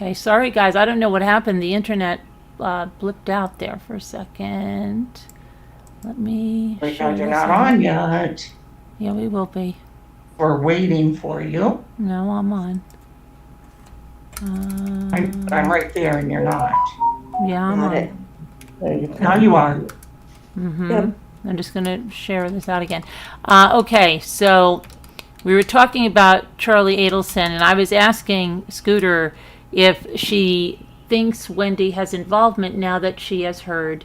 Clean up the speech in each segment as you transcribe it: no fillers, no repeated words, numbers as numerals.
Okay, sorry guys, I don't know what happened. The internet blipped out there for a second. Let me. Because you're not on yet. Yeah, we will be. We're waiting for you. No, I'm on. I'm right there and you're not. Yeah, I'm on. Now you are. Mm-hmm. Yep. I'm just going to share this out again. Okay, so we were talking about Charlie Adelson, and I was asking Scooter if she thinks Wendy has involvement now that she has heard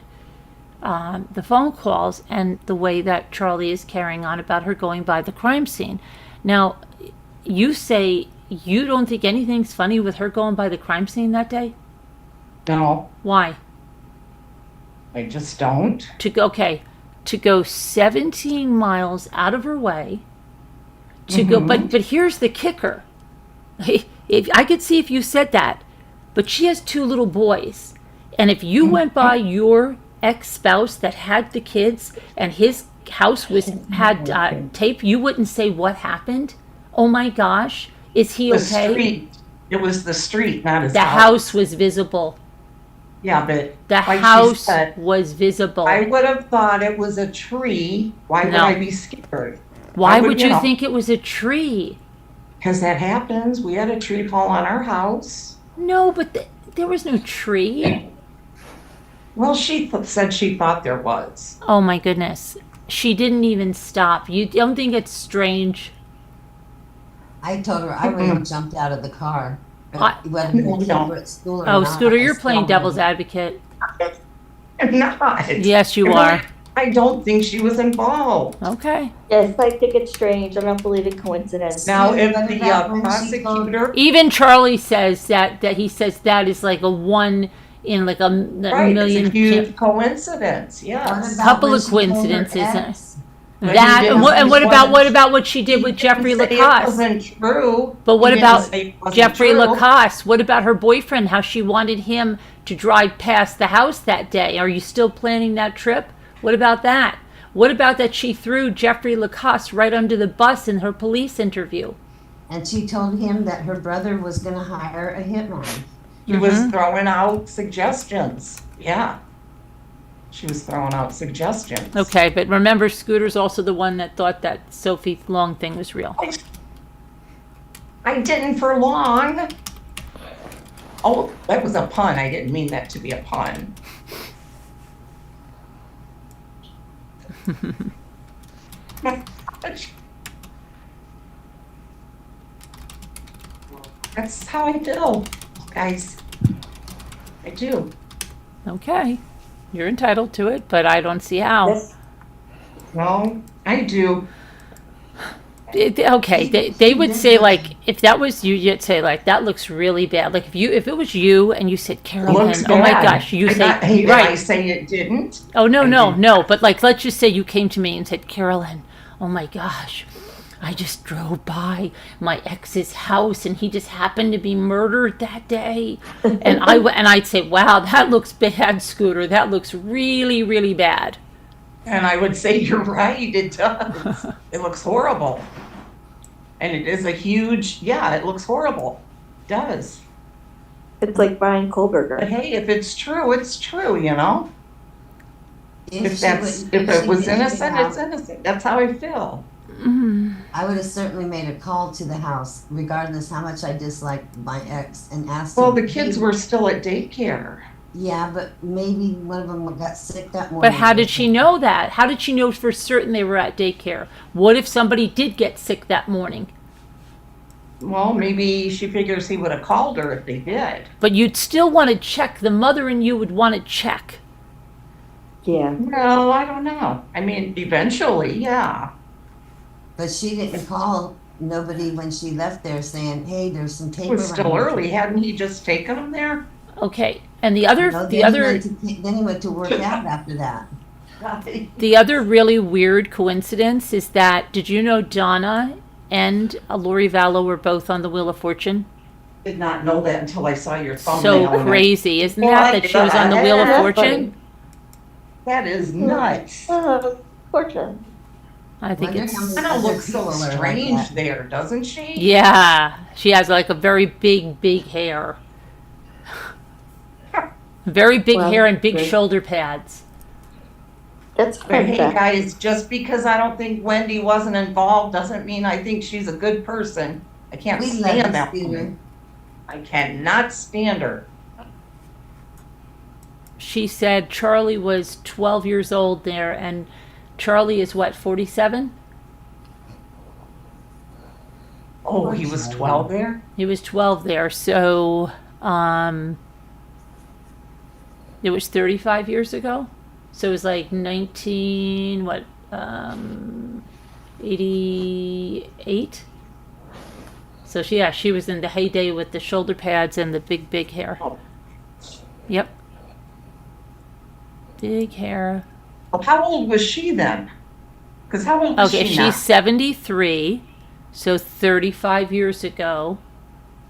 the phone calls and the way that Charlie is carrying on about her going by the crime scene. Now, you say you don't think anything's funny with her going by the crime scene that day? No, Why? I just don't. To go 17 miles out of her way to go, but here's the kicker. If I could see if you said that, but she has 2 little boys, and if you went by your ex-spouse that had the kids and his house had tape, you wouldn't say what happened. Oh my gosh, is he The okay? street. It was the street, not his The house was visible. Yeah, but The like she house said, was visible. I would have thought it was a tree. Why would No. I be scared? Why I would, would you you know. think it was a tree? Because that happens. We had a tree fall on our house. No, but there was no tree. Well, she said she thought there was. Oh my goodness. She didn't even stop. You don't think it's strange? I told her I would have jumped out of the car. Whether the kids No. were at school or Oh, not, Scooter, I you're still playing would've- devil's advocate. I'm not. Yes, you Really, are. I don't think she was involved. Okay. Yes, I think it's strange. I don't believe in coincidence. Now, if What the about when she prosecutor, Even Charlie says that he says that is like a one in like a right, million. it's a huge coincidence. What Yes. about Couple when of she told her coincidences. ex? But That he and didn't what say about it what she did with Jeffrey He didn't say It Lacoste? wasn't true. But what He didn't about say it wasn't Jeffrey true. Lacoste? What about her boyfriend? How she wanted him to drive past the house that day? Are you still planning that trip? What about that? What about that she threw Jeffrey Lacoste right under the bus in her police interview? And she told him that her brother was going to hire a hitman. He was throwing out suggestions. Yeah. She was throwing out suggestions. Okay, but remember, Scooter's also the one that thought that Sophie Long thing was real. I didn't for long. Oh, that was a pun. I didn't mean that to be a pun. That's how I feel, guys. I do. Okay, you're entitled to it, but I don't see how. Yes. No, I do. Okay, they would say like if that was you, you'd say like that looks really bad. Like if it was you and you said Carolyn, Looks oh my bad. gosh, you I'm say not- hey, did right. I say it didn't? Oh no, I no, didn't. no. But like, let's just say you came to me and said, Carolyn, oh my gosh, I just drove by my ex's house and he just happened to be murdered that day, and I'd say, wow, that looks bad, Scooter. That looks really, really bad. And I would say, you're right, it does. It looks horrible. And it is a huge, yeah, it looks horrible. It does. It's like Brian But Kohlberger. hey, if it's true, it's true, you know? If she it she was did innocent, get it's out, innocent. That's how I feel. I would have certainly made a call to the house, regardless how much I disliked my ex, and asked Well, him. the kids were still at daycare. Yeah, but maybe one of them got sick that morning. But how did she know that? How did she know for certain they were at daycare? What if somebody did get sick that morning? Well, maybe she figures he would have called her if they did. But you'd still want to check. The mother and you would want to check. Yeah. Well, I don't know. I mean, eventually, yeah. But she didn't call nobody when she left there saying, "Hey, there's some tape It was around still here." early. Hadn't he just taken them there? Okay, and the other, No, the then he other. went to- then he went to work out after that. The other really weird coincidence is that, did you know Donna and Lori Vallow were both on the Wheel of Fortune? Did not know that until I saw your thumbnail. So and I- crazy, isn't Well, that she was on the Wheel of that's Fortune? That is nuts. Oh, fortune. I think Wonder it's, how many Kind of other looks so people are like strange that. there, doesn't she? yeah, she has like a very big hair. Very big Well, hair and big good. shoulder pads. That's But hey, perfect. guys, just because I don't think Wendy wasn't involved doesn't mean I think she's a good person. I can't We love stand you, that Scooter. woman. I cannot stand her. She said Charlie was 12 years old there, and Charlie is what, 47? Oh, he was 12 there? He was 12 there, so it was 35 years ago. So it was like 88. So she was in the heyday with the shoulder pads and the big hair. Oh. Yep. Big hair. Well, how old was she then? Because how old was Okay, she now? she's 73, so 35 years ago.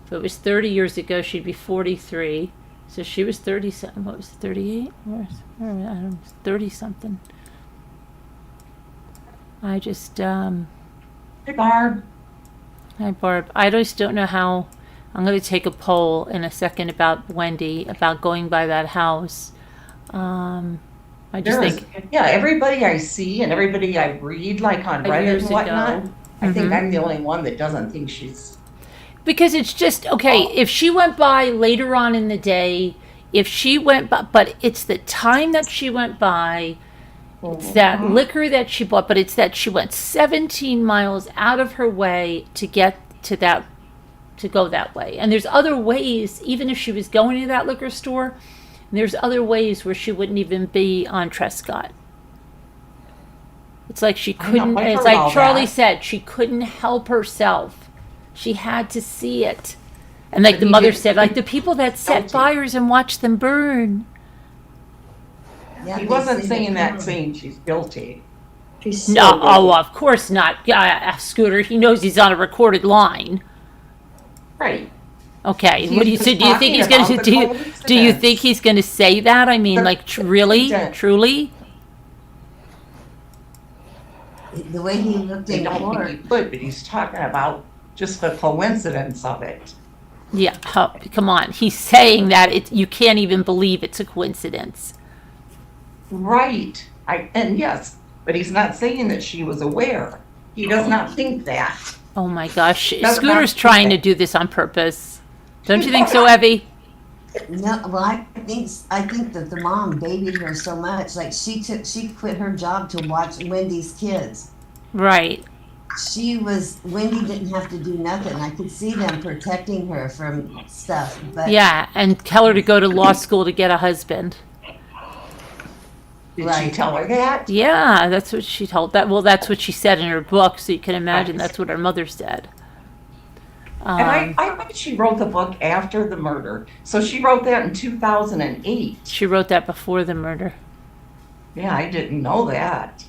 If it was 30 years ago, she'd be 43. So she was 30 something. What was it, 38? I don't know, 30 something. I just, Hey, Barb. hi Barb. I just don't know how. I'm going to take a poll in a second about Wendy, about going by that house. I just think Yeah, everybody I see and everybody I read, like on 5 Reddit years and whatnot, ago. I think Mhm. I'm the only one that doesn't think she's. Because it's just, okay, if she went by later on in the day, if she went by, but it's the time that she went by, it's that liquor that she bought, but it's that she went 17 miles out of her way to get to that, to go that way. And there's other ways, even if she was going to that liquor store, there's other ways where she wouldn't even be on Trescott. It's like she I know, couldn't, I it's heard like all Charlie that. said, she couldn't help herself. She had to see it. And like But the he mother did- said, like the people that set Guilty. fires and watch them burn. Yeah, He they wasn't say saying that that saying she's guilty. She's so No, oh, good. of course not. Yeah, Scooter, he knows he's on a recorded line. Right. Okay, He's what do you just say? Do you think talking he's going about to the do you coincidence. think he's going to say that? I mean, The like really, coincidence. truly? The way he looked They in don't court. think he could, but he's talking about just the coincidence of it. Yeah, come on. He's saying that you can't even believe it's a coincidence. Right. And yes, but he's not saying that she was aware. He does not think that. Oh my gosh, That's Scooter's not- trying to do this on purpose. Don't you think so, Evie? No, well, I think that the mom babied her so much. Like she quit her job to watch Wendy's kids. Right. Wendy didn't have to do nothing. I could see them protecting her from stuff. But Yeah, and tell her to go to law school to get a husband. Did she Right. tell her that? Yeah, that's what she told that. Well, that's what she said in her book, so you can imagine Right. that's what her mother said. And I bet she wrote the book after the murder. So she wrote that in 2008. She wrote that before the murder. Yeah, I didn't know that.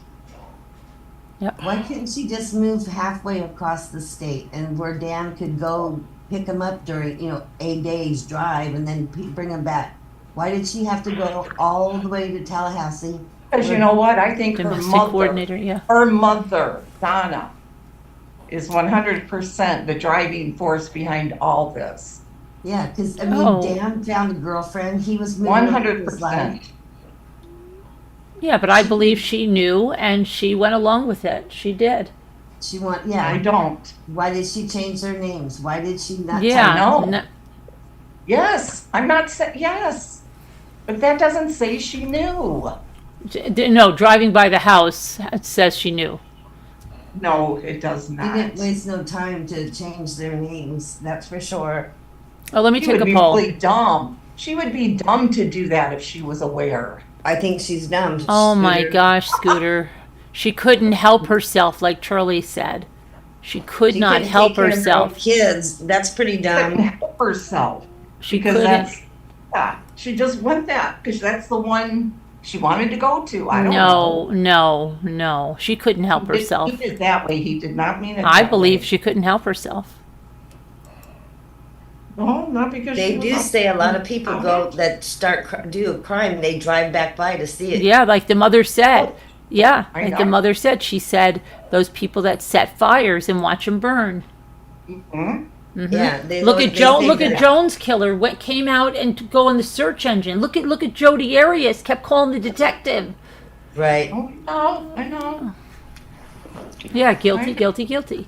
why couldn't she just move halfway across the state and where Dan could go pick him up during a day's drive and then bring him back? Why did she have to go all the way to Tallahassee? Because you know what? I think Domestic coordinator, yeah. her mother, Donna, is 100% the driving force behind all this. Yeah, because Oh. Dan found a girlfriend. He was moving through his life. 100%. Yeah, but I believe she knew and she went along with it. She did. I don't. Why did she change their names? Why did she not? Yeah. know. no- Yes, I'm not saying, yes. But that doesn't say she knew. No, driving by the house, it says she knew. No, it does He not. didn't waste no time to change their names. That's for sure. Oh, let me She take would a be poll. really dumb. She would be dumb to do that if she was aware. I think she's dumb. Oh my gosh, Scooter. She couldn't help herself, like Charlie said. She could not help herself. Kids, that's pretty Couldn't help herself. She Because couldn't. that's, yeah, she just went that, because that's the one she wanted to go to. I don't know. No. She couldn't help herself. He did it that way. He did not mean it I that believe way. she couldn't help herself. No, not because They she do was say a lot of people Oh, go that do a crime, they drive back by to see it. Yeah, like the mother said. Yeah, I like the know. mother said. She said those people that set fires and watch them burn. Mhm. Yeah, they Look always- at they Joe. say Look at that- Jones' killer. What came out and to go in the search engine. Look at Jody Arias. Kept calling the detective. Right. Oh, I know. Yeah, guilty, Right. guilty, guilty.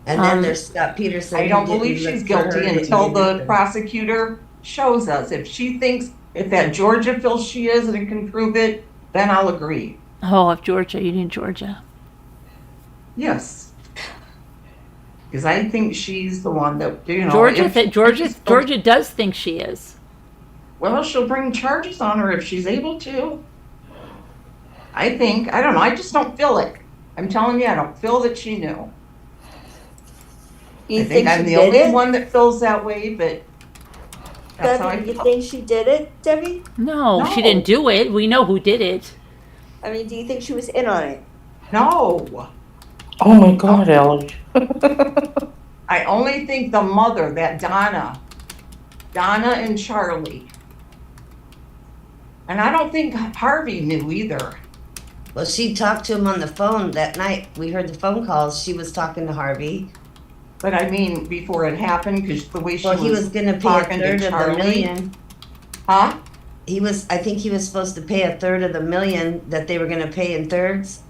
And then there's Scott Peterson. I don't who didn't believe look she's for guilty her, didn't until do the nothing. prosecutor shows us. If she thinks, if that Georgia feels she is and can prove it, then I'll agree. Oh, of Georgia. You need Georgia. Yes. Because I think she's the one that, you know. Georgia. if- Georgia does think she is. Well, she'll bring charges on her if she's able to. I don't know, I just don't feel it. I'm telling you, I don't feel that she knew. You I think I'm she the did only it? one that feels that way, but that's how I Debbie, you feel. think she did it, Debbie? No, she No. didn't do it. We know who did it. I mean, do you think she was in on it? No, Oh my God, Ellie. I only think the mother, that Donna and Charlie. And I don't think Harvey knew either. Well, she talked to him on the phone that night. We heard the phone calls. She was talking to Harvey. But I mean, before it happened, because the way she Well, he was was going to pay a talking third to of the Charlie. million. Huh? I think he was supposed to pay a third of the million that they were going to pay in thirds.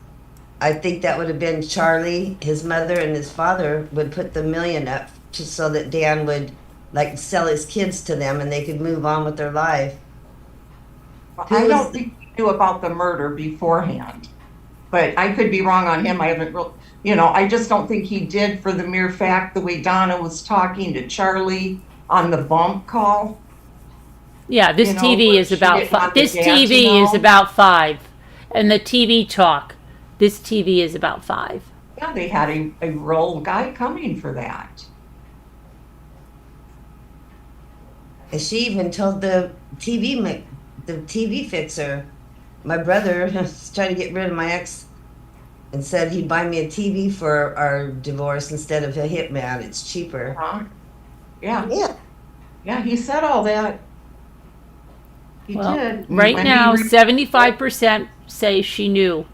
I think that would have been Charlie, his mother, and his father would put the million up just so that Dan would like sell his kids to them and they could move on with their life. Who I was don't the- think he knew about the murder beforehand. But I could be wrong on him. I haven't I just don't think he did, for the mere fact the way Donna was talking to Charlie on the bump call. Yeah, this You know, TV where is she about didn't five. want the This dad to TV is know. about 5, and the TV talk. This TV is about 5. Yeah, they had a real guy coming for that. And she even told the TV fixer, my brother was trying to get rid of my ex and said he'd buy me a TV for our divorce instead of a hitman. It's cheaper. Huh? Yeah, Yeah. yeah, he said all that. He Well, did. right When now, he 75% say she knew.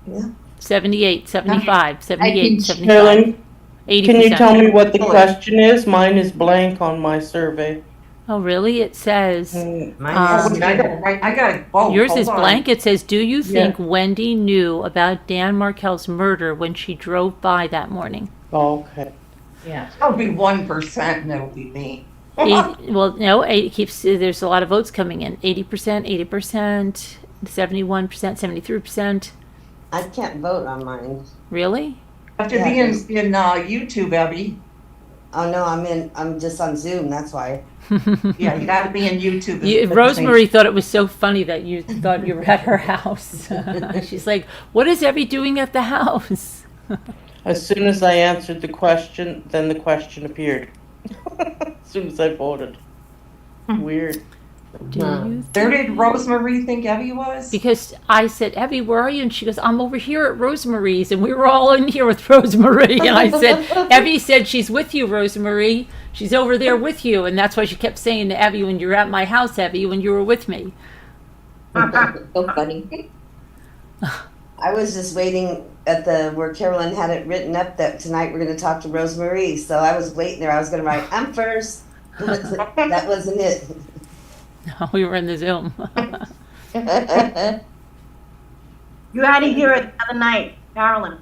Yeah. 78, 75, 78, Carolyn, 75, 80%. can you tell me what the question is? Mine is blank on my survey. Oh, really? It says, Mine Oh, is wait, I got it. Oh, yours hold is on. blank. It says, do you Yeah. think Wendy knew about Dan Markel's murder when she drove by that morning? Oh, okay. Yeah, that'll be 1%, and it'll be me. Well, no, it keeps, there's a lot of votes coming in. 80%, 80%, 71%, 73%. I can't vote on mine. Really? Have to Yeah, be in there's- YouTube, Abby. Oh no, I'm just on Zoom, that's why. Yeah, you gotta be in YouTube. Rosemary thought it was so funny that you thought you were at her house. She's like, what is Evie doing at the house? As soon as I answered the question, then the question appeared. As soon as I voted. Weird. Do you Where did Rosemary think Abby was? Because I said, Evie, where are you? And she goes, I'm over here at Rosemary's. And we were all in here with Rosemary. And I said, Evie said she's with you, Rosemary. She's over there with you. And that's why she kept saying to Evie, when you're at my house, Evie, when you were with me. So funny. I was just waiting at where Carolyn had it written up that tonight we're going to talk to Rosemary. So I was waiting there. I was going to write, I'm first. But that wasn't it. No, we were in the Zoom. You had to hear it the other night, Carolyn.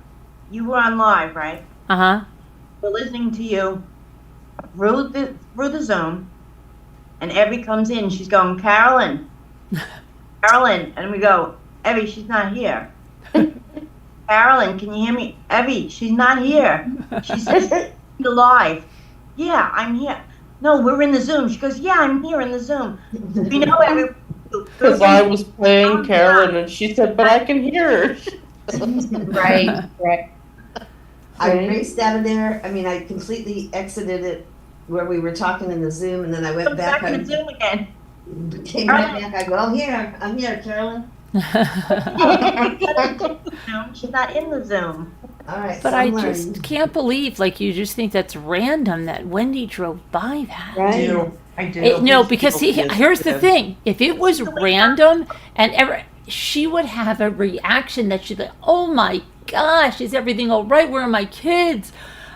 You were on live, right? Uh-huh. We're listening to you through the Zoom, and Evie comes in. She's going, Carolyn, Carolyn, and we go, Evie, she's not here. Carolyn, can you hear me? Evie, she's not here. She's live. Yeah, I'm here. No, we're in the Zoom. She goes, yeah, I'm here in the Zoom. We know every. Because I was playing Carolyn and she said, but I can hear her. Right, right. I raced out of there. I mean, I completely exited it where we were talking in the Zoom, and then I went Come back. back in the Zoom again. Came right back. I go, I'm here, Carolyn. She's not in the Zoom. All right. But so I I'm just learning. can't believe, like, you just think that's random that Wendy drove by that. Right. I do. No, because people here's the did. thing. If it was random and she would have a reaction that she'd like, oh my gosh, is everything all right? Where are my kids?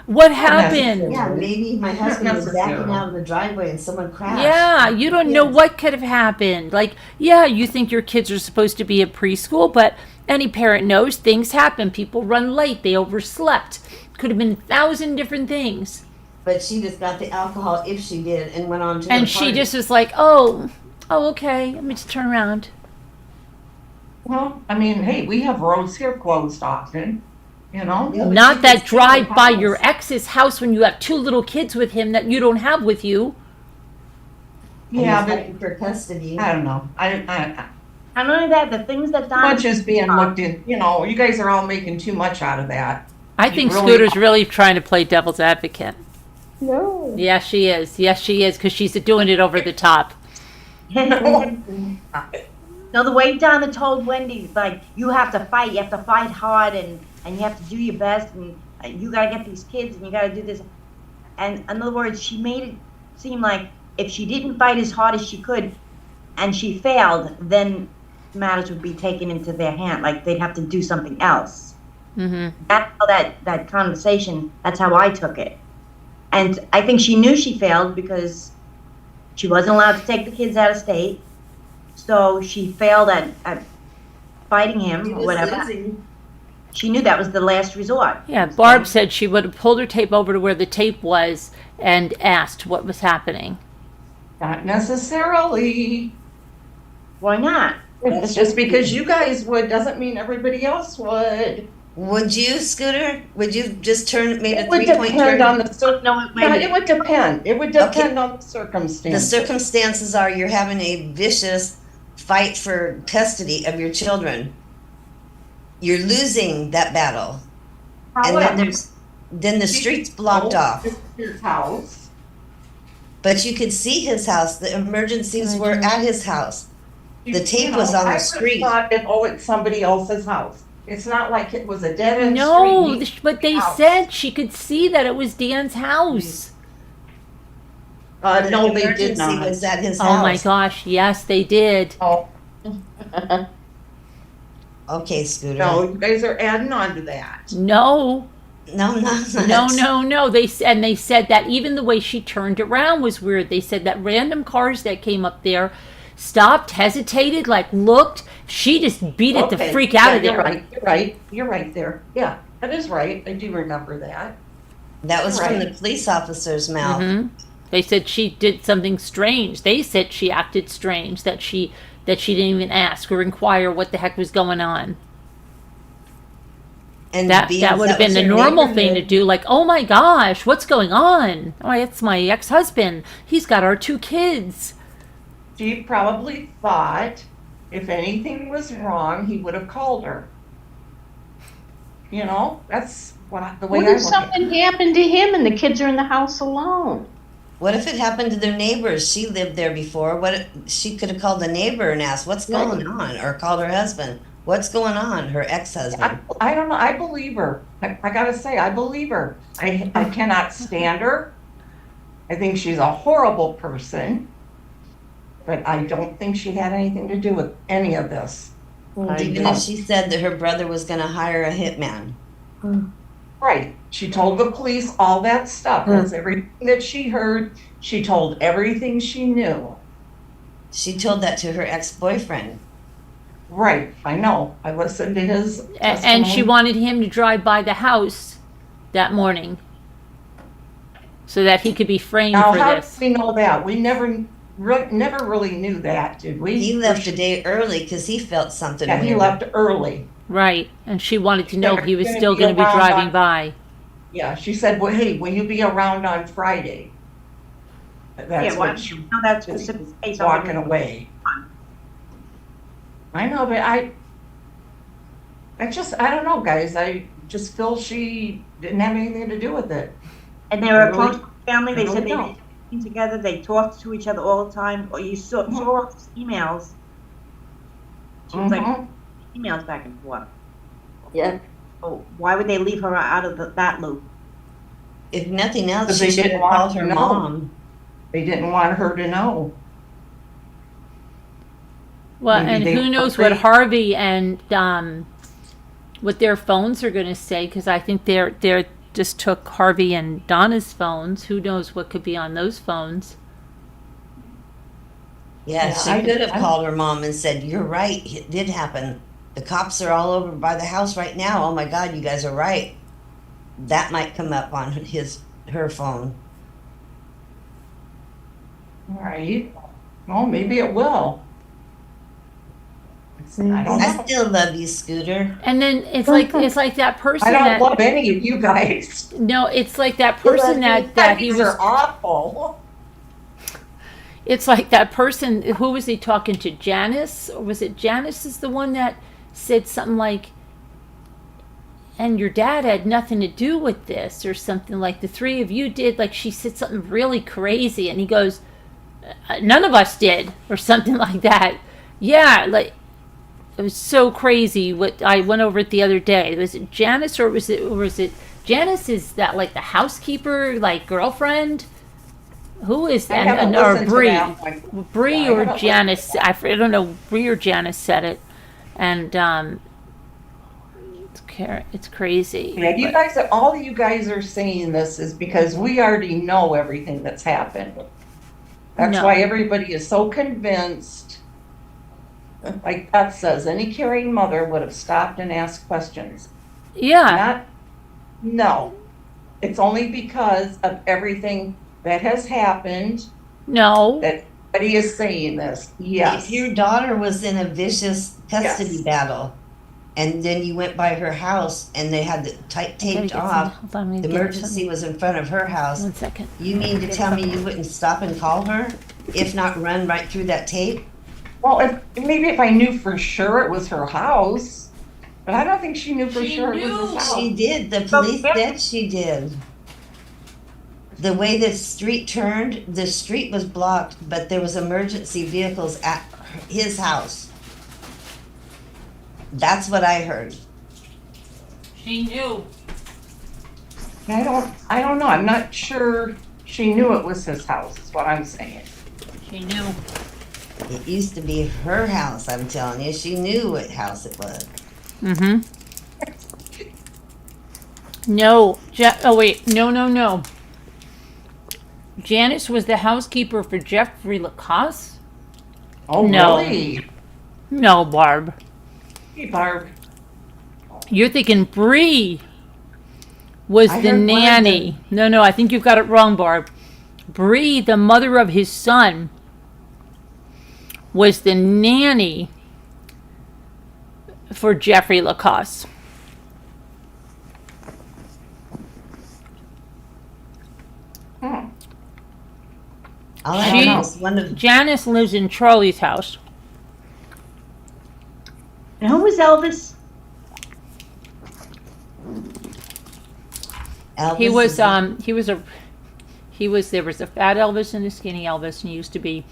What happened? Yeah, maybe my husband was backing necessarily. out of the driveway and someone crashed. Yeah, you don't know Yes. what could have happened. Like, yeah, you think your kids are supposed to be at preschool, but any parent knows things happen. People run late, they overslept. Could have been 1,000 different things. But she just got the alcohol, if she did, and went on to And the she party. just was like, oh, okay, let me just turn around. Well, I mean, hey, we have roads here closed often, you know? Yeah, but Not she that just drive came by to the your house. ex's house when you have 2 little kids with him that you don't have with you. And Yeah, he's but fighting for custody. I don't know. And only that, the things that Too much Donna, is being looked in, you know, you guys are all making too much out of that. I You think really Scooter's are. really trying to play devil's advocate. No. Yeah, she is. Yes, she is, because she's doing it over the top. no, the way Donna told Wendy, like, you have to fight hard, and you have to do your best, and you gotta get these kids, and you gotta do this. And in other words, she made it seem like if she didn't fight as hard as she could, and she failed, then matters would be taken into their hand, like they'd have to do something else. Hmm. That's how that conversation, that's how I took it. And I think she knew she failed because she wasn't allowed to take the kids out of state. So she failed at fighting He him or was whatever. losing. She knew that was the last resort. Yeah, Barb said she would have pulled her tape over to where the tape was and asked what was happening. Not necessarily. Why not? It's just because you guys would, doesn't mean everybody else would. Would you, Scooter? Would you just made a It would 3-point depend turn? on the No, wait a Yeah, minute. it would depend. It would depend on the The circumstance. circumstances are you're having a vicious fight for custody of your children. You're losing that battle. And However, then the street's blocked off. His house. But you could see his house. The emergencies were at his house. The tape You know, was on the I would've street. thought that, oh, it's somebody else's house. It's not like it was a dead end No, street. but they house. said she could see that it was Dan's house. The No, they did emergency not. was at his Oh house. my gosh, yes, they did. Oh, Okay, Scooter. no, you guys are adding on to that. No, No, not. no. They said that even the way she turned around was weird. They said that random cars that came up there stopped, hesitated, like looked. She just beat it the Okay, freak out yeah, of there. You're right there. Yeah, that is right. I do remember that. That was from Right. the police officer's mouth. Hmm. They said she did something strange. They said she acted strange, that she didn't even ask or inquire what the heck was going on. And That because would have was been the her normal thing to neighborhood. do. Like, oh my gosh, what's going on? Oh, it's my ex-husband. He's got our 2 kids. She probably thought if anything was wrong, he would have called her. You know, that's the way What I if look at it. something happened to him and the kids are in the house alone? What if it happened to their neighbors? She lived there before. She could have called the neighbor and asked, "What's going on?" Or called her husband, "What's going on?" Her ex-husband. I don't know. I believe her. I gotta say, I believe her. I cannot stand her. I think she's a horrible person. But I don't think she had anything to do with any of this. Even if she said that her brother was going to hire a hitman. Right. She told the police all that stuff. That's everything that she heard. She told everything she knew. She told that to her ex-boyfriend. Right. I know. I listened to his And she testimony. wanted him to drive by the house that morning so that he could be framed Now, for how this. do we know that? We never really knew that, did we? He left a day early because he felt something Yeah, he weird. left early. Right. And she wanted to know if he was Gonna still be going to be around driving on- by. Yeah, she said, well, hey, will you be around on Friday? That's Yeah, why what do she you know that was specific space? walking away. I know, but I don't know, guys. I just feel she didn't have anything to do with it. And they were a Really? close family. They I said really they don't. did together. They talked to each other all the time. Or you saw all these emails. She was like Mhm. emails back and forth. Yeah. So why would they leave her out of that loop? If nothing else, Because she they should didn't have want called to her know. mom. They didn't want her to know. Well, Maybe and they who knows afraid- what Harvey and what their phones are going to say, because I think just took Harvey and Donna's phones. Who knows what could be on those phones? Yeah, Yeah, she I- could have I- called her mom and said, "You're right. It did happen. The cops are all over by the house right now. Oh my God, you guys are right." That might come up on her phone. All right. Well, maybe it will. I don't I know. still love you, Scooter. And then it's like that person I don't that love any of you guys. no, it's like that person that he You was. are awful. It's like that person. Who was he talking to? Janice, or was it Janice? Is the one that said something like, "And your dad had nothing to do with this," or something like the three of you did. Like she said something really crazy, and he goes, "None of us did," or something like that. Yeah, like. It was so crazy what I went over it the other day. Was it Janice or was it Janice? Is that like the housekeeper, like girlfriend? Who is I that? haven't Or listened to Bree? that one. Bree Yeah, I or haven't Janice? I don't know. Bree or Janice said it, and it's crazy. Yeah, you But- guys, all of you guys are saying this is because we already know everything that's happened. That's No. why everybody is so convinced. Like Beth says, any caring mother would have stopped and asked questions. Yeah, No. It's only because of everything that has happened no. that everybody is saying this. Yes. If your daughter was in a vicious custody Yes. battle, and then you went by her house and they had the Gotta taped get some- off, hold on, I'm gonna the get emergency was in front of her house. 1 second. You mean to tell me you wouldn't stop and call her, if not run right through that tape? Well, maybe if I knew for sure it was her house, but I don't think she knew for sure it was his house. She did. The police said she did. The way the street turned, the street was blocked, but there was emergency vehicles at his house. That's what I heard. She knew. I don't know. I'm not sure she knew it was his house, is what I'm saying. She knew. It used to be her house, I'm telling you. She knew what house it was. Mm-hmm. No. Oh, wait. No. Janice was the housekeeper for Jeffrey Lacoste? Oh, No. really? No, Barb. Hey, Barb. You're thinking Bree was I the heard one of nanny. No, I think you've got it wrong, Barb. Bree, the mother of his son, was the nanny for Jeffrey Lacoste. Hmm. All I She- know is one of Janice lives in Charlie's house. And who was Elvis? Elvis. He was is- there was a fat Elvis and a skinny Elvis, and he used to be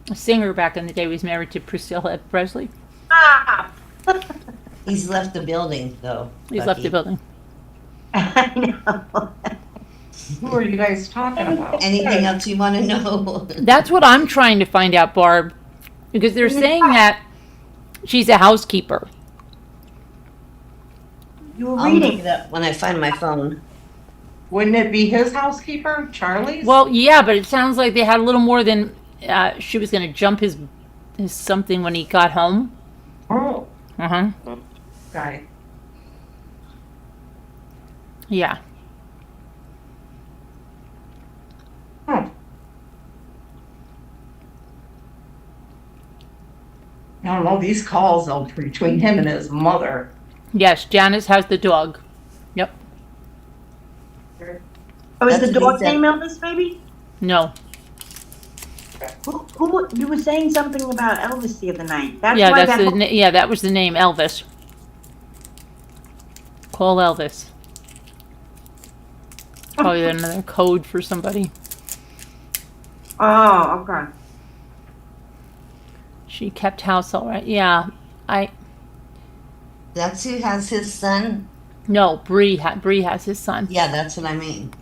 a singer back in the day. He was married to Priscilla Presley. Ah! He's left the building, though. He's left the building. I know. Who are you guys talking about? Anything else you want to know? That's what I'm trying to find out, Barb, because they're saying that she's a housekeeper. You were I'll look reading. it up when I find my phone. Wouldn't it be his housekeeper, Charlie's? Well, yeah, but it sounds like they had a little more than she was going to jump his something when he got home. Oh, Uh-huh. okay. Yeah. Hmm. I don't know, these calls though, between him and his mother. Yes, Janice has the dog. Yep. Oh, is That's the what he dog said. name Elvis, maybe? No. Who, you were saying something about Elvis the other night. That's Yeah, why that's that the that was the name, Elvis. Call Elvis. Probably another code for somebody. Oh, okay. She kept house all right. Yeah. That's who has his son? No, Bree has his son. Yeah, that's what I mean.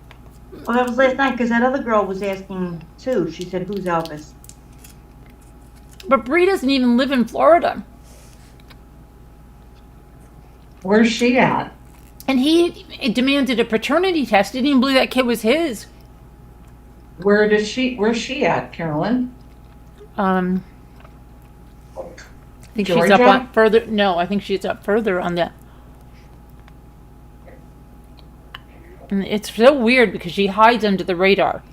Well, that was last night because that other girl was asking too. She said, "Who's Elvis?" But Bree doesn't even live in Florida. Where's she at? And he demanded a paternity test. Didn't even believe that kid was his. Where's she at, Carolyn? I think she's Georgia? up on further. No, I think she's up further on that. And it's so weird because she hides under the radar.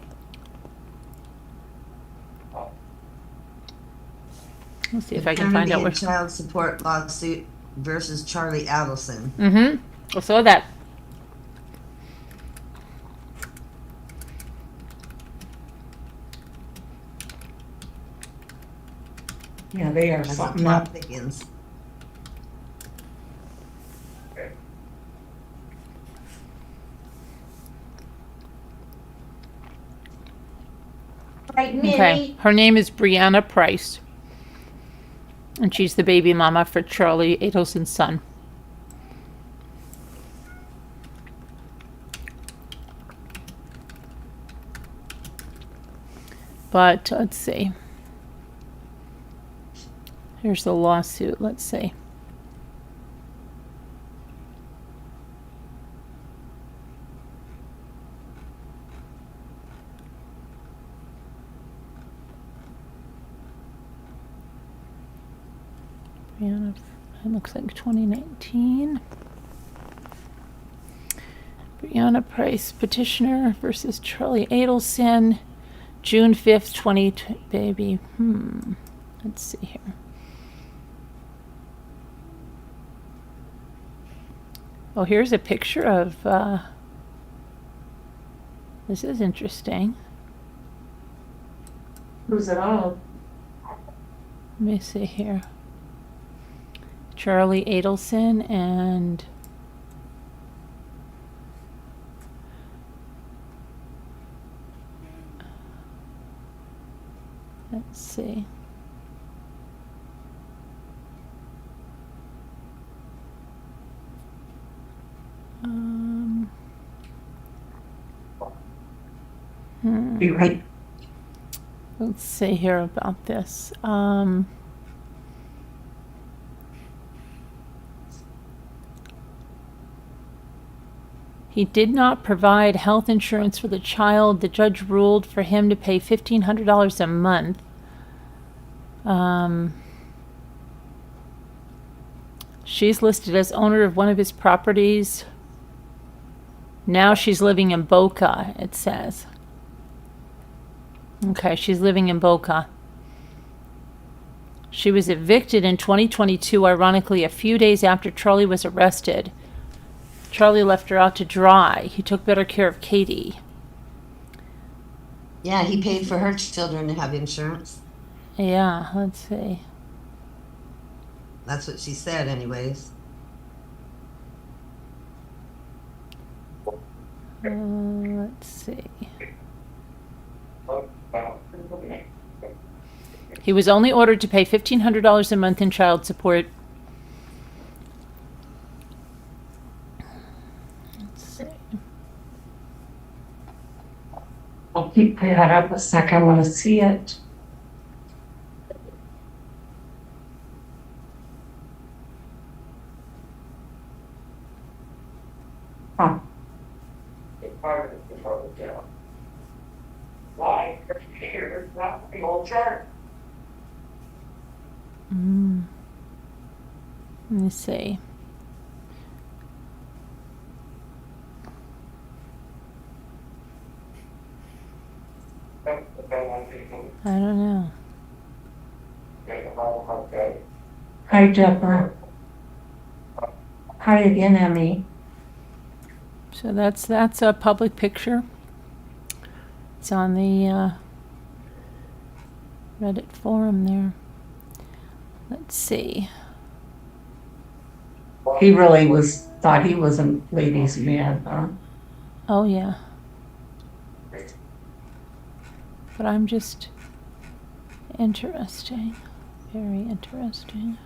Let's see if I can find out Paternity where. and child support lawsuit versus Charlie Adelson. I saw that. Yeah, they are As a something plot up. thickens. Right, Okay, her name is Brianna Price, and she's the baby mama for Charlie Adelson's son. But let's see. Here's the lawsuit. Let's see. Brianna, it looks like 2019. Brianna Price, petitioner versus Charlie Adelson, June 5th, 2020. Baby. Let's see here. Oh, here's a picture of, this is interesting. Who's it all? Let me see here. Charlie Adelson and let's see. Be right. Let's see here about this. He did not provide health insurance for the child. The judge ruled for him to pay $1,500 a month. She's listed as owner of one of his properties. Now she's living in Boca, it says. Okay, she's living in Boca. She was evicted in 2022, ironically, a few days after Charlie was arrested. Charlie left her out to dry. He took better care of Katie. Yeah, he paid for her children to have insurance. Yeah, let's see. That's what she said, anyways. Let's see. He was only ordered to pay $1,500 a month in child support. Let's see. I'll keep that up a sec. I want to see it. Huh. Why? Here's not the old chart. Let me see. I don't know. Hi, Deborah. Hi again, Emmy. So that's a public picture. It's on the Reddit forum there. Let's see. He really thought he was a ladies' man, huh? Oh yeah. But I'm just interesting. Very interesting.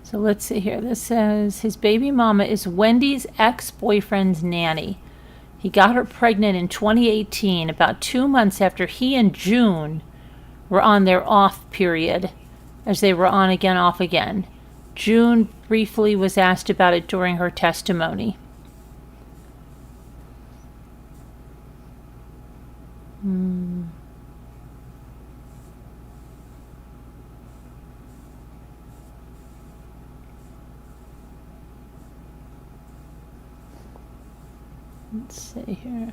So let's see here. This says his baby mama is Wendy's ex-boyfriend's nanny. He got her pregnant in 2018, about 2 months after he and June were on their off period, as they were on again, off again. June briefly was asked about it during her testimony. Let's see here.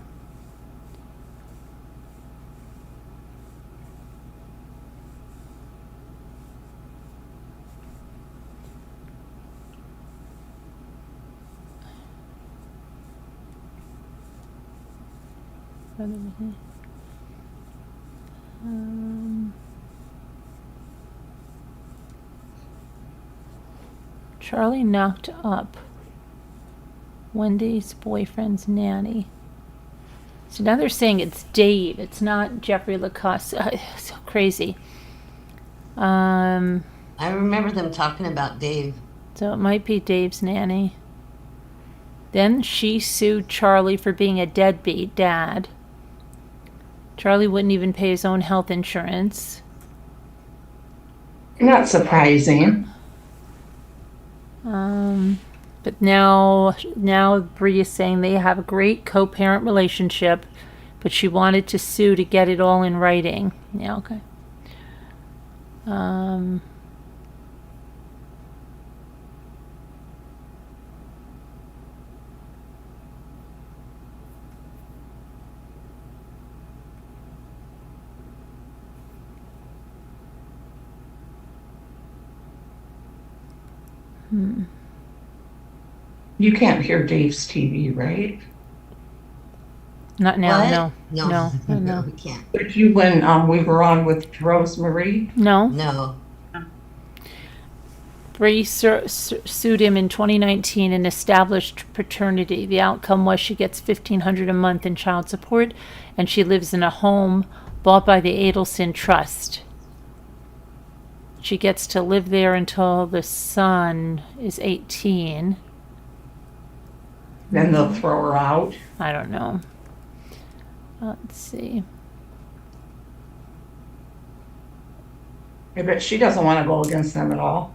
Charlie knocked up Wendy's boyfriend's nanny. So now they're saying it's Dave. It's not Jeffrey Lacoste. So crazy. I remember them talking about Dave. So it might be Dave's nanny. Then she sued Charlie for being a deadbeat dad. Charlie wouldn't even pay his own health insurance. Not surprising. But now Bree is saying they have a great co-parent relationship, but she wanted to sue to get it all in writing. Yeah, okay. You can't hear Dave's TV, right? Not now, What? no. No, we can't. But you, when we were on with Rosemary, No. No. Bree sued him in 2019 and established paternity. The outcome was she gets $1,500 a month in child support, and she lives in a home bought by the Adelson Trust. She gets to live there until the son is 18. then they'll throw her out. I don't know. Let's see. I bet she doesn't want to go against them at all.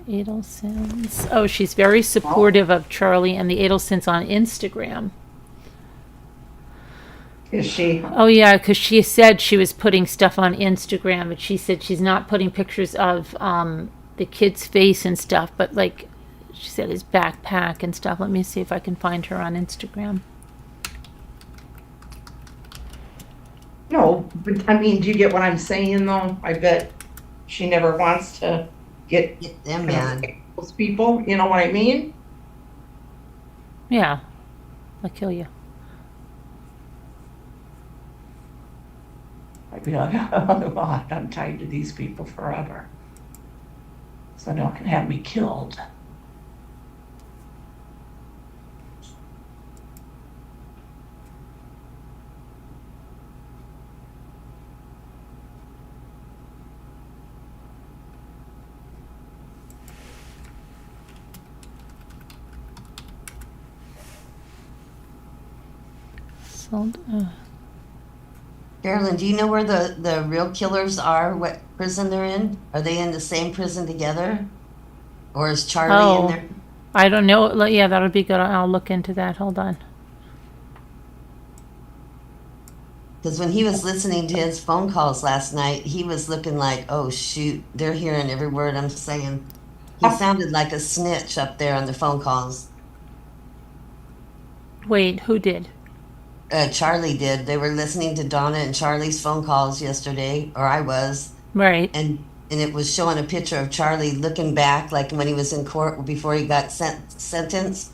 Adelsons. Oh, she's very supportive of Charlie and the Adelsons on Instagram. Is she? Oh, yeah, because she said she was putting stuff on Instagram, but she said she's not putting pictures of the kid's face and stuff, but like she said his backpack and stuff. Let me see if I can find her on Instagram. No, but I mean, do you get what I'm saying though? I bet she never wants to get Get them mad. those people. You know what I mean? Yeah, I'll kill you. I'd be like, oh, I'm tied to these people forever. So they can have me killed. Carolyn, do you know where the real killers are? What prison they're in? Are they in the same prison together? Or is Charlie in there? I don't know. Yeah, that'll be good. I'll look into that. Hold on. Because when he was listening to his phone calls last night, he was looking like, oh, shoot, they're hearing every word I'm saying. He sounded like a snitch up there on the phone calls. Wait, who did? Charlie did. They were listening to Donna and Charlie's phone calls yesterday, or I was, Right. and it was showing a picture of Charlie looking back, like when he was in court before he got sentenced.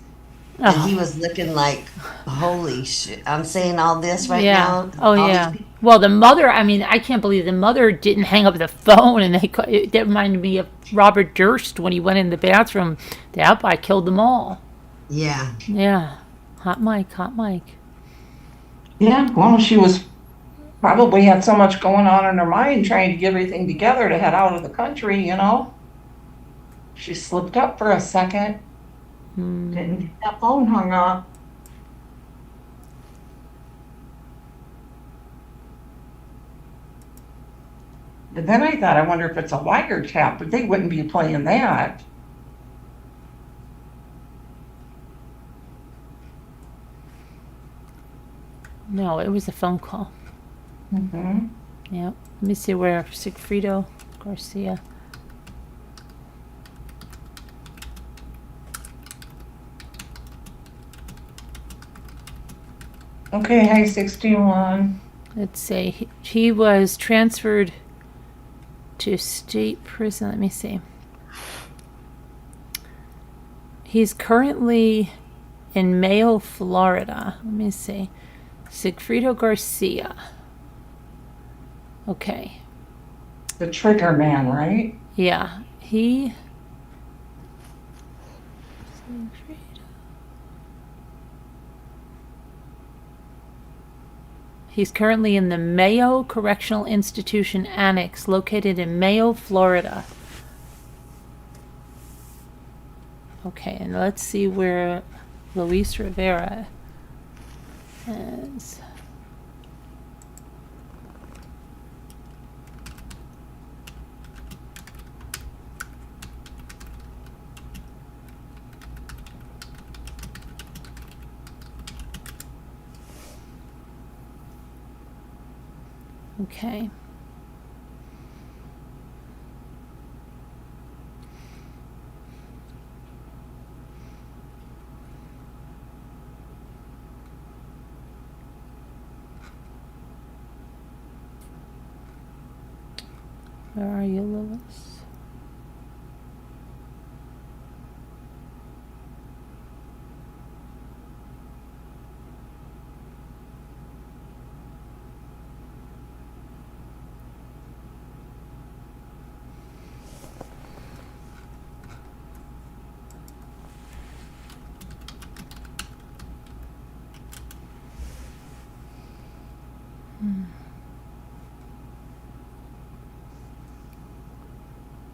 And he was looking like, holy shit, I'm saying all this right now. Oh, all yeah. these people- Well, the mother, I mean, I can't believe the mother didn't hang up the phone. And that reminded me of Robert Durst when he went in the bathroom. Yep, I killed them all. Yeah. Yeah. Hot mic, hot mic. Yeah, well, she was Probably had so much going on in her mind trying to get everything together to head out of the country, you know? She slipped up for a second, didn't get that phone hung up. But then I thought, I wonder if it's a wiretap, but they wouldn't be playing that. No, it was a phone call. Mm-hmm. Yep. Let me see where Sigfrido Garcia. Okay, hi, 61. Let's say he was transferred to state prison. Let me see. He's currently in Mayo, Florida. Let me see. Sigfrido Garcia. Okay. The trigger man, right? Yeah. He. He's currently in the Mayo Correctional Institution Annex, located in Mayo, Florida. Okay, and let's see where Luis Rivera is. Okay. Where are you, Lewis?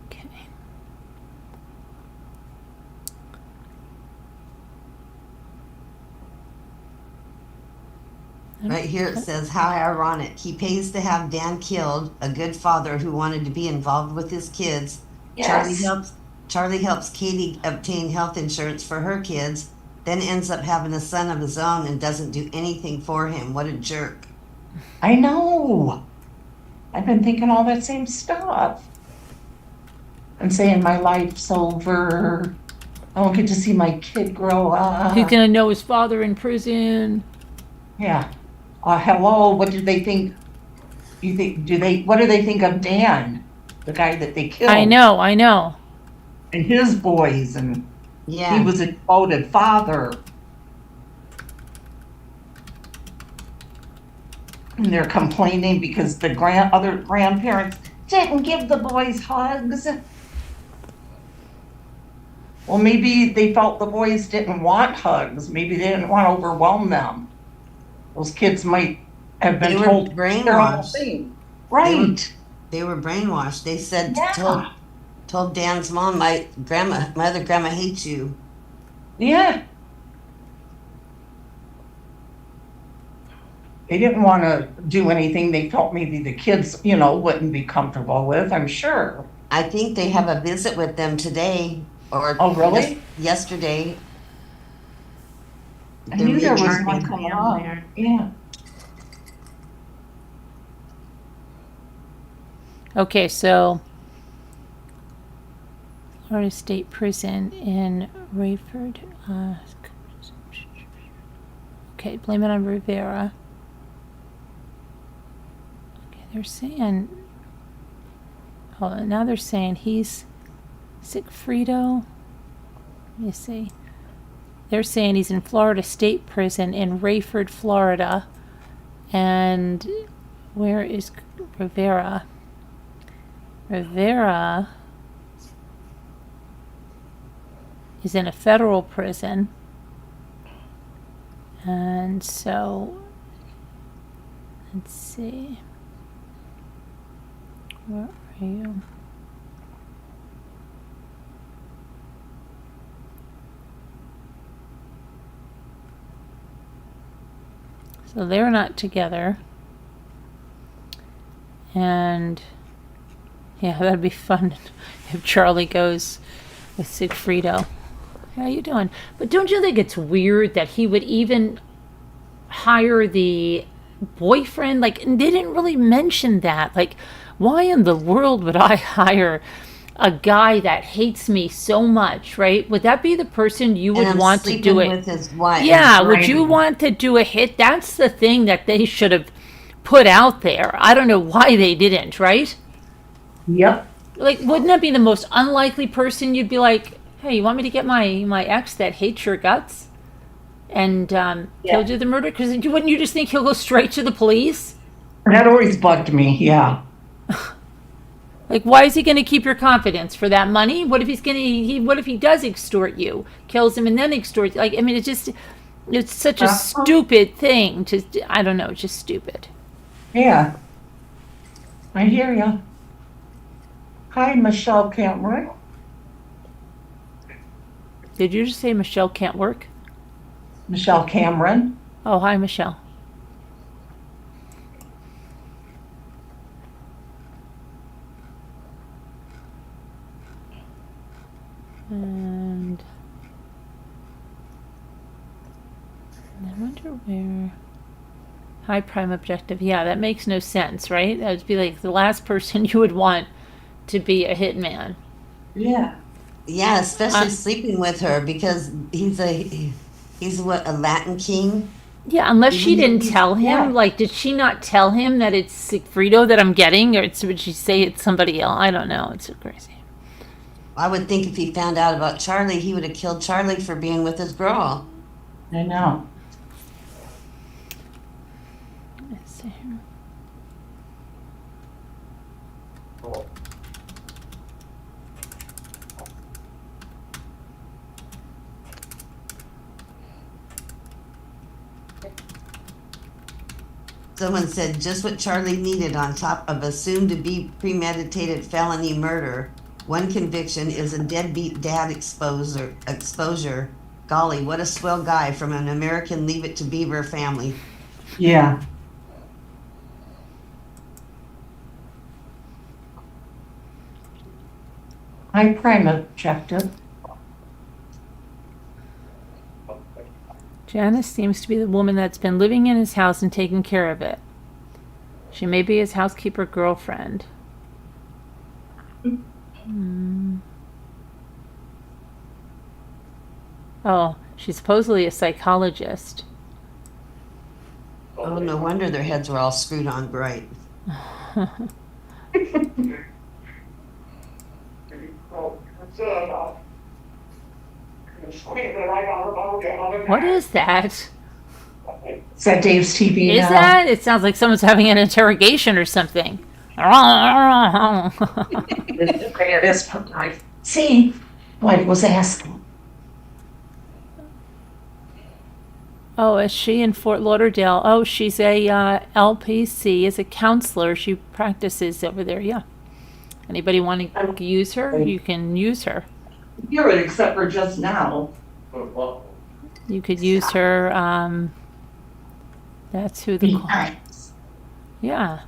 Okay. Right here it says, how ironic. He pays to have Dan killed, a good father who wanted to be involved with his kids. Yes. Charlie helps Katie obtain health insurance for her kids, then ends up having a son of his own and doesn't do anything for him. What a jerk. I know. I've been thinking all that same stuff. And saying my life's over. I won't get to see my kid grow up. He's gonna know his father in prison. Yeah. Hello, what do they think? What do they think of Dan? The guy that they killed? I know. And his boys, and Yeah. he was a devoted father. And they're complaining because the other grandparents didn't give the boys hugs. Well, maybe they felt the boys didn't want hugs. Maybe they didn't want to overwhelm them. Those kids might have been They were told their own brainwashed. thing. Right. They were brainwashed. They said, Yeah. told Dan's mom, my other grandma hates you. Yeah. They didn't want to do anything they felt maybe the kids, wouldn't be comfortable with, I'm sure. I think they have a visit with them today or Oh, really? yesterday. I knew there was returning. one coming up. Yeah. Okay, so Florida State Prison in Rayford. Okay, blame it on Rivera. Okay, they're saying. Hold on, now they're saying he's Sigfrido. Let me see. They're saying he's in Florida State Prison in Rayford, Florida. And where is Rivera? Rivera is in a federal prison. And so Let's see. Where are you? So they're not together. And yeah, that'd be fun if Charlie goes with Sigfrido. How you doing? But don't you think it's weird that he would even hire the boyfriend? Like, they didn't really mention that. Like, why in the world would I hire a guy that hates me so much, right? Would that be the person you would And want to do sleeping it? with his wife. Yeah, would you Right. want to do a hit? That's the thing that they should have put out there. I don't know why they didn't, right? Yep. Like, wouldn't that be the most unlikely person you'd be like, hey, you want me to get my ex that hates your guts and he'll do the murder? Because wouldn't you just think he'll go straight to the police? That always bugged me, yeah. Like, why is he going to keep your confidence for that money? What if what if he does extort you, kills him and then extorts? Like, I mean, it's such a stupid thing to, I don't know, it's just stupid. Yeah. I hear ya. Hi, Michelle Cameron. Did you just say Michelle can't work? Michelle Cameron. Oh, hi, Michelle. And I wonder where. High prime objective. Yeah, that makes no sense, right? That would be like the last person you would want to be a hitman. Yeah. Yeah, especially sleeping with her because he's what, a Latin king? Yeah, unless she didn't tell him. Yeah. Like, did she not tell him that it's Sigfrido that I'm getting? Or would she say it's somebody else? I don't know. It's so crazy. I would think if he found out about Charlie, he would have killed Charlie for being with his girl. I know. Let's see here. Someone said just what Charlie needed on top of a soon-to-be premeditated felony murder. One conviction is a deadbeat dad exposure. Golly, what a swell guy from an American Leave It to Beaver family. Yeah. High prime objective. Janice seems to be the woman that's been living in his house and taking care of it. She may be his housekeeper girlfriend. Oh, she's supposedly a psychologist. Oh, no wonder their heads were all screwed on bright. What is that? Is that Dave's TV Is now? that? It sounds like someone's having an interrogation or something. It is. See, what was asking. Oh, is she in Fort Lauderdale? Oh, she's a LPC, is a counselor. She practices over there, yeah. Anybody want to use her? You can use her. Hear it except for just now. You could use her, that's who the... Yeah.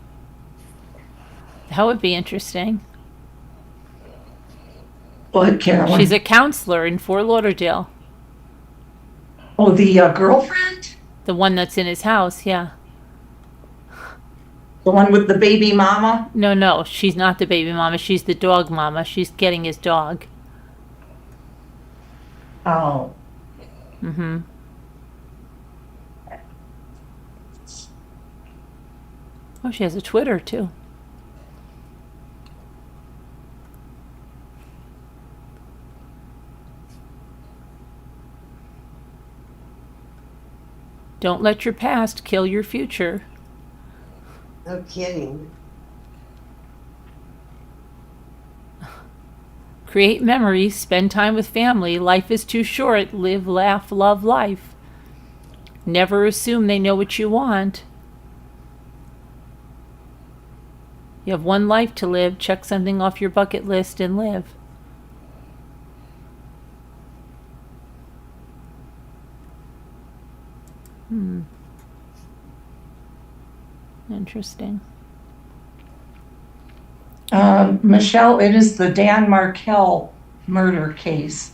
That would be interesting. What, Carolyn? She's a counselor in Fort Lauderdale. Oh, the girlfriend? The one that's in his house, yeah. The one with the baby mama? No, she's not the baby mama. She's the dog mama. She's getting his dog. Oh. Mm-hmm. Oh, she has a Twitter, too. Don't let your past kill your future. No kidding. Create memories, spend time with family. Life is too short. Live, laugh, love life. Never assume they know what you want. You have one life to live. Check something off your bucket list and live. Interesting. Michelle, it is the Dan Markel murder case.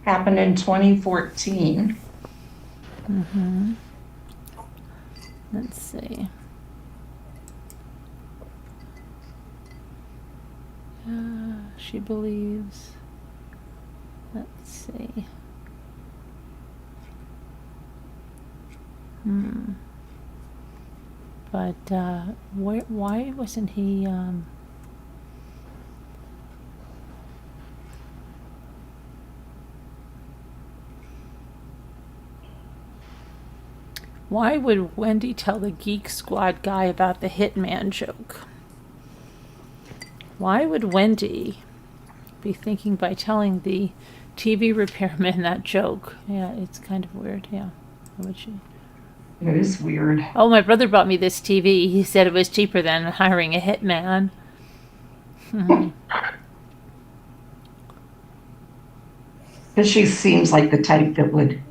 Happened in 2014. Let's see. She believes. Let's see. But why wasn't he? Why would Wendy tell the Geek Squad guy about the hitman joke? Why would Wendy be thinking by telling the TV repairman that joke? Yeah, it's kind of weird. Yeah. Why would she? It is weird. Oh, my brother bought me this TV. He said it was cheaper than hiring a hitman. Because she seems like the type that would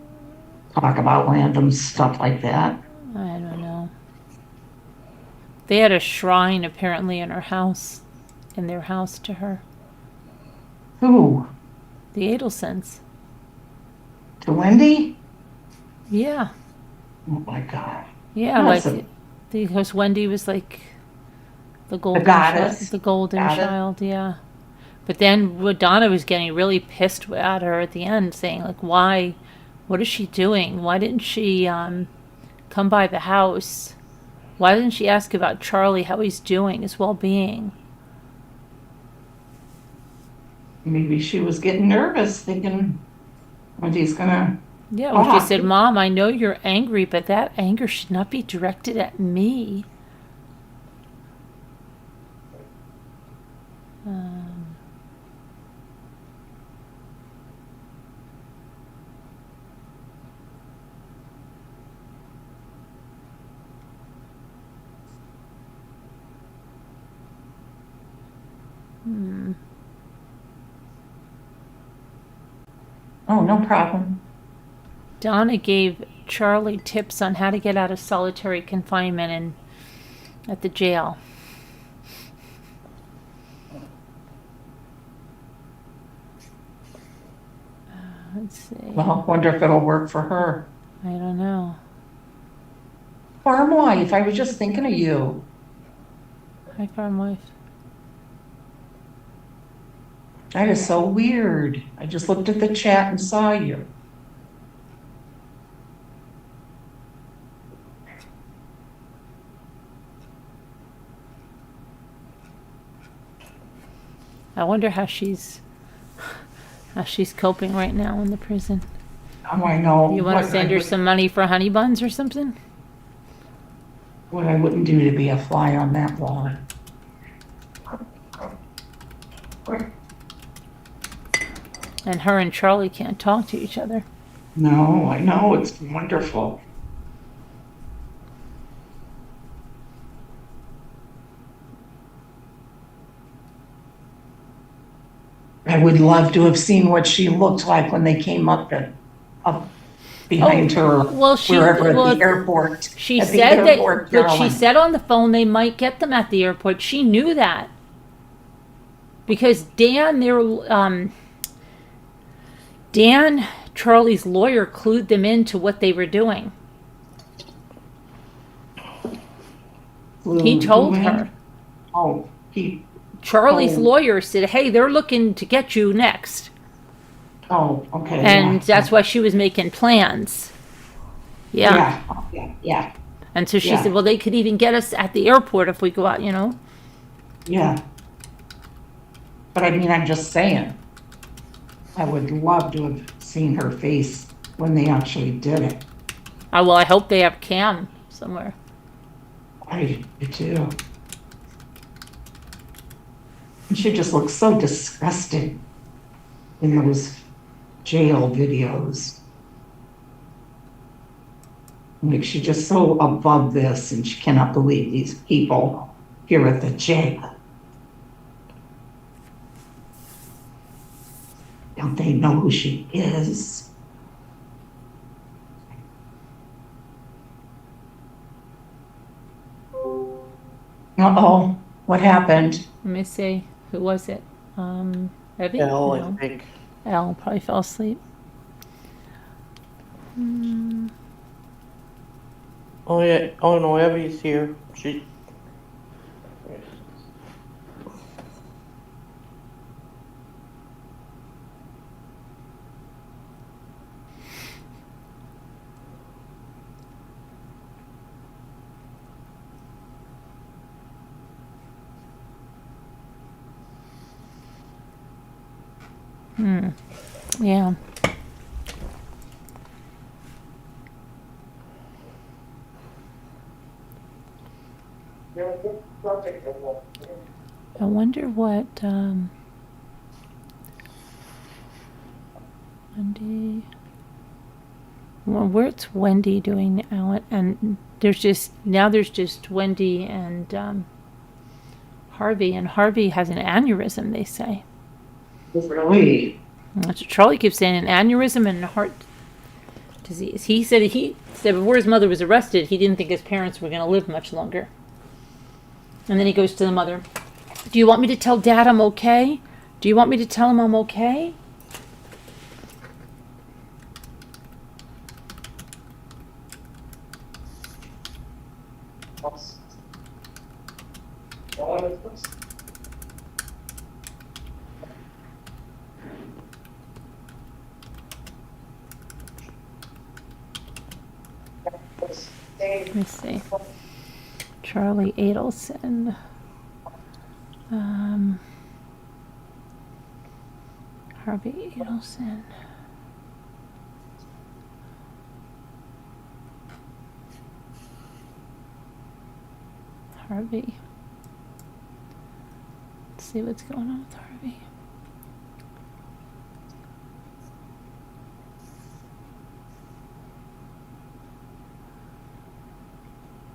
talk about random stuff like that. I don't know. They had a shrine apparently in her house, in their house to her. Who? The Adelsons. To Wendy? Yeah. Oh my God. Yeah, That's like because Wendy was like the golden goddess. the golden Goddess. child, yeah. But then Donna was getting really pissed at her at the end, saying like, "Why? What is she doing? Why didn't she come by the house? Why didn't she ask about Charlie, how he's doing, his well-being?" Maybe she was getting nervous, thinking Wendy's gonna. Yeah, well, she said, "Mom, I know you're angry, but that anger should not be directed at me." Oh, no problem. Donna gave Charlie tips on how to get out of solitary confinement at the jail. Let's see. Well, wonder if it'll work for her. I don't know. Farm wife, I was just thinking of you. Hi, farm wife. That is so weird. I just looked at the chat and saw you. I wonder how she's coping right now in the prison. Oh, I know. You want to What send I her would- some money for honey buns or something? What I wouldn't do to be a fly on that wall. And her and Charlie can't talk to each other. No, I know. It's wonderful. I would love to have seen what she looked like when they came up behind her, well, wherever at the airport. She At the said that, airport, but she Carolyn. said on the phone they might get them at the airport. She knew that because Dan, Charlie's lawyer, clued them into what they were doing. He told her. Oh, Charlie's Oh. lawyer said, "Hey, they're looking to get you next," okay. and that's why she was making plans. Yeah. Yeah. And so she Yeah. said, "Well, they could even get us at the airport if we go out, you know." Yeah. But I mean, I'm just saying, I would love to have seen her face when they actually did it. Well, I hope they have cam somewhere. I do too. And she just looks so disgusted in those jail videos. Like she's just so above this and she cannot believe these people here at the jail. Don't they know who she is? Uh-oh, what happened? Let me see. Who was it? Evie? Hell, I No. think. Elle probably fell asleep. Oh yeah. Oh no, Evie's here. She. Yeah. I wonder what Wendy. Well, where's Wendy doing now? And there's just Wendy and Harvey, and Harvey has an aneurysm. They say. Really? That's what Charlie keeps saying, an aneurysm and a heart disease. He said before his mother was arrested, he didn't think his parents were going to live much longer. And then he goes to the mother, do you want me to tell Dad I'm okay? Do you want me to tell him I'm okay? Let me see. Charlie Adelson. Harvey Adelson. Harvey. Let's see what's going on with Harvey.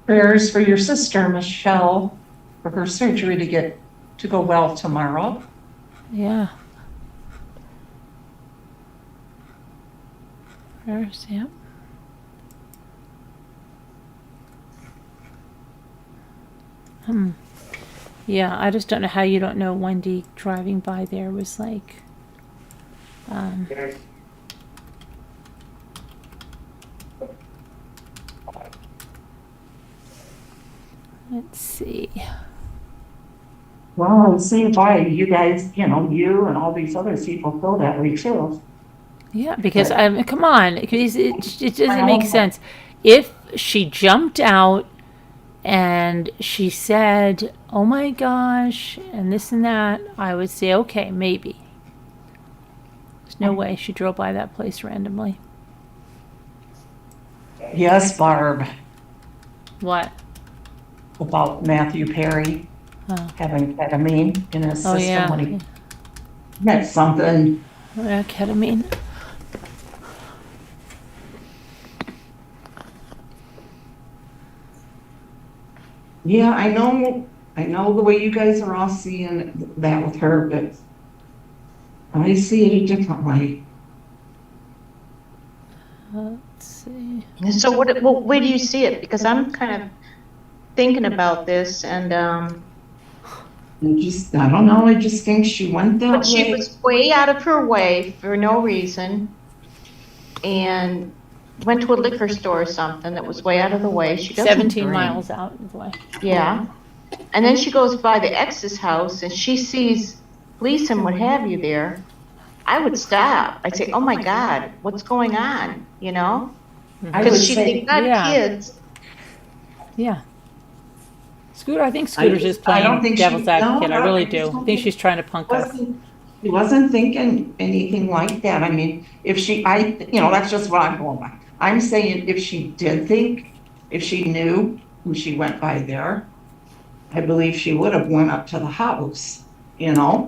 Prayers for your sister, Michelle, for her surgery to go well tomorrow. Yeah. Prayers, yeah. Yeah, I just don't know how you don't know Wendy driving by there was like, let's see. Well, and see why you guys, you and all these other people feel that way too. Yeah, because come on, because it doesn't make sense. If she jumped out and she said, "Oh my gosh," and this and that, I would say, okay, maybe. There's no way she drove by that place randomly. Yes, Barb, What? about Matthew Perry having ketamine in his Oh system yeah, when he met something. yeah, ketamine. Yeah, I know the way you guys are all seeing that with her, but I see it a different way. Let's see. So where do you see it? Because I'm kind of thinking about this, and I don't know, I just think she went that but she way. was way out of her way for no reason, and went to a liquor store or something that was way out of the way. She doesn't 17 drink. miles out of the way. Yeah. And then she goes by the ex's house and she sees police and what have you there. I would stop. I'd say, oh my God, what's going on? I would Because say, they've got yeah. kids. Yeah. Scooter, I think Scooter's just I playing don't think devil's advocate. no, I really I just do. I don't think she's trying to punk us. She wasn't thinking anything like that. I mean, that's just what I'm going by. I'm saying if she did think, if she knew when she went by there, I believe she would have went up to the house, No.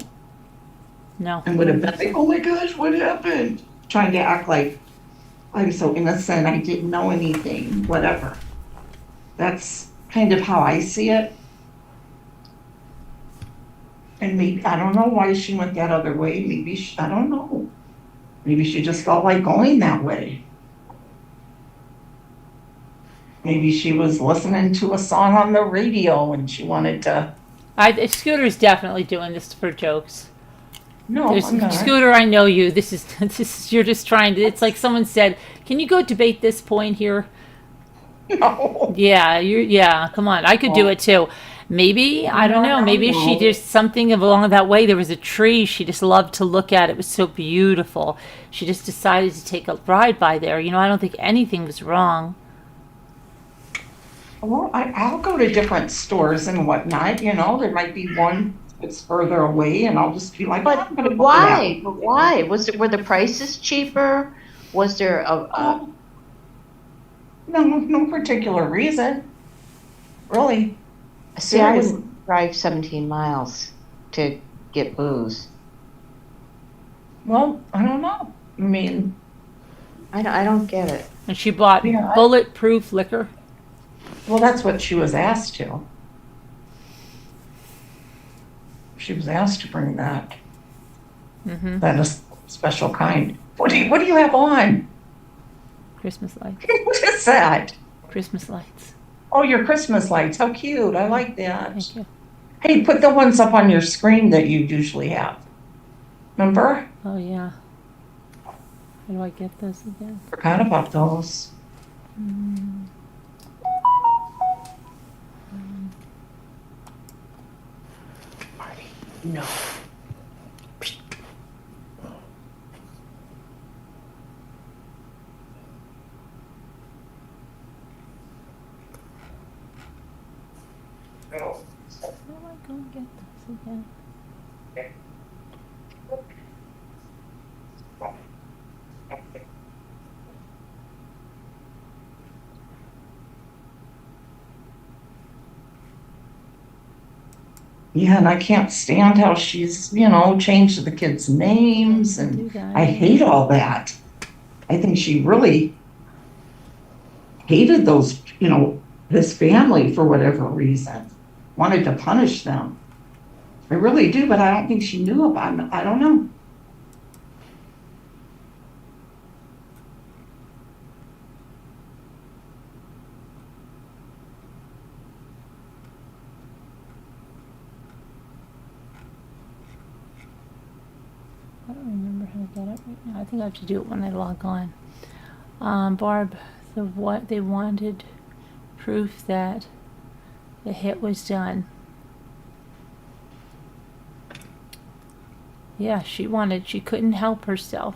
and would have been like, oh my gosh, what happened? Trying to act like I'm so innocent, I didn't know anything, whatever. That's kind of how I see it. And maybe, I don't know why she went that other way. Maybe, I don't know. Maybe she just felt like going that way. Maybe she was listening to a song on the radio and she wanted to. Scooter's definitely doing this for jokes. No, I'm not. Scooter, I know you. This is you're just trying to. It's like someone said, "Can you go debate this point here?" No. Yeah. Come on, I could do it too. Maybe I don't know. Maybe she just something along that way. There was a tree she just loved to look at. It was so beautiful. She just decided to take a ride by there. I don't think anything was wrong. Well, I'll go to different stores and whatnot. There might be one that's further away, and I'll just be like, But I'm gonna go why? there. But why? Were the prices cheaper? Was there No particular reason. Really. see, I wouldn't drive 17 miles to get booze. Well, I don't know. I mean, I don't get it. And she bought Yeah. bulletproof liquor. well, that's what she was asked to. She was asked to bring that. Mm-hmm. That is special kind. What do you have on? Christmas lights. What is that? Christmas lights. Oh, your Christmas lights. How cute. I like that. Thank you. Hey, put the ones up on your screen that you usually have. Remember? Oh yeah. How do I get those again? Forgot about those. No. How do I go and get those again? Yeah, and I can't stand how she's, changed the kids' names, Do and that. I hate all that. I think she really hated those, this family for whatever reason, wanted to punish them. I really do, but I don't think she knew about it. I don't know. I don't remember how to get it right now. I think I have to do it when I log on. Barb, what they wanted proof that the hit was done. Yeah, she couldn't help herself.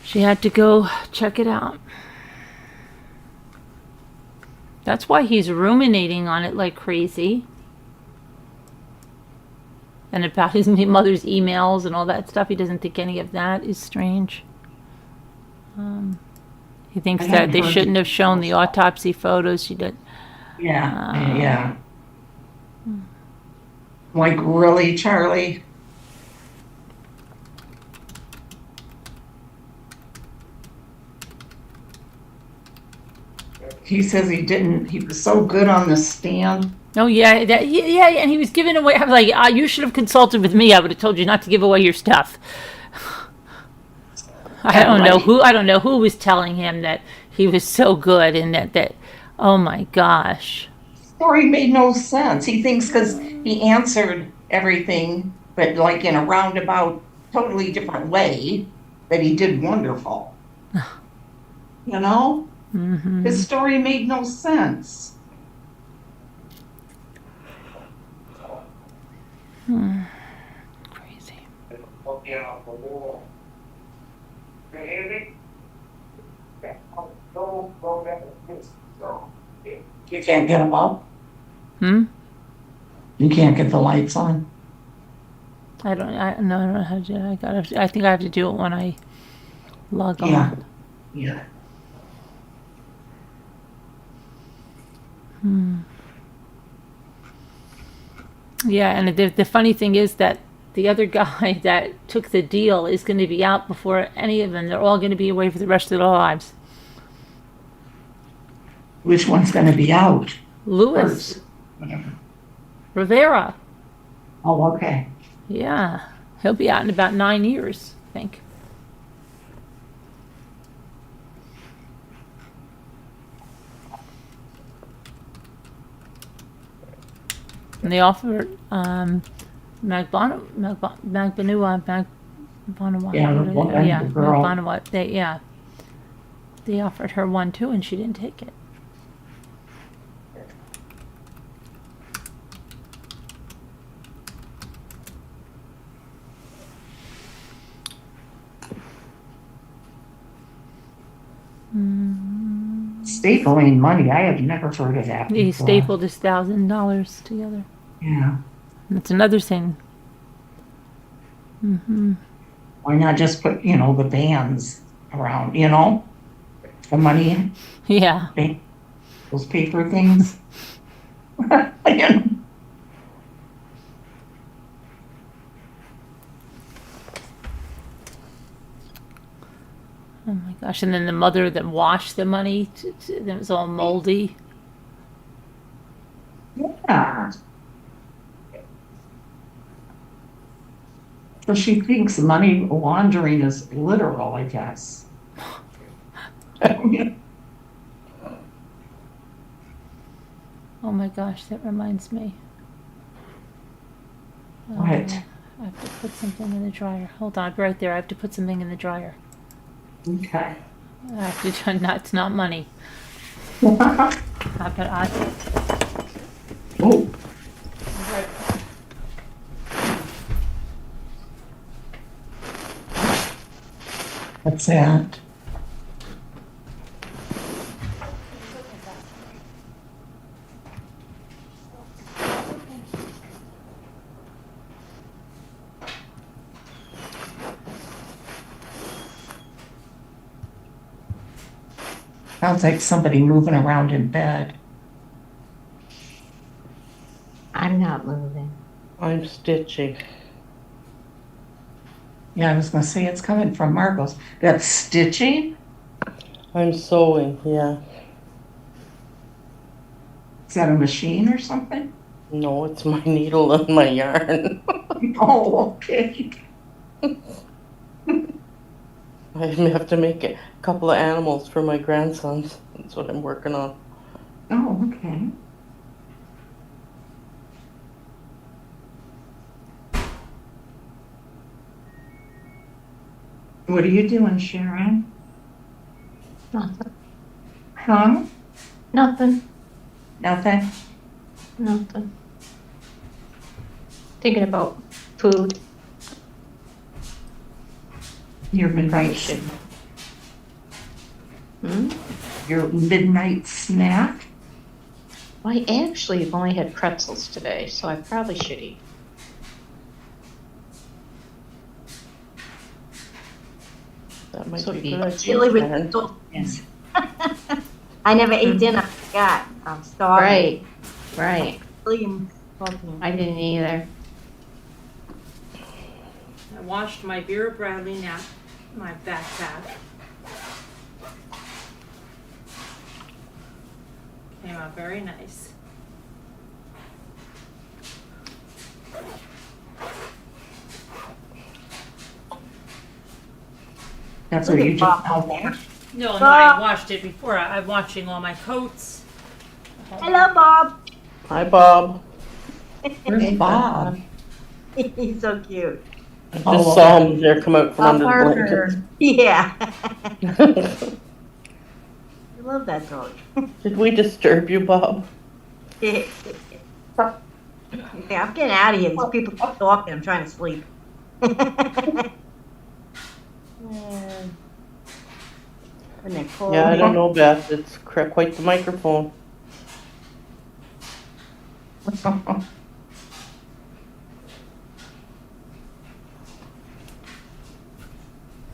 She had to go check it out. That's why he's ruminating on it like crazy. And about his mother's emails and all that stuff. He doesn't think any of that is strange. He thinks I that haven't they heard shouldn't the- have shown the autopsy photos. She did. Yeah. Like, really, Charlie? He says he was so good on the stand. Oh yeah, and he was giving away. I was like, you should have consulted with me. I would have told you not to give away your stuff. I don't know who was telling him that he was so good and that. Oh my gosh. Story made no sense. He thinks because he answered everything, but like in a roundabout, totally different way, that he did wonderful. Mm-hmm. His story made no sense. Crazy. You can't get them up. Hmm. You can't get the lights on. I don't know how to do it. I think I have to do it when I log on. Yeah. Yeah. Yeah, and the funny thing is that the other guy that took the deal is going to be out before any of them. They're all going to be away for the rest of their lives. Which one's going to be out? Louis Whatever. Rivera. Oh, okay. Yeah. He'll be out in about 9 years, I think. And they offered they offered her one too, and she didn't take it. Stapling money, I have never heard of that He before. stapled his $1,000 together. Yeah. That's another thing. Why not just put, the bands around, the money in Yeah. those paper things? You know? Oh my gosh! And then the mother that washed the money, that was all moldy. Yeah. So she thinks money laundering is literal, I guess. Oh my gosh, that reminds me. What? I have to put something in the dryer. Hold on, right there. I have to put something in the dryer. Okay. I have to. It's not money. But Oh, what's that? Sounds like somebody moving around in bed. I'm not moving. I'm stitching. Yeah, I was gonna say it's coming from Margot's. That's stitching? I'm sewing, yeah. Is that a machine or something? No, it's my needle and my yarn. Oh, okay. I have to make a couple of animals for my grandsons. That's what I'm working on. Oh, okay. What are you doing, Sharon? Nothing. Huh? Nothing. Nothing? Nothing. Thinking about food. Your midnight, Hmm? your midnight snack? I actually have only had pretzels today, so I probably should eat. That might So be be good. I Really think, Sharon. with I never ate dinner. I forgot. I'm starving. Right. Really am fucking- I didn't either. I washed my Vera Bradley my backpack. Came out very nice. That's what you just out there? No, I washed it before. I'm washing all my coats. Hello, Bob. Hi, Bob. Where's Bob? He's so cute. I just saw him there come out from under the Parker. blanket. Yeah. I love that dog. Did we disturb you, Bob? Yeah, I'm getting out of here. These people keep talking. I'm trying to sleep. Nicole. Yeah, I don't know, Beth. It's quite the microphone.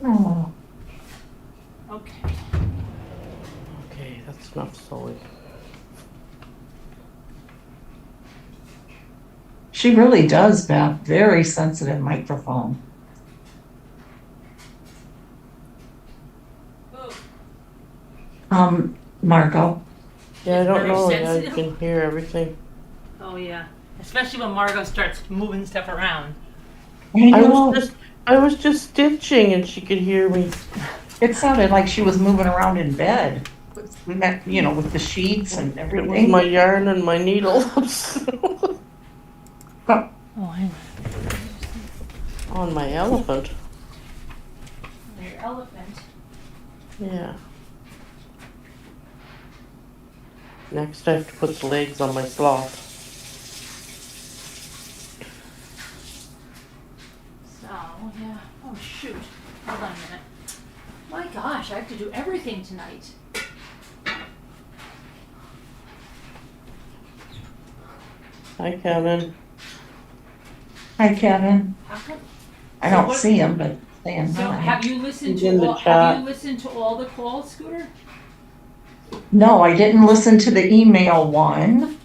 Oh, Okay. Okay, that's enough sewing. she really does, Beth. Very sensitive microphone. Margot. Yeah, I don't Very know. Yeah, you sensitive. can hear everything. Oh yeah. Especially when Margot starts moving stuff around. I know. I was just stitching and she could hear me. It sounded like she was moving around in bed, you know, with the sheets and It was everything. my yarn and my needles Oh, hang on my elephant. on. Your elephant. Yeah. Next, I have to put the legs on my sloth. So, yeah. Oh, shoot. Hold on a minute. My gosh, I have to do everything tonight. Hi, Kevin. Hi, Kevin. How come? I So don't what- see him, but saying So hi. have you listened He's in to the all, chat. have you listened to all the calls, Scooter? No, I didn't listen to the email one.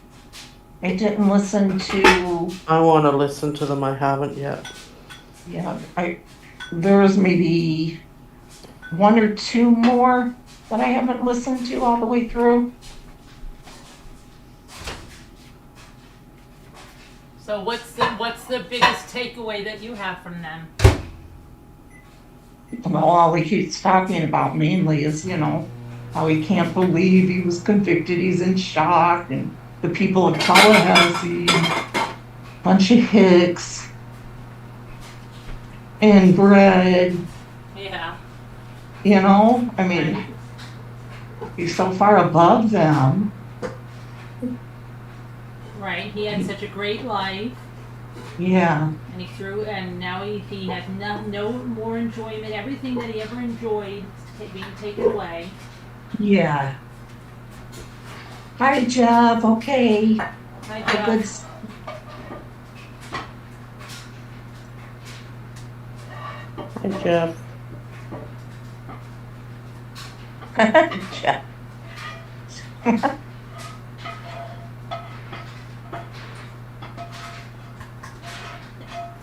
I didn't listen to, I want to listen to them. I haven't yet. there was maybe one or two more that I haven't listened to all the way through. So what's the biggest takeaway that you have from them? Well, all he keeps talking about mainly is, you know, how he can't believe he was convicted, he's in shock, and the people of Tallahassee, bunch of hicks, inbred, Yeah. you know, I mean, he's so far above them. Right. He had such a great life, Yeah, and and now he has no more enjoyment. Everything that he ever enjoyed is being taken away. yeah. Hi, Jeff, okay. Hi, Good. Jeff. Hi, Jeff. Jeff.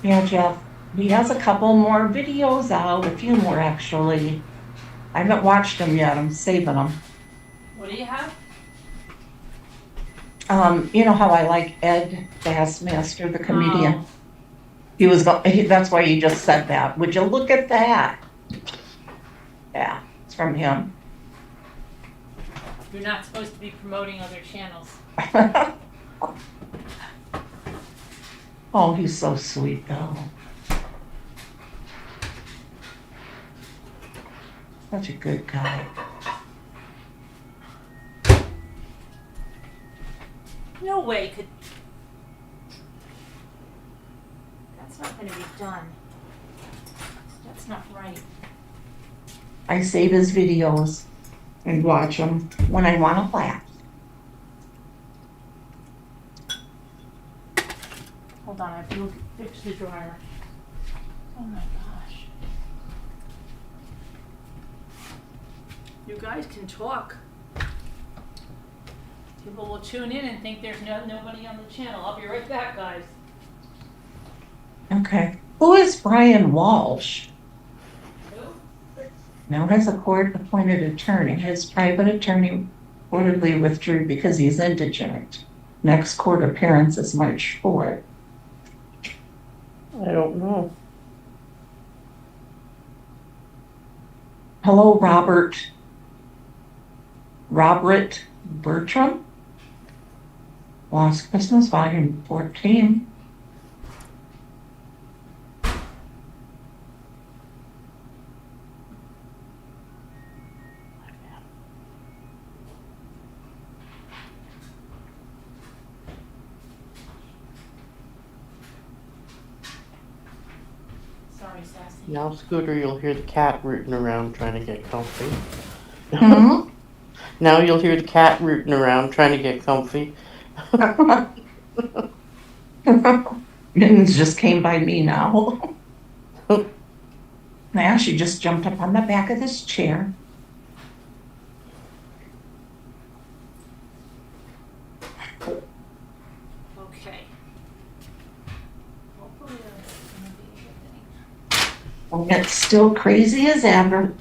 Yeah, Jeff, he has a couple more videos out, a few more actually. I haven't watched them yet, I'm saving them. What do you have? You know how I like Ed Bassmaster, the comedian? Oh. That's why he just said that. Would you look at that? Yeah, it's from him. You're not supposed to be promoting other channels. Oh, he's so sweet though. Such a good guy. No way could. That's not going to be done. That's not right. I save his videos and watch them when I want to laugh. Hold on, I have to fix the dryer. Oh my gosh. You guys can talk. People will tune in and think there's nobody on the channel. I'll be right back, guys. Okay. Who is Brian Walshe? Who? Now has a court-appointed attorney. His private attorney reportedly withdrew because he's indigent. Next court appearance is March 4th. I don't know. Hello, Robert Bertram. Lost Christmas, Volume 14. Sorry, Sassy. Now, Scooter, you'll hear the cat rooting around trying to get comfy. Hmm? Now you'll hear the cat rooting around trying to get comfy. Mittens just came by me now. Now she just jumped up on the back of this chair. Okay. Hopefully that's gonna be a good thing. And it's still crazy as ever.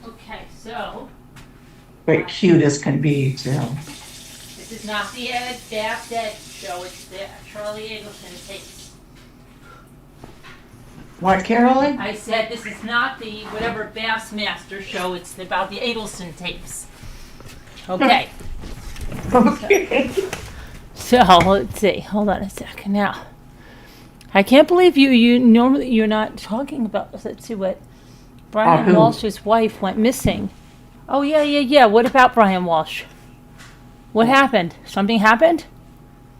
Okay, so But cute as can be, too. the This is not the Bass Ed show, it's the Charlie Adelson tapes. What, Carolyn? I said this is not the whatever Bassmaster show, it's about the Adelson tapes. Okay. Okay. So let's see. Hold on a second. Now, I can't believe you normally you're not talking about. Let's see what Brian who? Walsh's wife went missing. Oh yeah. What about Brian Walsh? What happened? Something happened?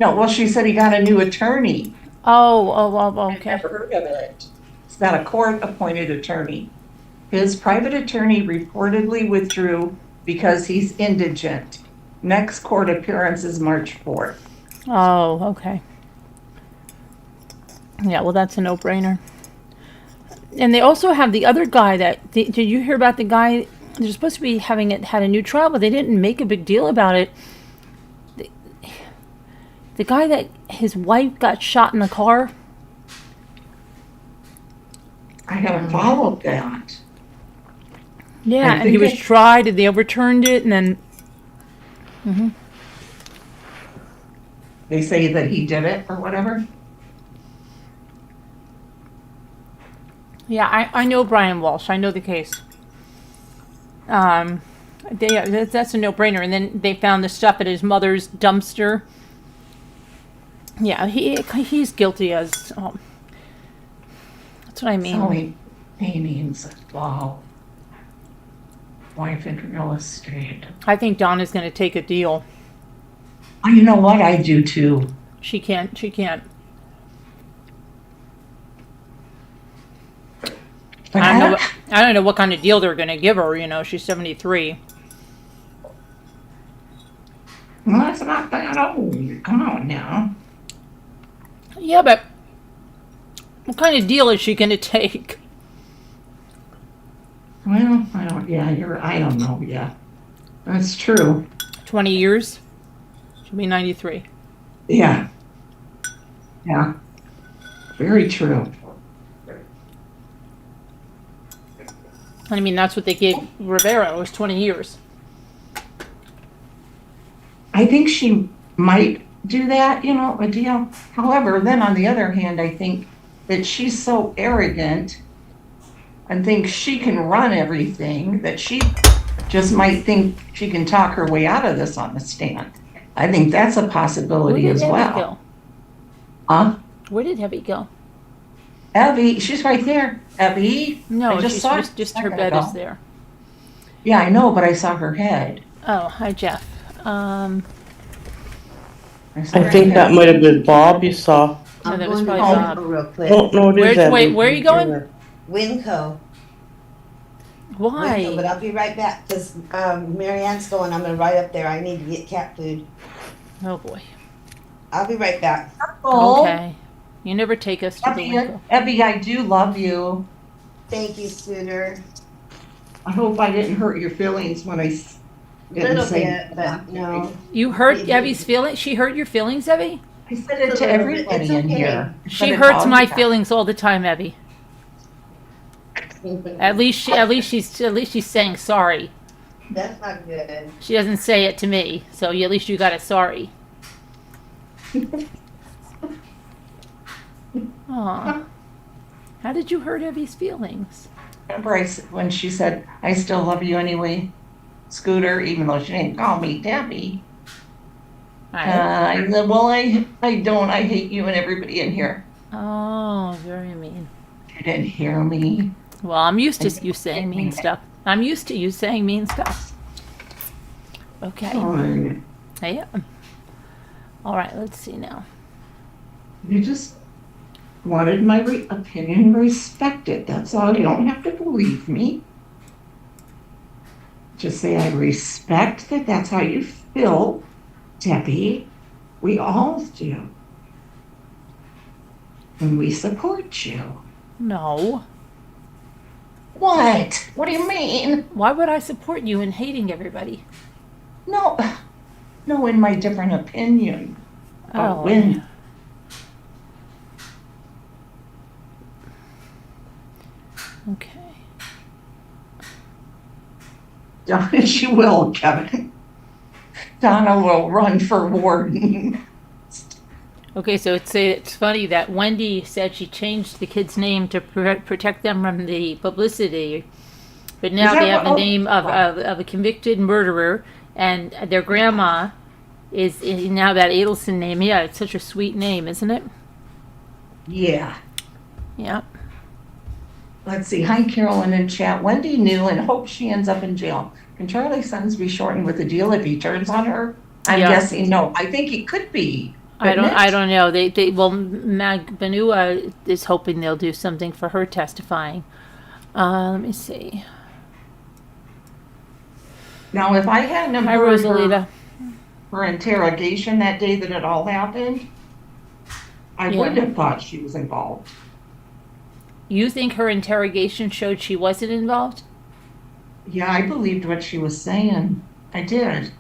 No, well, she said he got a new attorney. Oh, okay. Never heard of it. He's got a court-appointed attorney. His private attorney reportedly withdrew because he's indigent. Next court appearance is March 4th. Oh, okay. Yeah, well, that's a no-brainer. And they also have the other guy that. Did you hear about the guy? They're supposed to be had a new trial, but they didn't make a big deal about it. The guy that his wife got shot in the car. I haven't followed that. Yeah, I and think he was it- tried, and they overturned it, and then. They say that he did it or whatever. Yeah, I know Brian Walsh. I know the case. That's a no-brainer. And then they found the stuff at his mother's dumpster. Yeah, he's guilty as. That's what I mean. Selling paintings at Vallow. Wife in real estate. I think Donna's going to take a deal. Oh, you know what? I do too. She can't. But I don't know what kind of deal they're going to give her. You know, she's 73. Well, that's not that old. Come on now. Yeah, but what kind of deal is she going to take? Well, I don't know. Yeah, that's true. 20 years? She'll be 93. Yeah. Yeah. Very true. I mean, that's what they gave Rivera, was 20 years. I think she might do that, a deal. However, then on the other hand, I think that she's so arrogant and thinks she can run everything that she just might think she can talk her way out of this on the stand. I think that's a possibility Where as did Evie well. go? Huh? Where did Evie go? Evie, she's right there. Evie. No, I she's saw her just a her second bed ago. is there. Yeah, I know, but I saw her head. Oh, hi, Jeff. saw I her think that head. might have been Bob you saw. No, I'm that was going to probably Winco Bob. real quick. Oh, no, it is Evie. Where are you going? Winco. Why? Winco, but I'll be right back because Marianne's going. I'm going to ride up there. I need to get cat food. Oh, boy. I'll be right back. Oh, Okay. You never take us to the window. Evie, I do love you. Thank you, Scooter. I hope I didn't hurt your feelings when I didn't Little say bit, but no. You hurt Evie's feelings? She hurt your feelings, Evie? I said it A to little bit. everybody It's in okay. here. I said She it to hurts all my you guys. feelings all the time, Evie. At least she's saying sorry. That's not good. She doesn't say it to me, so at least you got a sorry. Aw. How did you hurt Evie's feelings? Remember when she said, I still love you anyway, Scooter, even though she didn't call me Debbie. I said, well, I don't. I hate you and everybody in here. Oh, very mean. You didn't hear me. Well, I'm used to you saying mean stuff. I'm used to you saying mean stuff. Okay. Fine. I am. All right, let's see now. You just wanted my opinion respected. That's all. You don't have to believe me. Just say, I respect that that's how you feel, Debbie. We all do. And we support you. No. What? What do you mean? Why would I support you in hating everybody? No, in my different opinion. Oh. When Okay. she will, Kevin. Donna will run for warden. Okay, so it's funny that Wendy said she changed the kid's name to protect them from the publicity, but now Is that they have the what- name of a convicted murderer, and their grandma is now that Adelson name. Yeah, it's such a sweet name, isn't it? Yeah. Yeah. Let's see. Hi, Carolyn in chat. Wendy knew and hopes she ends up in jail. Can Charlie's sentence be shortened with a deal if he turns on her? I'm Yeah. guessing no. I think it could be. I couldn't don't it? know. Well, Banua is hoping they'll do something for her testifying. Let me see. Now, if I hadn't Hi, heard Rosalita. her interrogation that day that it all happened, I Yeah. wouldn't have thought she was involved. You think her interrogation showed she wasn't involved? Yeah, I believed what she was saying. I did.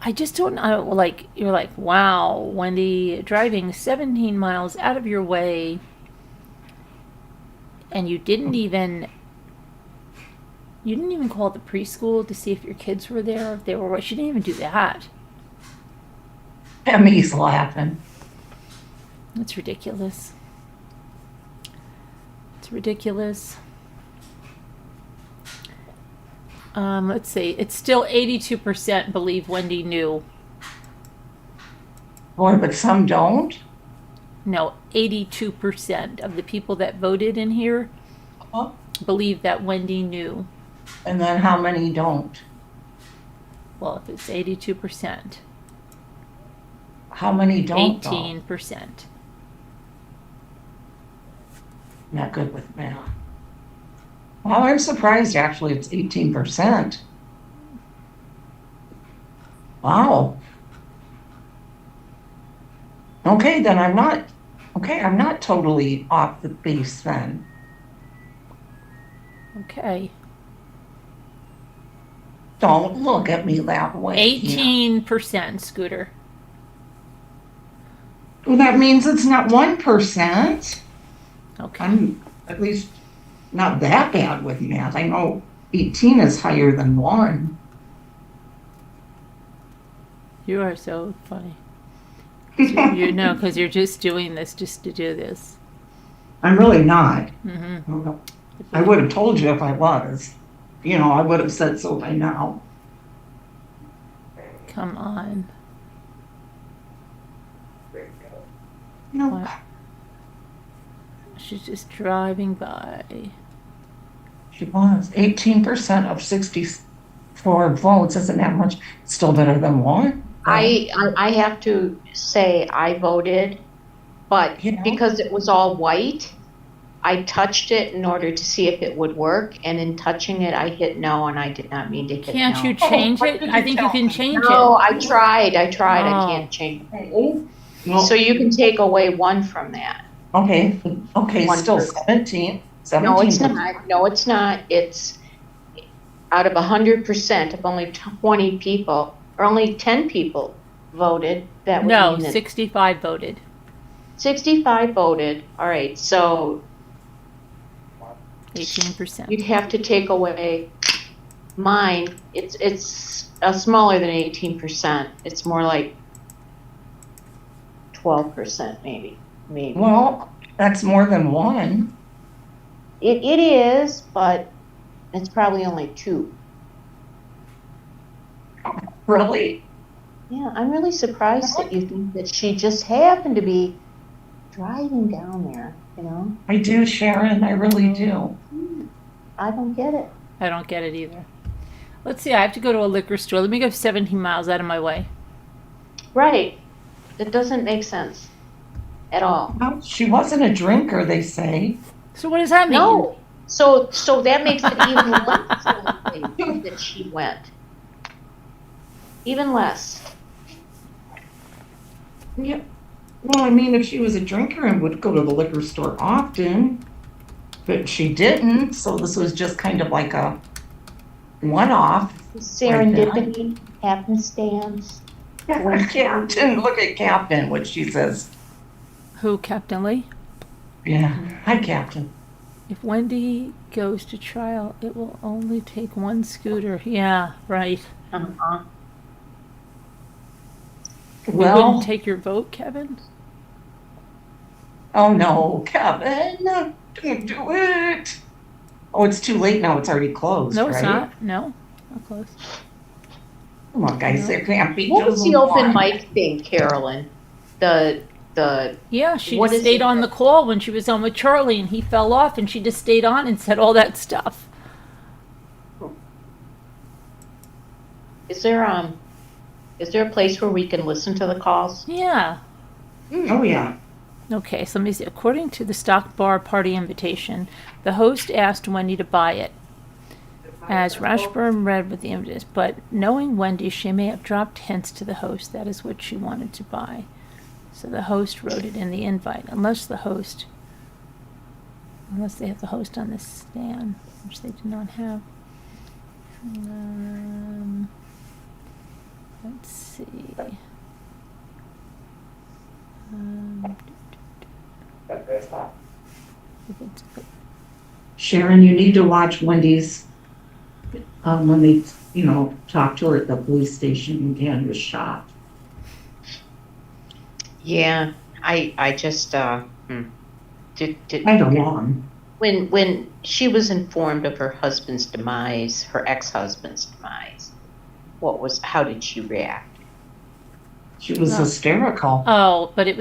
I just don't know. Like, you're like, wow, Wendy, driving 17 miles out of your way, and you didn't even call the preschool to see if your kids were there, if they were. She didn't even do that. Emmy's laughing. That's ridiculous. It's ridiculous. Let's see. It's still 82% believe Wendy knew. Boy, but some don't. No, 82% of the people that voted in here Huh? believe that Wendy knew. And then how many don't? Well, if it's 82%, How many don't? though? 18%. Not good with math. Well, I'm surprised actually it's 18%. Wow. Okay, then I'm not totally off the base then. Okay. Don't look at me that way. 18%, Scooter. Well, that means it's not 1%. Okay. I'm at least not that bad with math. I know 18 is higher than 1. You are so funny. You know, because you're just doing this just to do this. I'm really not. Mm-hmm. I would have told you if I was. You know, I would have said so by now. Come on. No. What? She's just driving by. She was. 18% of 64 votes isn't that much. Still better than 1. I have to say I voted, but Yeah. because it was all white, I touched it in order to see if it would work, and in touching it, I hit no, and I did not mean to hit no. Can't you change what it? did I you think you tell can me? change No, it. I tried, I Oh. can't change it. Well, So you can take away 1 from that. okay, One still person. 17. No, it's not. No, it's not. It's out of 100% of only 20 people, or only 10 people voted. That would No, mean that 65 voted. 65 voted. All right, so 18%. you'd have to take away mine. It's smaller than 18%. It's more like 12%, maybe. Well, that's more than 1. It is, but it's probably only 2. Really? Yeah, I'm really surprised that you think that she just happened to be driving down there, you know? I do, Sharon. I really do. I don't get it. I don't get it either. Let's see, I have to go to a liquor store. Let me go 17 miles out of my way. Right. It doesn't make sense at all. Well, she wasn't a drinker, they say. So what does that mean? No. So that makes it even less likely that she went. Even less. Yeah. Well, I mean, if she was a drinker and would go to the liquor store often, but she didn't, so this was just kind of like a one-off. Serendipity, happenstance. Captain, look at Captain, what she says. Who, Captain Lee? Yeah. Hi, Captain. If Wendy goes to trial, it will only take one scooter. Yeah, right. Uh-huh. We Well, wouldn't take your vote, Kevin? oh no, Kevin, don't do it. Oh, it's too late now. It's already closed, No, it's right? not. No, not close. Come on, guys, there can't be What was just the open one. mic thing, Carolyn? The Yeah, she What just is stayed it? on the call when she was on with Charlie and he fell off and she just stayed on and said all that stuff. is there a place where we can listen to the calls? Yeah. Oh, yeah. Okay, so let me see. According to the stock bar party invitation, the host asked Wendy to buy it. As Rashburn read with the images, but knowing Wendy, she may have dropped hints to the host. That is what she wanted to buy. So the host wrote it in the invite, unless they have the host on the stand, which they did not have. Let's see. If it's- Sharon, you need to watch Wendy's, when they, talk to her at the police station and Dan was shot. Yeah, I just Kind of long. when she was informed of her husband's demise, her ex-husband's demise, how did she react? She was hysterical. Oh, but it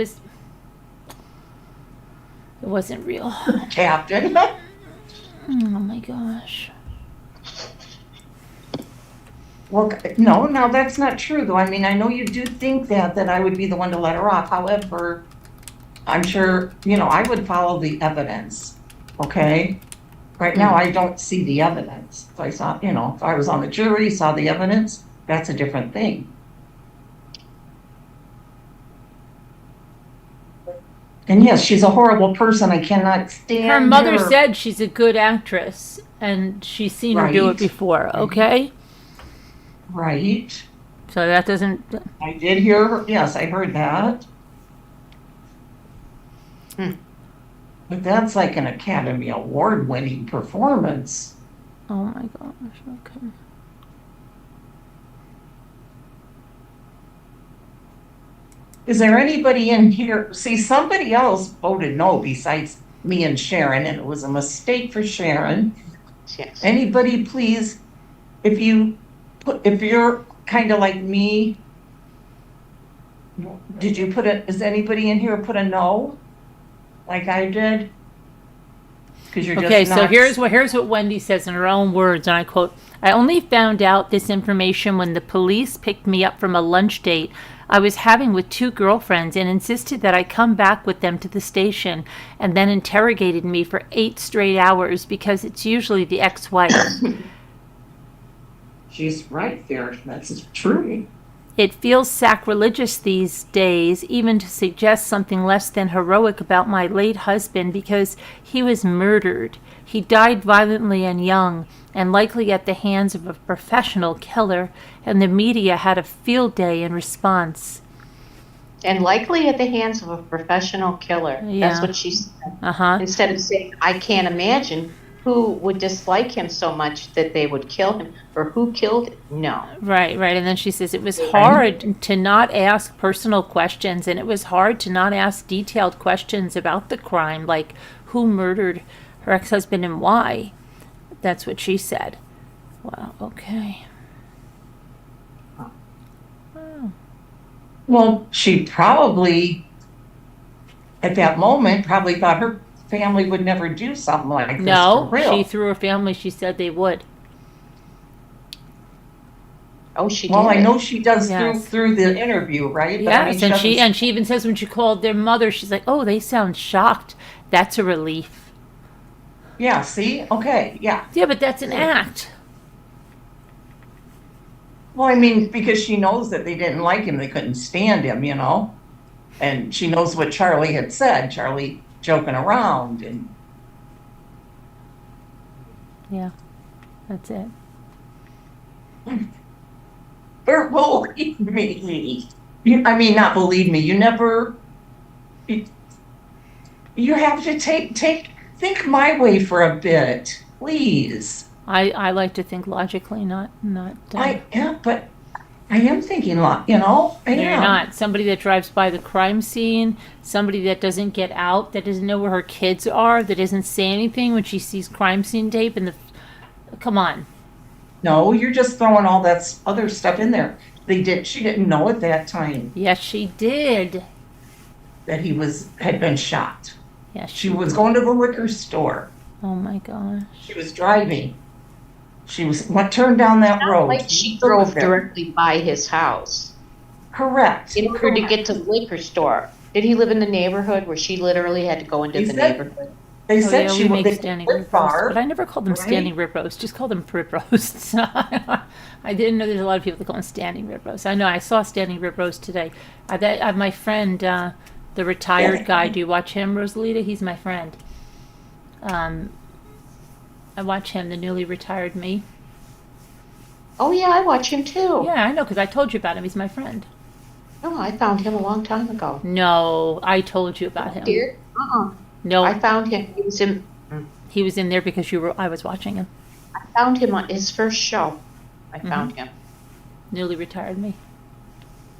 wasn't real. Captain. Oh my gosh. Well, no, that's not true, though. I mean, I know you do think that I would be the one to let her off. However, I'm sure, I would follow the evidence, okay? Right now, I don't see the evidence. So I saw, if I was on the jury, saw the evidence, that's a different thing. And yes, she's a horrible person. I cannot stand Her mother her. said she's a good actress, and she's seen her do it Right. before, okay? Right. So that doesn't... I did hear her. Yes, I heard that. But that's like an Academy Award winning performance. Oh my gosh, okay. Is there anybody in here? See, somebody else voted no besides me and Sharon, and it was a mistake for Sharon. Yes. Anybody, please, if you're kind of like me, did you is anybody in here put a no? Like I did? Because you're Okay, just so not. here's what Wendy says in her own words, and I quote, "I only found out this information when the police picked me up from a lunch date I was having with two girlfriends and insisted that I come back with them to the station and then interrogated me for 8 straight hours because it's usually the ex-wife." She's right there. That's true. It feels sacrilegious these days even to suggest something less than heroic about my late husband because he was murdered. He died violently and young, and likely at the hands of a professional killer, and the media had a field day in response. And likely at the hands of a professional killer. Yeah. That's what she said. Uh-huh. Instead of saying, I can't imagine who would dislike him so much that they would kill him, or who killed him. No. Right. And then she says it was hard to not ask personal questions, and it was hard to not ask detailed questions about the crime, like who murdered her ex-husband and why. That's what she said. Wow, okay. Oh. Well, she probably, at that moment, probably thought her family would never do something like this. No, for real. she through her family, she said they would. Oh, she did. Well, I know she does Yes. through the interview, right? But I mean, Yes, and she doesn't- even says when she called their mother, she's like, "Oh, they sound shocked." That's a relief. Yeah, see? Okay, yeah. Yeah, but that's an act. Well, I mean, because she knows that they didn't like him, they couldn't stand him, And she knows what Charlie had said, Charlie joking around, and Yeah, that's it. or believe me. I mean, not believe me. You never. You have to take think my way for a bit, please. I like to think logically, not. I am, but I am thinking a lot, you know? I No, am. you're not. Somebody that drives by the crime scene, somebody that doesn't get out, that doesn't know where her kids are, that doesn't say anything when she sees crime scene tape and come on. No, you're just throwing all that other stuff in there. She didn't know at that time Yes, she did. that he had been shot. Yes, She was going to the liquor store. oh my gosh. She was driving. Turned down that road. Like she Still drove there. directly by his house Correct. in order to get to the liquor store. Did he live in the neighborhood where she literally had to go into He the said- neighborhood? They Oh, said yeah, she we would make standing rib roasts, but I never called them right? standing rib roasts. Just called them rib roasts. I didn't know there's a lot of people that call them standing rib roasts. I know I saw standing rib roast today. My friend, the retired guy. Do you watch him, Rosalita? He's my friend. I watch him, the newly retired me. Oh yeah, I watch him too. Yeah, I know because I told you about him. He's my friend. No, I found him a long time ago. No, I told you about him. Dear? No, I found him. he was in there because I was watching him. I found him on his first show. I found him. Newly retired me.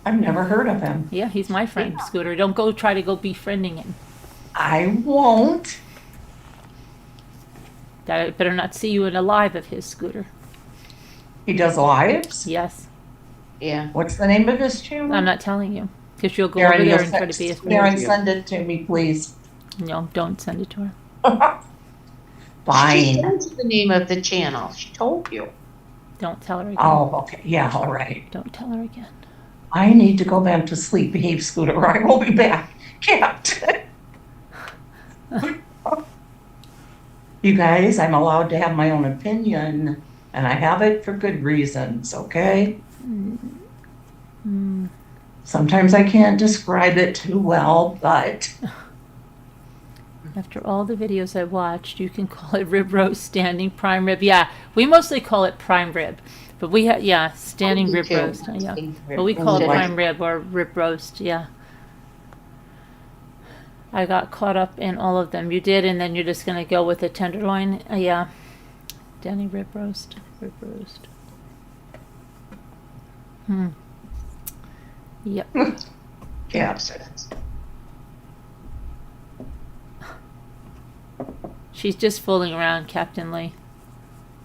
I've never heard of him. Yeah, he's my friend, Scooter. Don't try to go befriending him. I won't. I better not see you in a live of his, Scooter. He does lives? Yes. Yeah. What's the name of his channel? I'm not telling you because you'll go over there and try to be his Karen, friend. send it to me, please. No, don't send it to her. She Fine. sent the name of the channel. She told you. Don't tell her again. Oh, okay. Yeah, all right. Don't tell her again. I need to go back to sleep. Behave, Scooter, or I will be back. Captain. You guys, I'm allowed to have my own opinion, and I have it for good reasons, okay? Sometimes I can't describe it too well, but After all the videos I watched, you can call it rib roast, standing prime rib. Yeah, we mostly call it prime rib, but standing Me rib too. roast. Yeah, Standing but we call it rib. prime rib or rib roast. Yeah. I got caught up in all of them. You did, and then you're just gonna go with the tenderloin. Yeah, standing rib roast, rib roast. Yep. Captain. She's just fooling around, Captain Lee.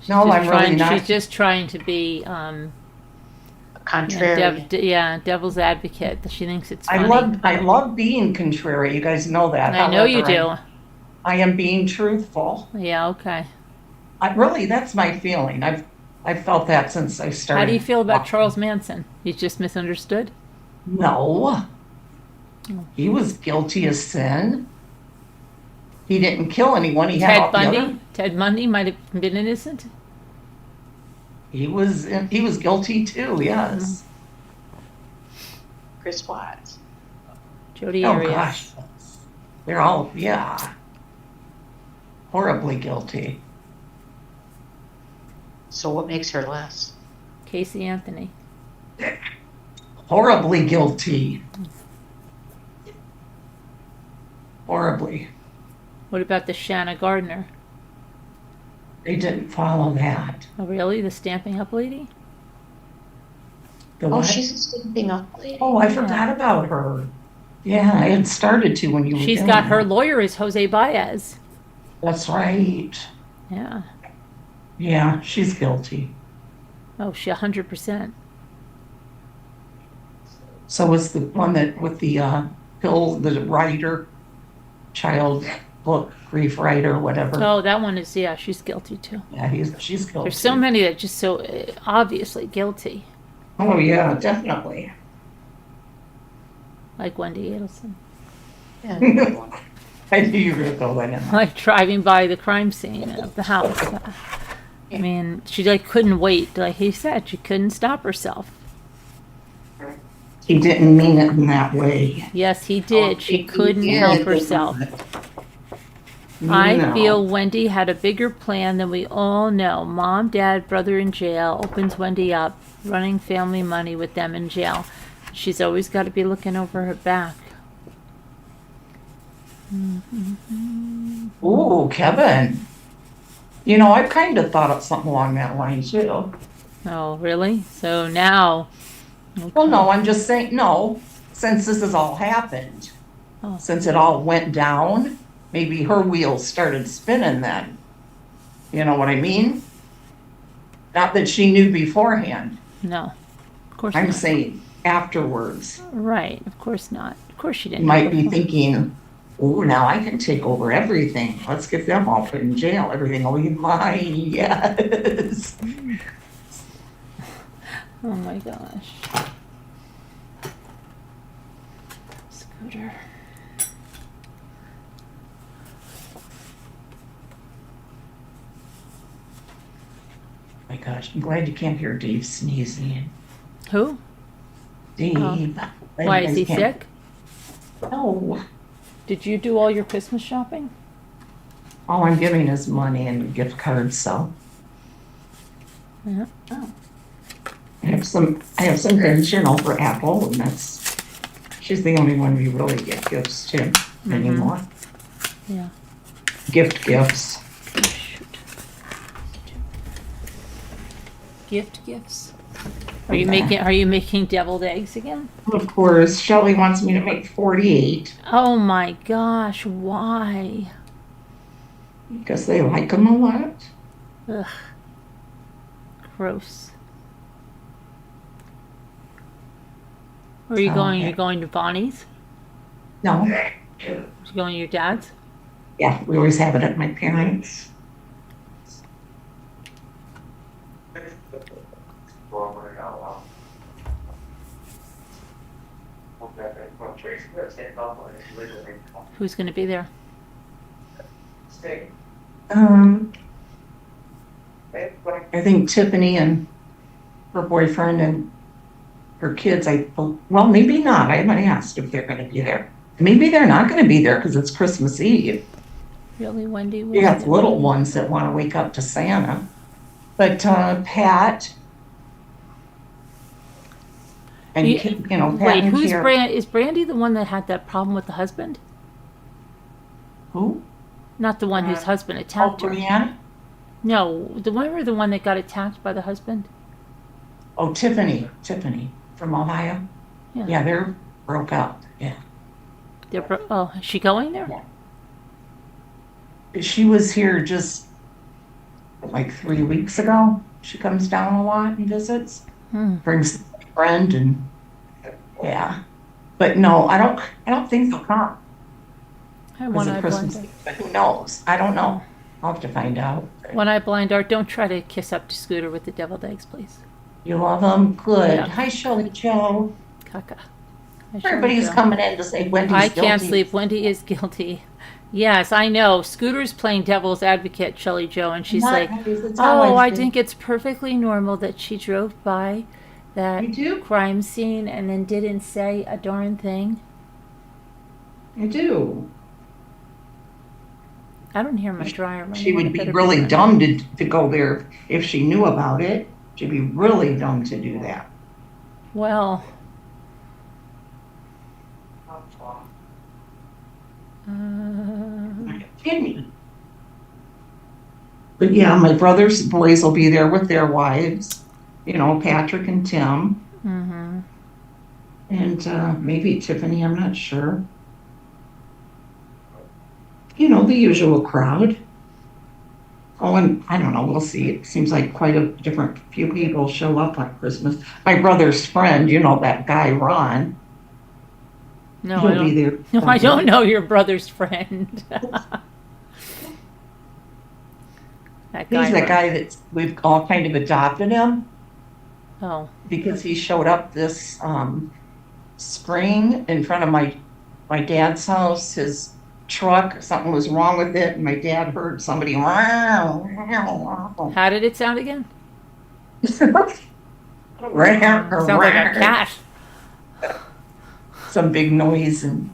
No, just I'm really not. She's just trying to be, Contrary. devil's advocate. She thinks it's I funny. love being contrary. You guys know that. I know you However, do. I am being truthful. Yeah. Okay. That's my feeling. I've felt that since I started. How do you feel about watching. Charles Manson? He's just misunderstood. No. He was guilty of sin. He didn't kill anyone. He had Ted all the Bundy. other- Ted Bundy might have been innocent. He was guilty too. Yes. Chris Watts. Jodi Oh Arias. gosh. They're all horribly guilty. So what makes her less? Casey Anthony. Horribly guilty. Horribly. What about the Shanna Gardner? They didn't follow that. Oh, really? The Stamping Up lady? The Oh, what? she's a Stamping Up lady. Oh, I forgot about her. Yeah, I had started to when you were She's doing got her that. lawyer is Jose Baez. That's right. Yeah. Yeah, she's guilty. Oh, she 100%. So was the one that with the the writer, child book grief writer, whatever. Oh, that one is, she's guilty too. Yeah, she's guilty. There's so many that are just so obviously guilty, Oh yeah, definitely. like Wendy Adelson. Yeah, good one. I knew you were gonna go that in. Like driving by the crime scene of the house. I mean, she couldn't wait. Like he said, she couldn't stop herself. He didn't mean it in that way. Yes, he did. She he couldn't did. help herself. I No. feel Wendy had a bigger plan than we all know. Mom, dad, brother in jail, opens Wendy up, running family money with them in jail. She's always got to be looking over her back. Ooh, Kevin. You know, I've kind of thought of something along that line too. Oh, really? So now, Well, no, I'm just saying, no, since this has all happened, Oh. since it all went down, maybe her wheels started spinning then. You know what I mean? Not that she knew beforehand. no, of course I'm not. saying afterwards. Right, of course not. Of course she You didn't. might know be before. thinking, oh, now I can take over everything. Let's get them all put in jail. Everything will be mine. Yes. Oh my gosh. Scooter. My gosh, I'm glad you can't hear Dave sneezing. Who? Dave. Why, is he sick? No. Did you do all your Christmas shopping? All I'm giving is money and gift cards, so. Yeah. I have some things, you know, for Apple, and she's the only one we really get gifts to anymore. Yeah. Gifts. Oh, shoot. Gifts? Are you making deviled eggs again? Of course, Shelley wants me to make 48 Oh my gosh, why? because they like them a lot. Ugh. Gross. Where are you going? Okay. You're going to Bonnie's? No, You're going to your dad's? yeah, we always have it at my parents'. Who's going to be there? I think Tiffany and her boyfriend and her kids, well, maybe not. I haven't asked if they're going to be there. Maybe they're not going to be there because it's Christmas Eve. Really, Wendy? You got the little ones that want to wake up to Santa. But Pat and, you know, Pat Wait, and who's Kara. Is Brandy the one that had that problem with the husband? Who? Not the one whose husband Oh, attacked her. Brianna? No, the one that got attacked by the husband. Oh, Tiffany from Ohio. Yeah. Yeah, they're broke up. Yeah. Oh, is she going there? Yeah. She was here just like 3 weeks ago. She comes down a lot and visits. Brings a friend and yeah. But no, I don't think they'll come. Because of Christmas Eve. But who knows? I don't know. I'll have to find out. One-eye blind art, don't try to kiss up to Scooter with the deviled eggs, please. You love them? Good. Yeah. Hi, Shelley Joe. Caca. Everybody's coming in to say Wendy's I guilty. can't sleep. Wendy is guilty. Yes, I know. Scooter's playing devil's advocate, Shelley Joe, and she's like, oh, I think it's perfectly normal that she drove by that crime scene and then didn't say a darn thing. I do. I don't hear my dryer running. She would be really dumb to go there if she knew about it. She'd be really dumb to do that. Well, But yeah, my brother's boys will be there with their wives. You know, Patrick and Tim. mm-hmm. And maybe Tiffany, I'm not sure. You know, the usual crowd. Oh, and I don't know, we'll see. It seems like quite a different few people show up on Christmas. My brother's friend, you know, that guy, Ron. No, He'll be there. No, I don't know your brother's friend. He's the guy that we've all kind of adopted him. Oh. Because he showed up this spring in front of my dad's house. His truck, something was wrong with it, and my dad heard somebody. How did it sound again? Sounds like a cat. Some big noise, and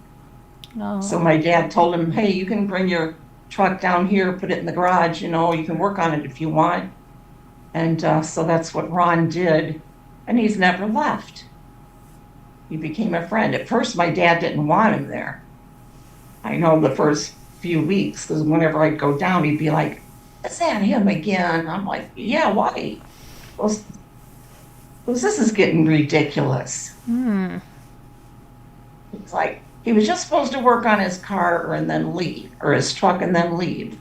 Oh. so my dad told him, hey, you can bring your truck down here, put it in the garage, you know, you can work on it if you want. And so that's what Ron did, and he's never left. He became a friend. At first, my dad didn't want him there. I know the first few weeks, because whenever I'd go down, he'd be like, is that him again? I'm like, yeah, why? Well, this is getting ridiculous. It's like, he was just supposed to work on his car and then leave, or his truck and then leave.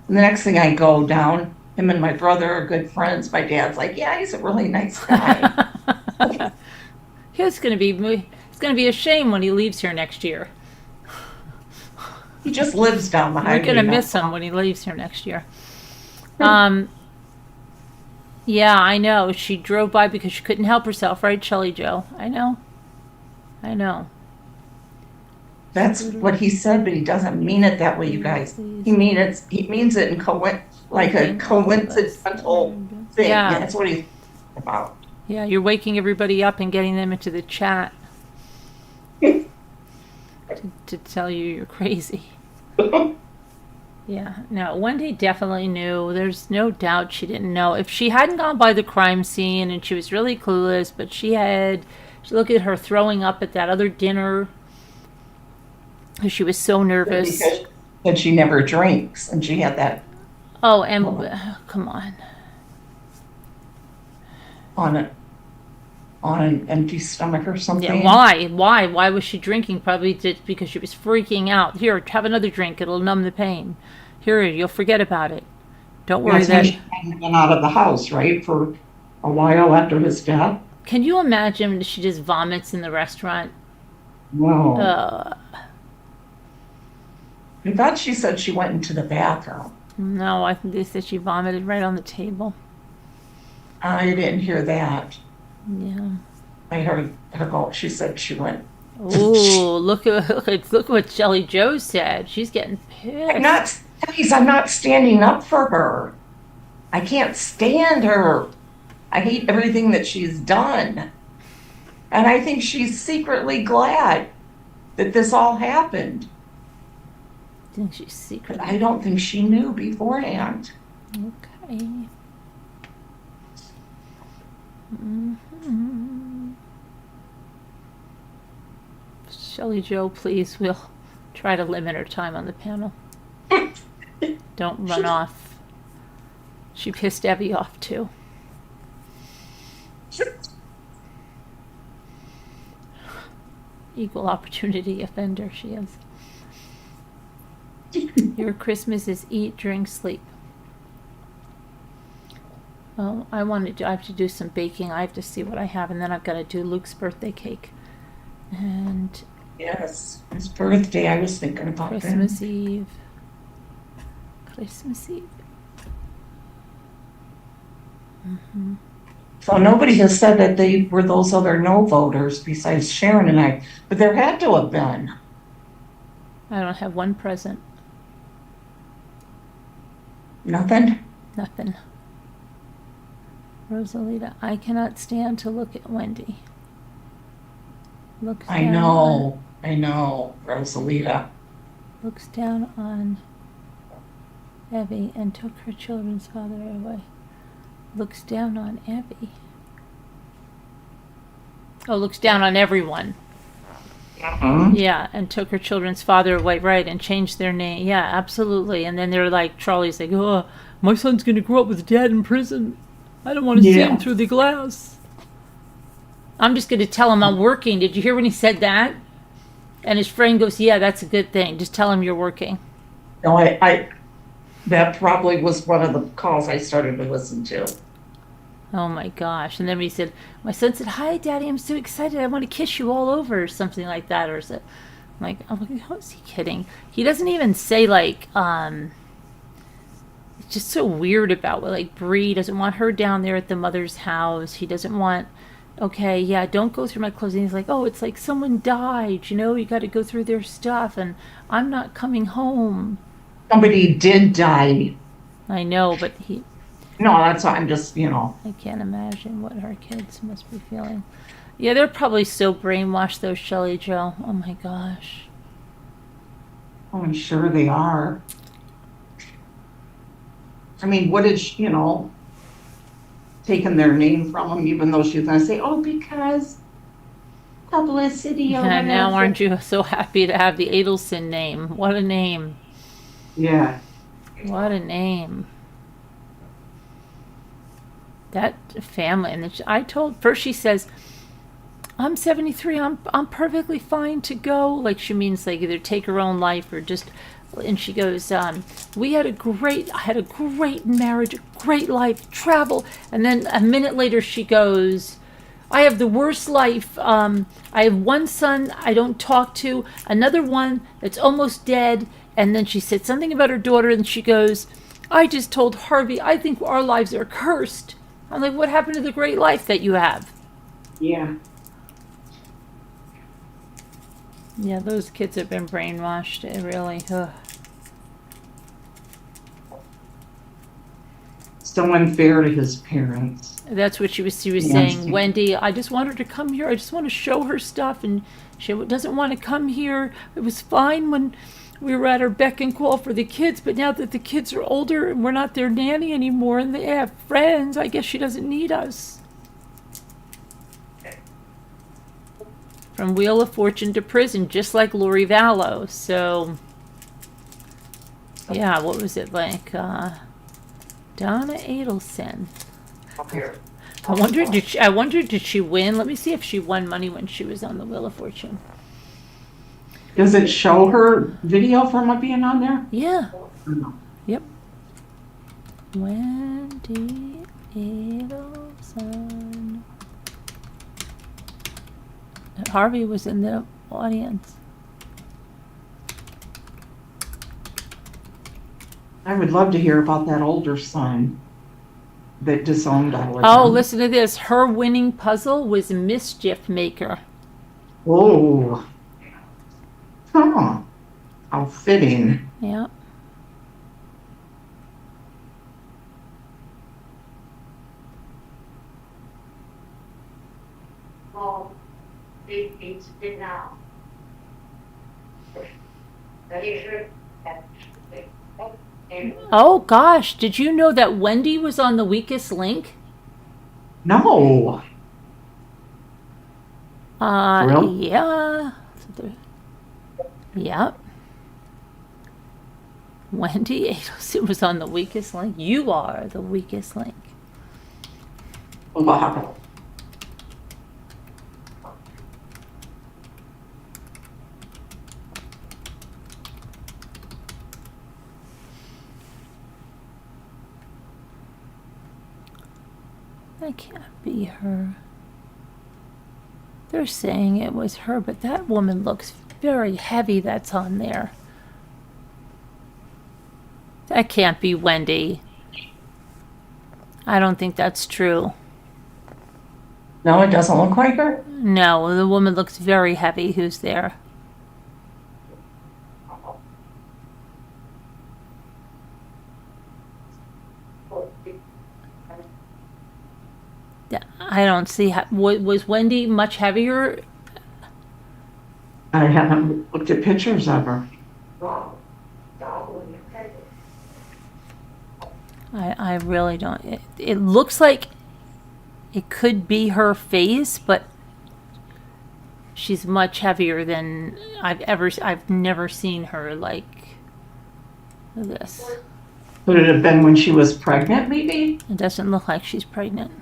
And the next thing I go down, him and my brother are good friends. My dad's like, yeah, he's a really nice guy. It's going to be a shame when he leaves here next year. He just lives down the highway. We're going to miss him when he leaves here next year. Yeah, I know. She drove by because she couldn't help herself, right, Shelley Joe? I know. That's what he said, but he doesn't mean it that way, you guys. He means it in like a coincidental thing. Yeah. That's what he's about. Yeah, you're waking everybody up and getting them into the chat to tell you you're crazy. Yeah, no, Wendy definitely knew. There's no doubt she didn't know. If she hadn't gone by the crime scene and she was really clueless, but look at her throwing up at that other dinner because she was so nervous. Because she never drinks, and she had that. Oh, and come on. On an empty stomach or something. Yeah, why was she drinking? Probably just because she was freaking out. Here, have another drink, it'll numb the pain. Here, you'll forget about it. Don't worry. That's when she hadn't been out of the house, right, for a while after his death. Can you imagine if she just vomits in the restaurant? No. I thought she said she went into the bathroom. No, I think they said she vomited right on the table. I didn't hear that. Yeah. I heard her go. She said she went. Oh, look what Shelley Joe said. She's getting pissed. I'm not standing up for her. I can't stand her. I hate everything that she's done. And I think she's secretly glad that this all happened. I think she's secretly. But I don't think she knew beforehand. Okay. Shelley Joe, please, we'll try to limit her time on the panel. Don't run off. She pissed Evie off too. Equal opportunity offender she is. Your Christmas is eat, drink, sleep. Oh, I have to do some baking. I have to see what I have, and then I've got to do Luke's birthday cake. And yes, his birthday, I was thinking about Christmas that. Eve. Christmas Eve. Mm-hmm. So nobody has said that they were those other no voters besides Sharon and I, but there had to have been. I don't have one present. Nothing? Nothing. Rosalita, I cannot stand to look at Wendy. Looks I down know, Rosalita. Looks down on Evie and took her children's father away. Looks down on Evie. Oh, looks down on everyone. Yeah, and took her children's father away, right, and changed their name. Yeah, absolutely. And then they're like, Charlie's like, oh, my son's going to grow up with dad in prison. I don't want to see him through the glass. I'm just going to tell him I'm working. Did you hear when he said that? And his friend goes, yeah, that's a good thing. Just tell him you're working. No, I that probably was one of the calls I started to listen to. Oh my gosh. And then when he said, my son said, hi, Daddy, I'm so excited. I want to kiss you all over, or something like that. Or is it like, oh my God, how is he kidding? He doesn't even say like, it's just so weird about like Bree doesn't want her down there at the mother's house. He doesn't want, okay, yeah, don't go through my clothes. And he's like, oh, it's like someone died, you got to go through their stuff and I'm not coming home. Somebody did die. I know, but No, that's why I'm just, I can't imagine what our kids must be feeling. Yeah, they're probably so brainwashed, though, Shelley Joe. Oh my gosh. Oh, I'm sure they are. I mean, what did she, taking their name from them, even though she was going to say, oh, because publicity or And now whatever. aren't you so happy to have the Adelson name? What a name. Yeah. What a name. That family. And I told, first she says, I'm 73. I'm perfectly fine to go. Like she means like either take her own life or just. And she goes, I had a great marriage, a great life, travel. And then a minute later she goes, I have the worst life. I have one son I don't talk to, another one that's almost dead. And then she said something about her daughter, and she goes, I just told Harvey, I think our lives are cursed. I'm like, what happened to the great life that you have? Yeah. Yeah, those kids have been brainwashed. It really, So unfair to his parents. That's what she was Yeah. saying. Wendy, I just want her to come here. I just want to show her stuff, and she doesn't want to come here. It was fine when we were at her beck and call for the kids, but now that the kids are older and we're not their nanny anymore and they have friends, I guess she doesn't need us. From Wheel of Fortune to prison, just like Lori Vallow. So, yeah, what was it like? Donna Adelson. I wonder did she win? Let me see if she won money when she was on the Wheel of Fortune. Does it show her video from being on there? Yeah. No. Yep. Wendy Adelson. Harvey was in the audience. I would love to hear about that older son that disowned all of Oh, them. listen to this. Her winning puzzle was Mischief Maker. Oh. Huh. How fitting. Yeah. Oh gosh, did you know that Wendy was on The Weakest Link? No. Real? Yeah. Yep. Wendy Adelson was on The Weakest Link. You are the weakest link. Wow. That can't be her. They're saying it was her, but that woman looks very heavy that's on there. That can't be Wendy. I don't think that's true. No, it doesn't look like her? No, the woman looks very heavy who's there. I don't see was Wendy much heavier? I haven't looked at pictures of her. I really don't. It looks like it could be her face, but she's much heavier than I've never seen her like this. Could it have been when she was pregnant, maybe? It doesn't look like she's pregnant.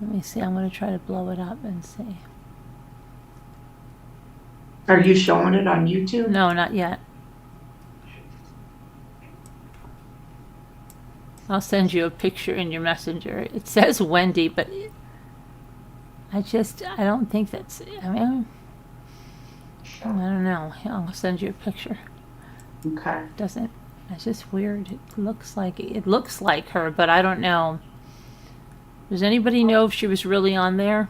Let me see. I'm going to try to blow it up and see. Are you showing it on YouTube? No, not yet. I'll send you a picture in your messenger. It says Wendy, but I don't think that's, I mean, I don't know. I'll send you a picture. Okay. It's just weird. It looks like her, but I don't know. Does anybody know if she was really on there?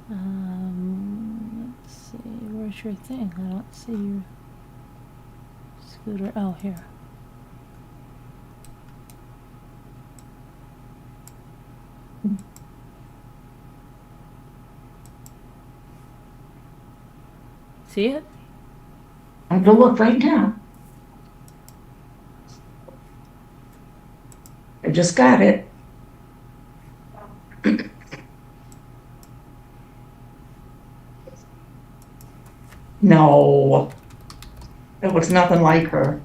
Let's see. Where's your thing? I don't see your scooter. Oh, here. see it? I'm gonna look right now. I just got it. No, it looks nothing like her.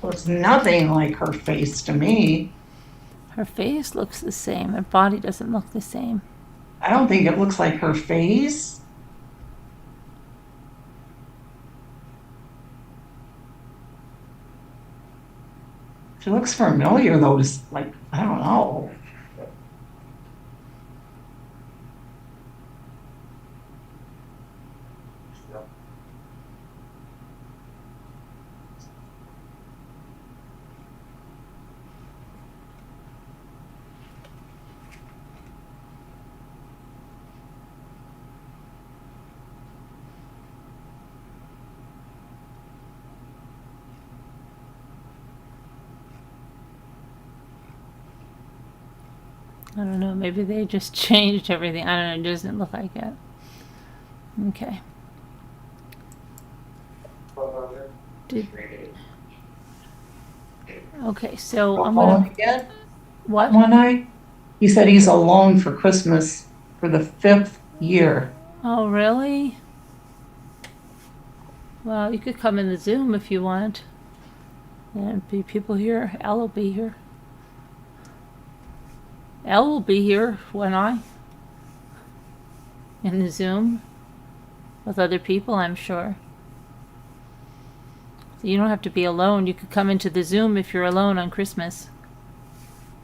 Looks nothing like her face to me. Her face looks the same. Her body doesn't look the same. I don't think it looks like her face. She looks familiar though, just like, I don't know. I don't know. Maybe they just changed everything. I don't know. It doesn't look like it. Okay. Okay, so I'm Alone gonna. again? What? One eye? He said he's alone for Christmas for the 5th year. Oh, really? Well, you could come in the Zoom if you want. There'll be people here. Elle will be here. Elle will be here, won't I? In the Zoom with other people, I'm sure. So you don't have to be alone. You could come into the Zoom if you're alone on Christmas.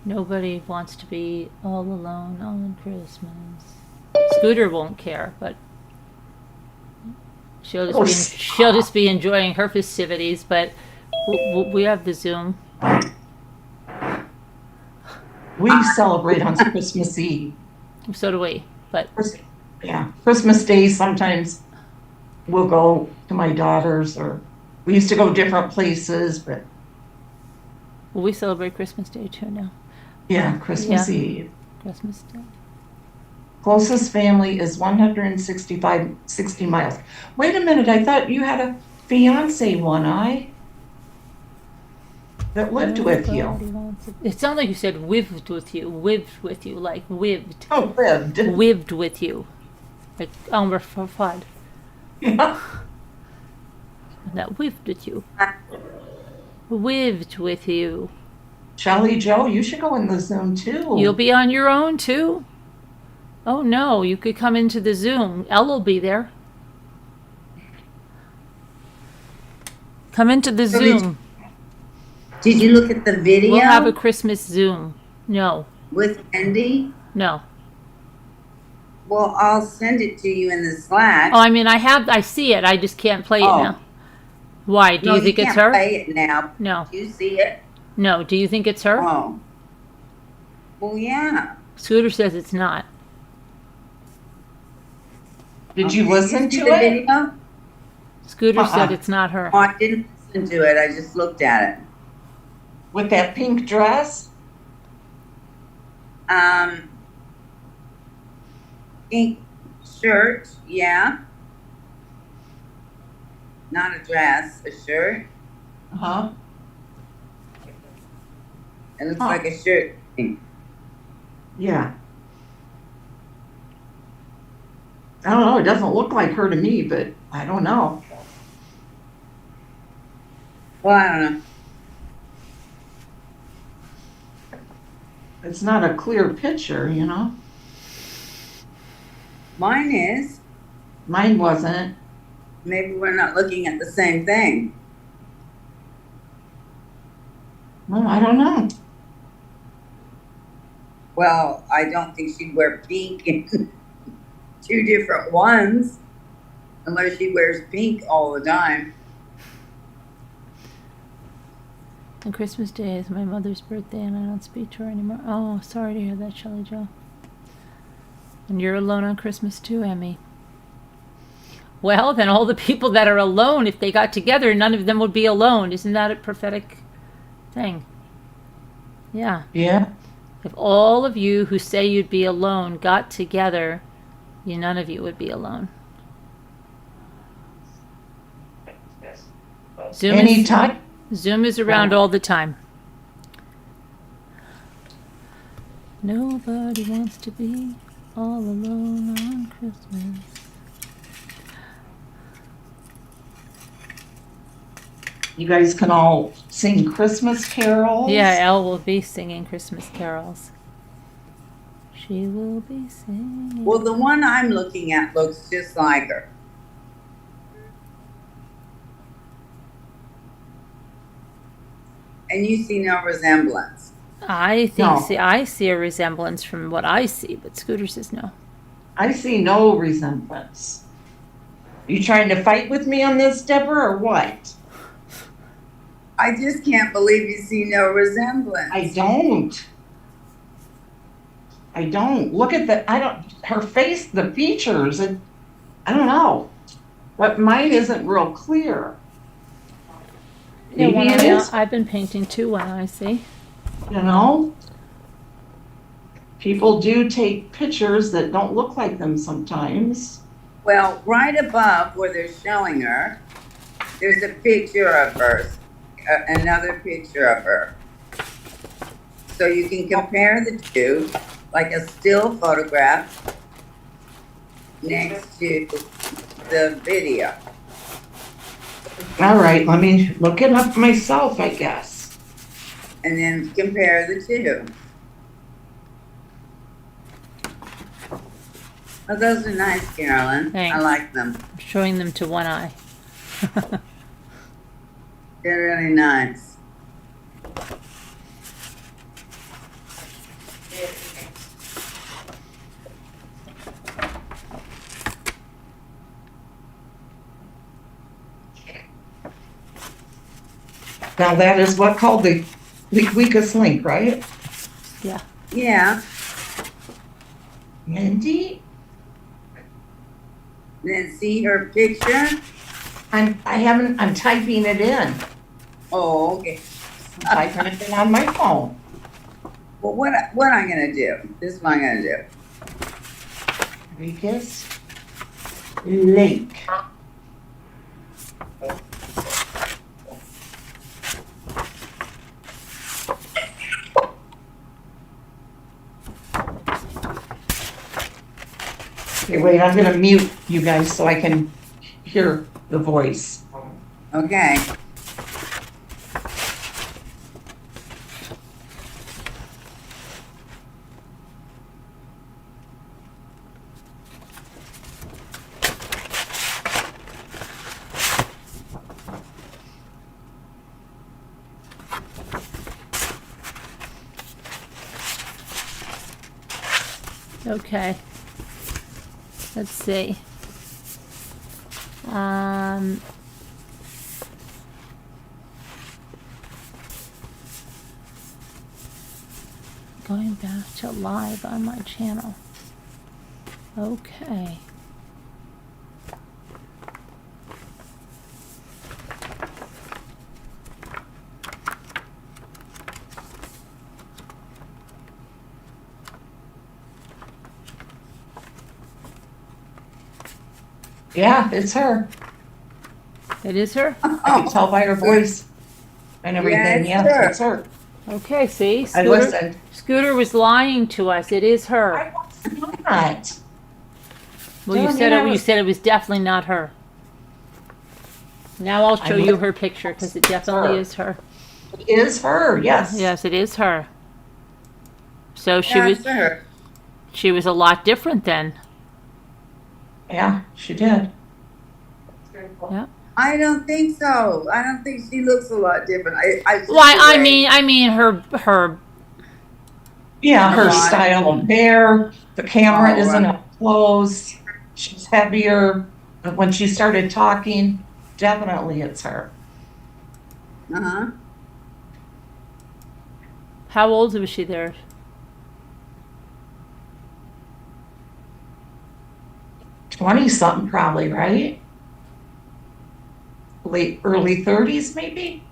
Nobody wants to be all alone on Christmas. Scooter won't care, but she'll just be enjoying her festivities. But we have the Zoom. We celebrate on Christmas Eve. So do we. But Yeah, Christmas Day sometimes we'll go to my daughter's, or we used to go different places, but well, we celebrate Christmas Day too now. yeah, Christmas Yeah. Eve. Christmas Day. Closest family is 60 miles. Wait a minute, I thought you had a fiance, One Eye, that lived with you. Everybody wants it. It sounded like you said "wived with you," like "wived," Oh, lived. "wived with you," like Elmer Fudd. Yeah. That "wived with you," "wived with you." Shelley Joe, you should go in the Zoom too. You'll be on your own too. Oh no, you could come into the Zoom. Elle will be there. Come into the Zoom. Did you look at the video We'll have a Christmas Zoom. No, with Wendy? no. Well, I'll send it to you in the Slack. Oh, I mean, I see it. I just can't play it Oh. now. Why? Do No, you think it's can't her? play it now. No, Do you see it? no. Do you think it's her? Oh. Well, yeah. Scooter says it's not. Did you listen see to the it? video? Scooter said it's not her. Oh, I didn't listen to it. I just looked at it. With that pink dress? Pink shirt, yeah. Not a dress, a shirt. Uh-huh. It looks Huh. like a shirt. Yeah. I don't know, it doesn't look like her to me, but I don't know. Well, I don't know. It's not a clear picture, you know? Mine is. Mine wasn't. Maybe we're not looking at the same thing. Well, I don't know. Well, I don't think she'd wear pink in two different ones. Unless she wears pink all the time. And Christmas Day is my mother's birthday, and I don't speak to her anymore. Oh, sorry to hear that, Shelley Joe. And you're alone on Christmas too, Emmy. Well, then all the people that are alone, if they got together, none of them would be alone. Isn't that a prophetic thing? Yeah. Yeah. If all of you who say you'd be alone got together, None of you would be alone. Anytime. Zoom is around all the time. Nobody wants to be all alone on Christmas. You guys can all sing Christmas carols. Yeah, Elle will be singing Christmas carols. She will be singing. Well, the one I'm looking at looks just like her. And you see no resemblance. I think No. I see a resemblance from what I see, but Scooter says no. I see no resemblance. You trying to fight with me on this, Deborah, or what? I just can't believe you see no resemblance. I don't. Look at her face, the features, and I don't know. But mine isn't real clear. Yeah, Maybe it is, I've been painting too, one I see. you know? People do take pictures that don't look like them sometimes. Well, right above where they're showing her, there's a picture of her, another picture of her. So you can compare the two, like a still photograph next to the video. All right, let me look it up myself, I guess. And then compare the two. Oh, those are nice, Carolyn. Thanks. I like them. I'm showing them to one eye. They're really nice. Now that is what called the weakest link, right? Yeah. Yeah. Wendy? Then see her picture. I'm typing it in. Oh, okay. I'm typing it in on my phone. Well, what I'm gonna do? This is what I'm gonna do. Weakest link. Okay, wait, I'm gonna mute you guys so I can hear the voice. Okay. Okay. Let's see. Going back to live on my channel. Okay. Yeah, it's her. It is her? I can tell by her voice and everything. Yeah, Yeah, it's her. it's her. Okay, see? I listened. Scooter was lying to us. It is her. I was not. Well, you Don't said you you said it was definitely not her. Now I'll show you her picture because it definitely her. is her. It is her, yes. Yes, it is her. So Yeah, it's her. she was a lot different then. Yeah, she did. Yeah. I don't think so. I don't think she looks a lot different. Why? I mean her. Yeah, her Blonde. style of hair, the camera Oh, isn't right. up close. She's heavier. But when she started talking, definitely it's her. Uh-huh. How old was she there? Twenty-something probably, right? Early 30s maybe?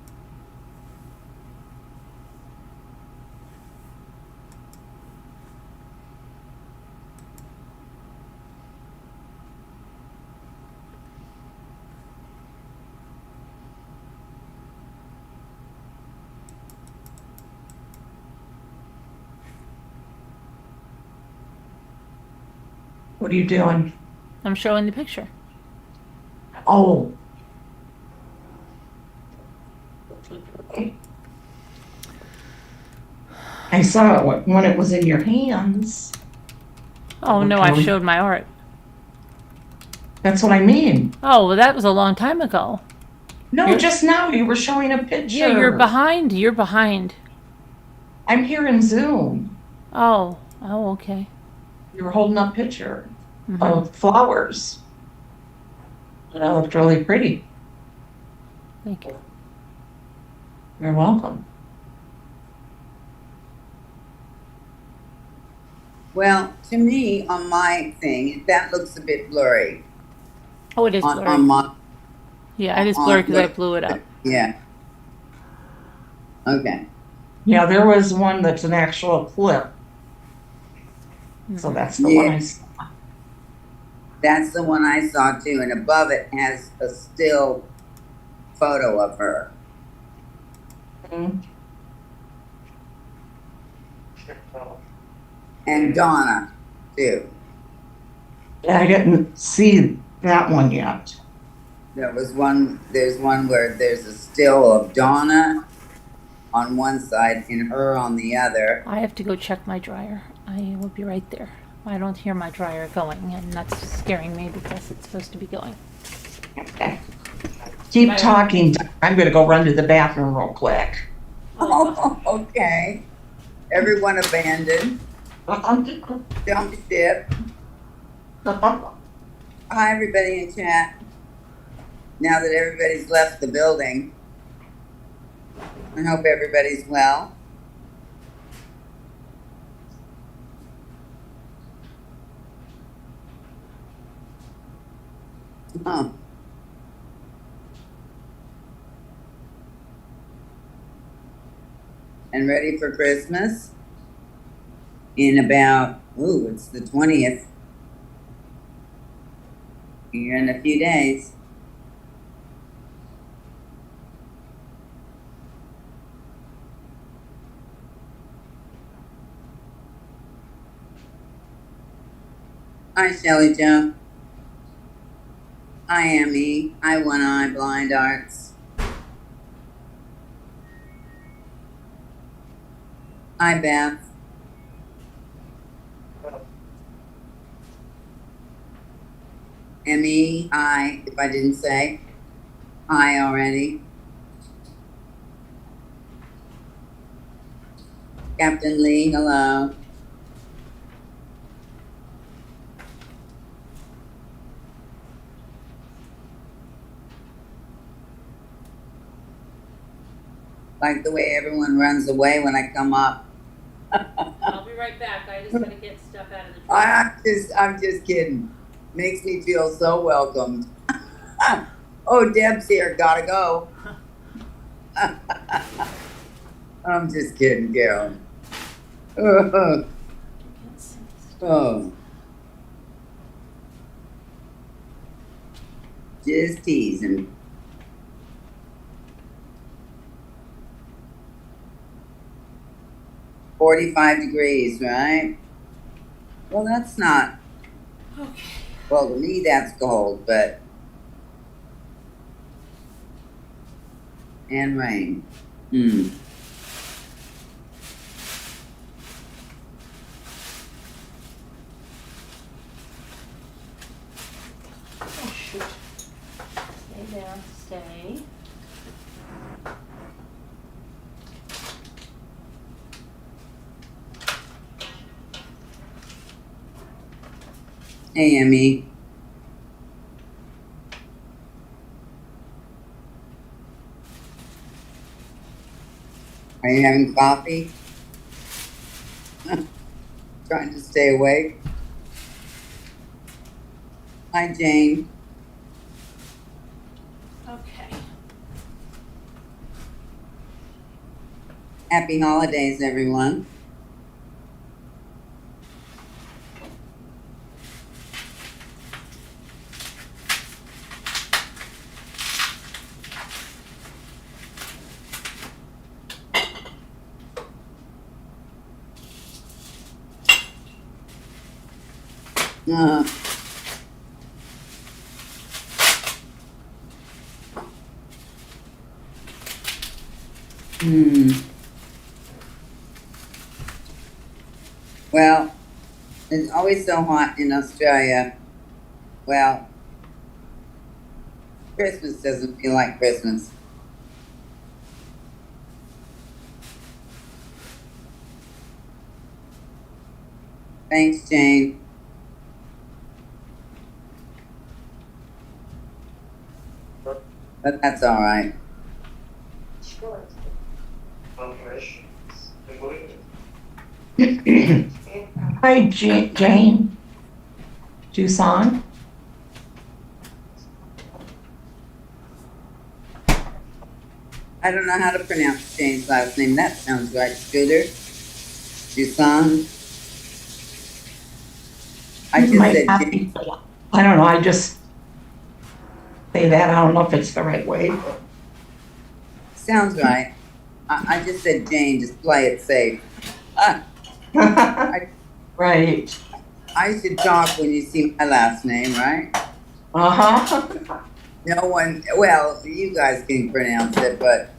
What are you doing? I'm showing the picture. Oh. I saw it when it was in your hands. Oh, no, I Okay. showed my art. That's what I mean. Oh, well, that was a long time ago. No, You're- just now you were showing a picture. Yeah, you're behind. You're behind. I'm here in Zoom. Oh, okay. You were holding up a picture Mhm. of flowers. And it looked really pretty. Thank you. You're welcome. Well, to me, on my thing, that looks a bit blurry. Oh, it is On blurry. my, Yeah, it is on- blurry because I blew it up. yeah. Okay. Yeah, there was one that's an actual clip. So Mhm. that's the one I Yeah. saw. That's the one I saw too, and above it has a still photo of her. Mhm. And Donna too. Yeah, I didn't see that one yet. There's one where there's a still of Donna on one side and her on the other. I have to go check my dryer. I will be right there. I don't hear my dryer going, and that's scaring me because it's supposed to be going. Okay. Keep talking. I'm going to go run to the bathroom real quick. Oh, okay. Everyone abandoned. Jump ship. Hi, everybody in chat. Now that everybody's left the building, I hope everybody's well. Huh. And ready for Christmas in about, it's the 20th. Here in a few days. Hi, Shelley Jo. Hi, Amy. Hi, One Eye Blind Arts. Hi, Beth. Emmy, hi, if I didn't say hi already. Captain Lee, hello. Like the way everyone runs away when I come up. I'll be right back. I just gotta get stuff out of the dryer. I'm just kidding. Makes me feel so welcomed. Oh, Deb's here. Gotta go. I'm just kidding, Carol. Oh. Just teasing. $45, right? Well, that's not. Okay. Well, to me, that's cold, but. And rain. Oh, shoot. Stay there. Stay. Hey, Emmy. Are you having coffee? Trying to stay awake? Hi, Jane. Okay. Happy holidays, everyone. Uh, hmm. Well, it's always so hot in Australia. Well, Christmas doesn't feel like Christmas. Thanks, Jane. But that's all right. Hi, Jane. Tucson. I don't know how to pronounce Jane's last name. That sounds right. Scooter. Dusan. I just Might said not Jane. be- I don't know. I just say that. I don't know if it's the right way. Sounds right. I just said Jane. Just play it safe. Right. I should talk when you see my last name, right? Uh-huh. No one. Well, you guys can pronounce it, but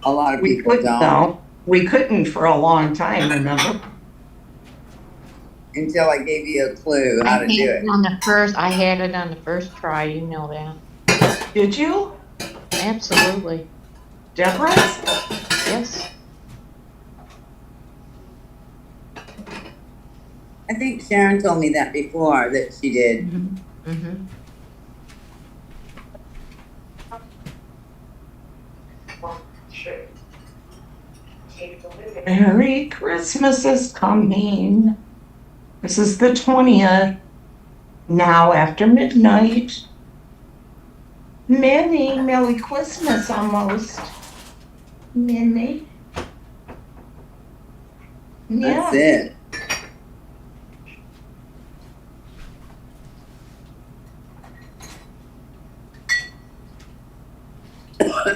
a lot of We people couldn't, don't. though. We couldn't for a long time, remember? Until I gave you a clue how to do it. I had it on the first try, you know that. Did you? Absolutely. Deborah's? Yes. I think Sharon told me that before that she did. Mm-hmm. Merry Christmas is coming. This is the 20th. Now after midnight. Merry Christmas almost. Minnie. That's it.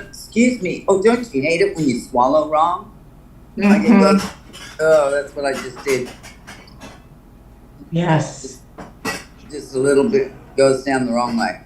Excuse me. Oh, don't you hate it when you swallow wrong? Like it goes, oh, that's what I just did. Yes. Just a little bit goes down the wrong way.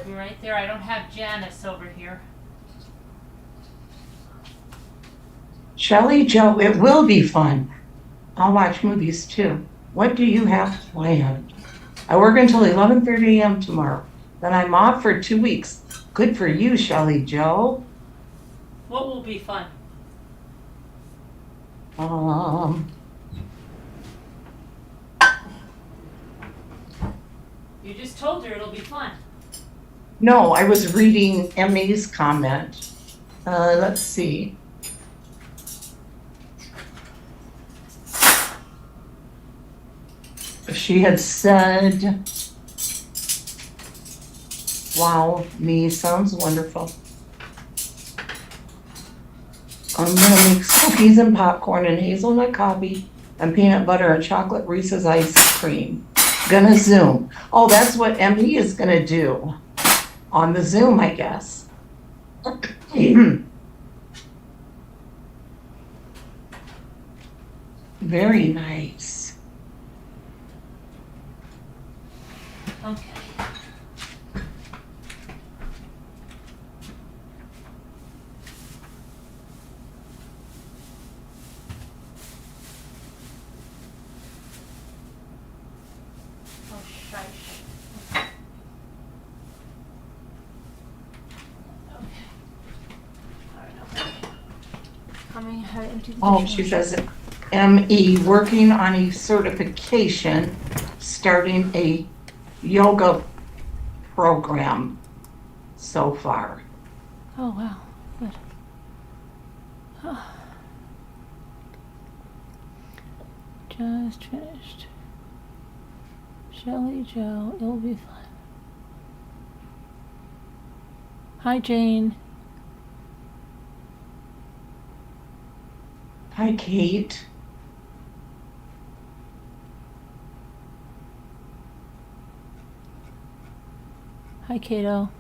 You're right there. I don't have Janice over here. Shelley Joe, it will be fun. I'll watch movies too. What do you have planned? I work until 11:30 a.m. tomorrow. Then I'm off for 2 weeks. Good for you, Shelley Joe. What will be fun? You just told her it'll be fun. No, I was reading Emmy's comment. Let's see. She had said, wow, me sounds wonderful. I'm gonna make cookies and popcorn and hazelnut coffee and peanut butter and chocolate Reese's ice cream. Gonna Zoom. Oh, that's what Emmy is gonna do on the Zoom, I guess. Very nice. Okay. Oh, shish. Okay. All right, coming ahead into the Oh, she says ME, working on a certification, starting a yoga program so far. Oh, wow. Good. Just finished. Shelley Joe, it'll be fun. Hi, Jane. Hi, Kate. Hi, Kato.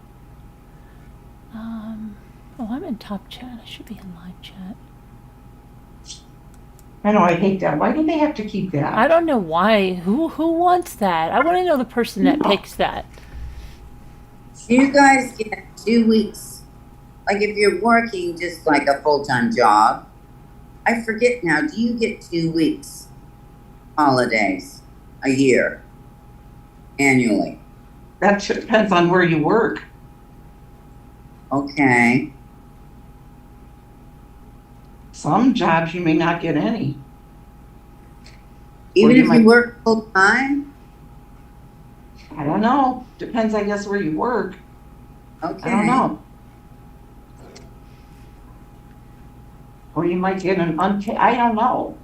Oh, I'm in top chat. I should be in live chat. I know, I hate that. Why do they have to keep that? I don't know why. Who wants that? I want to know the person that picks that. You guys get 2 weeks. Like if you're working just like a full-time job, I forget now, do you get 2 weeks holidays a year annually? That depends on where you work. Okay. Some jobs you may not get any. Even you if might- you work full-time? I don't know. Depends, I guess, where you work. Okay. I don't know. Or you might get an I don't know.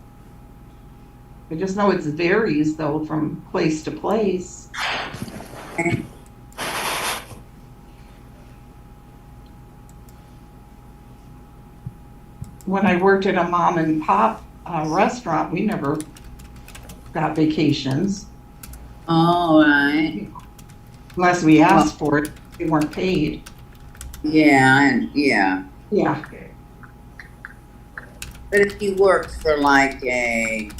I just know it varies though from place to place. Okay. When I worked at a mom and pop restaurant, we never got vacations All right. unless we asked for it. They weren't paid. Yeah, yeah. Yeah. But if you worked for like okay.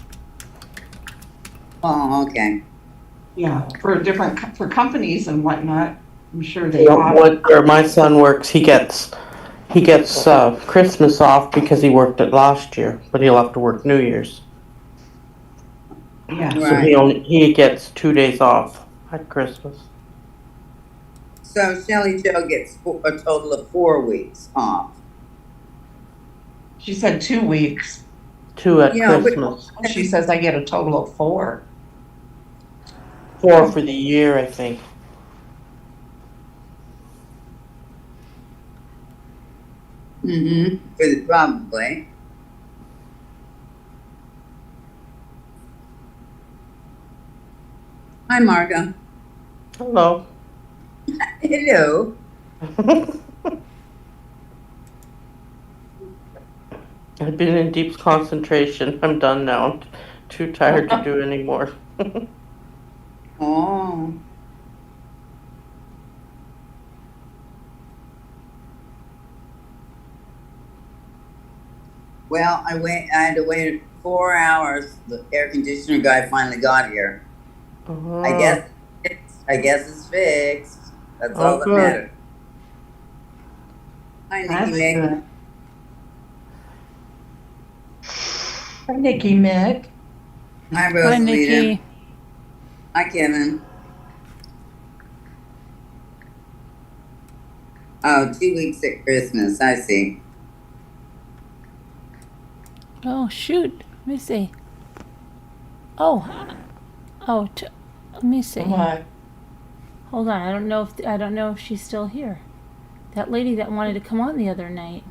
Yeah, for companies and whatnot, I'm sure they Where my son works, he gets Christmas off because he worked it last year, but he'll have to work New Year's. Yeah. So Right. he gets 2 days off at Christmas. So Shelley Jo gets a total of 4 weeks off. She said 2 weeks. 2 at Yeah, but- Christmas. She says I get a total of 4. 4 for the year, I think. Mm-hmm. Probably. Hi, Margo. Hello. Hello. I've been in deep concentration. I'm done now. I'm too tired to do anymore. Oh. Well, I had to wait 4 hours. The air conditioner guy finally got here. I guess it's fixed. That's all that good. matters. Hi, That's Nikki Meg. good. Hi, Nikki Mick. Hi, Hi, Rosalita. Nikki. Hi, Kevin. Oh, 2 weeks at Christmas. I see. Oh, shoot. Let me see. Oh. Let me see. What? Hold on. I don't know if she's still here. That lady that wanted to come on the other night.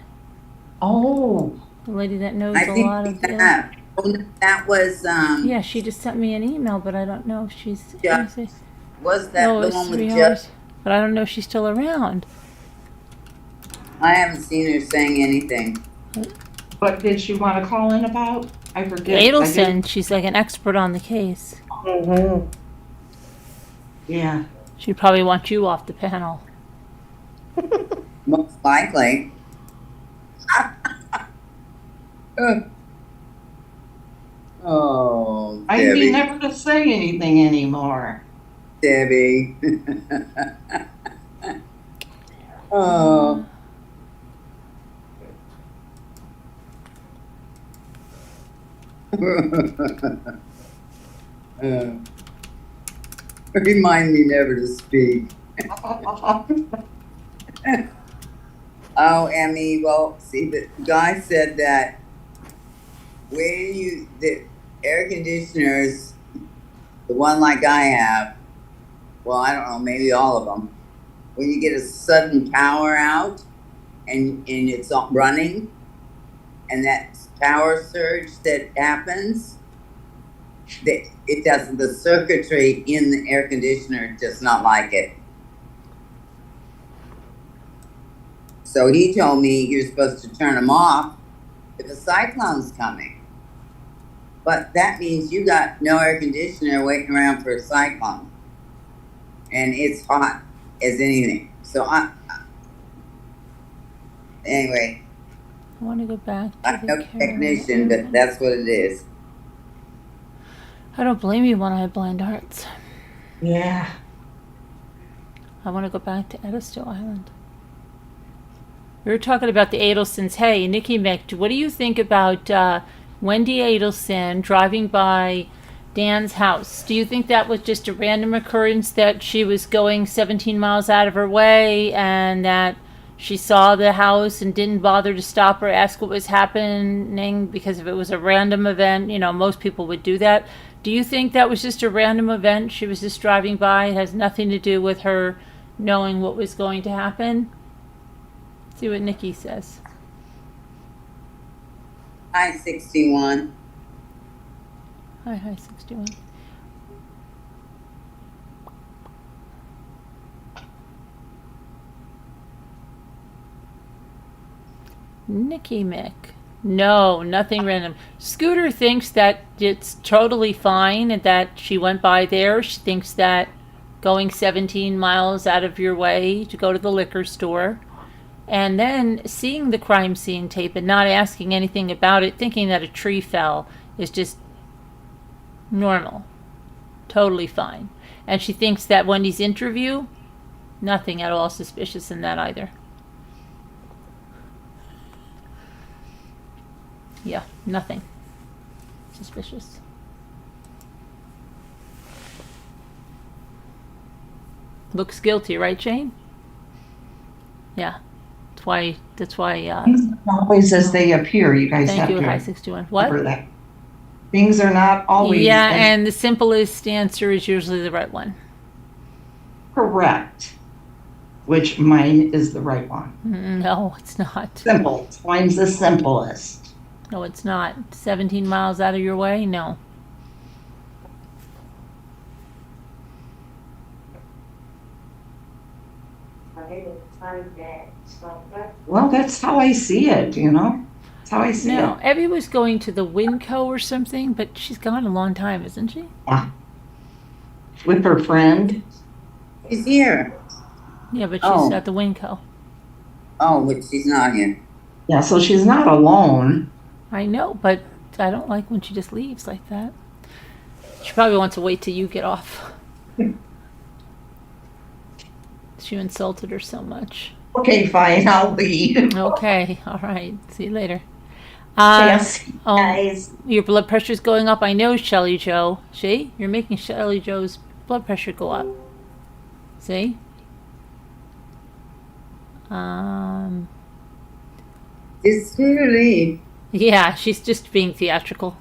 Oh, The lady that knows I a think lot of that was Yeah, she just sent me an email, but I don't know if she's. Yeah. Let me see. was that Oh, the it's one 3 with hours. Jeff? But I don't know if she's still around. I haven't seen her saying anything. what did she want to call in about? I forget. Adelson, she's like an expert on the case. Mm-hmm. Yeah. She'd probably want you off the panel. Most likely. Oh, I Debbie. mean never to say anything anymore. Debbie. Oh. Remind me never to speak. Oh, Emmy, well, see, the guy said that the air conditioners, the one like I have, well, I don't know, maybe all of them, when you get a sudden power out and it's not running, and that power surge that happens, it doesn't, the circuitry in the air conditioner does not like it. So he told me you're supposed to turn them off if a cyclone's coming. But that means you got no air conditioner waiting around for a cyclone. And it's hot as anything. So anyway, I want to go back to I'm the no technician, but that's what it is. I don't blame you when I have blind hearts. Yeah. I want to go back to Edisto Island. We were talking about the Adelsons. Hey, Nikki Mick, what do you think about Wendy Adelson driving by Dan's house? Do you think that was just a random occurrence, that she was going 17 miles out of her way and that she saw the house and didn't bother to stop or ask what was happening? Because if it was a random event, you know, most people would do that. Do you think that was just a random event? She was just driving by. It has nothing to do with her knowing what was going to happen? See what Nikki says. Hi, 61. Hi, 61. Nikki Mick. No, nothing random. Scooter thinks that it's totally fine and that she went by there. She thinks that going 17 miles out of your way to go to the liquor store and then seeing the crime scene tape and not asking anything about it, thinking that a tree fell, is just normal. Totally fine. And she thinks that Wendy's interview, nothing at all suspicious in that either. Yeah, nothing suspicious. Looks guilty, right, Jane? Yeah. That's why Things aren't always as they appear. You guys thank have you, to High 61. What? remember that. Things are not always Yeah, as and the simplest answer is usually the right one. correct, which mine is the right one. No, it's not. Simple. Mine's the simplest. No, it's not. 17 miles out of your way? No. Well, that's how I see it, you know? That's how I see No, it. Evie was going to the Winco or something, but she's gone a long time, isn't she? Yeah. With her friend. She's here. Yeah, but she's Oh. at the Winco. Oh, but she's not here. Yeah, so she's not alone. I know, but I don't like when she just leaves like that. She probably wants to wait till you get off. She insulted her so much. Okay, fine, I'll leave. Okay, all right. See you later. Yes, Oh, guys. your blood pressure's going up. I know, Shelly Joe. See? You're making Shelly Joe's blood pressure go up. See? Did Scooter leave? Yeah, she's just being theatrical.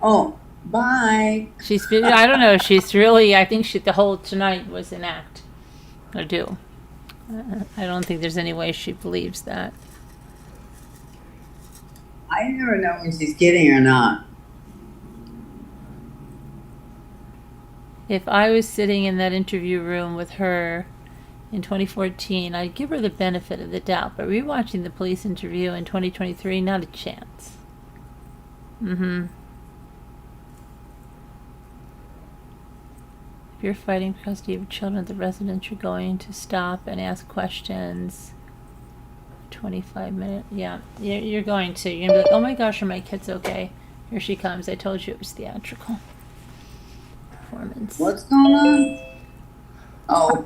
Oh, bye. She's been, I don't know, she's really, I think the whole tonight was an act. I do. I don't think there's any way she believes that. I never know when she's kidding or not. If I was sitting in that interview room with her in 2014, I'd give her the benefit of the doubt. But rewatching the police interview in 2023, not a chance. If you're fighting for custody of children at the residence, you're going to stop and ask questions. 25 minutes. Yeah, you're going to. You're going to be like, oh my gosh, are my kids okay? Here she comes. I told you it was theatrical. Performance. What's going on? Oh,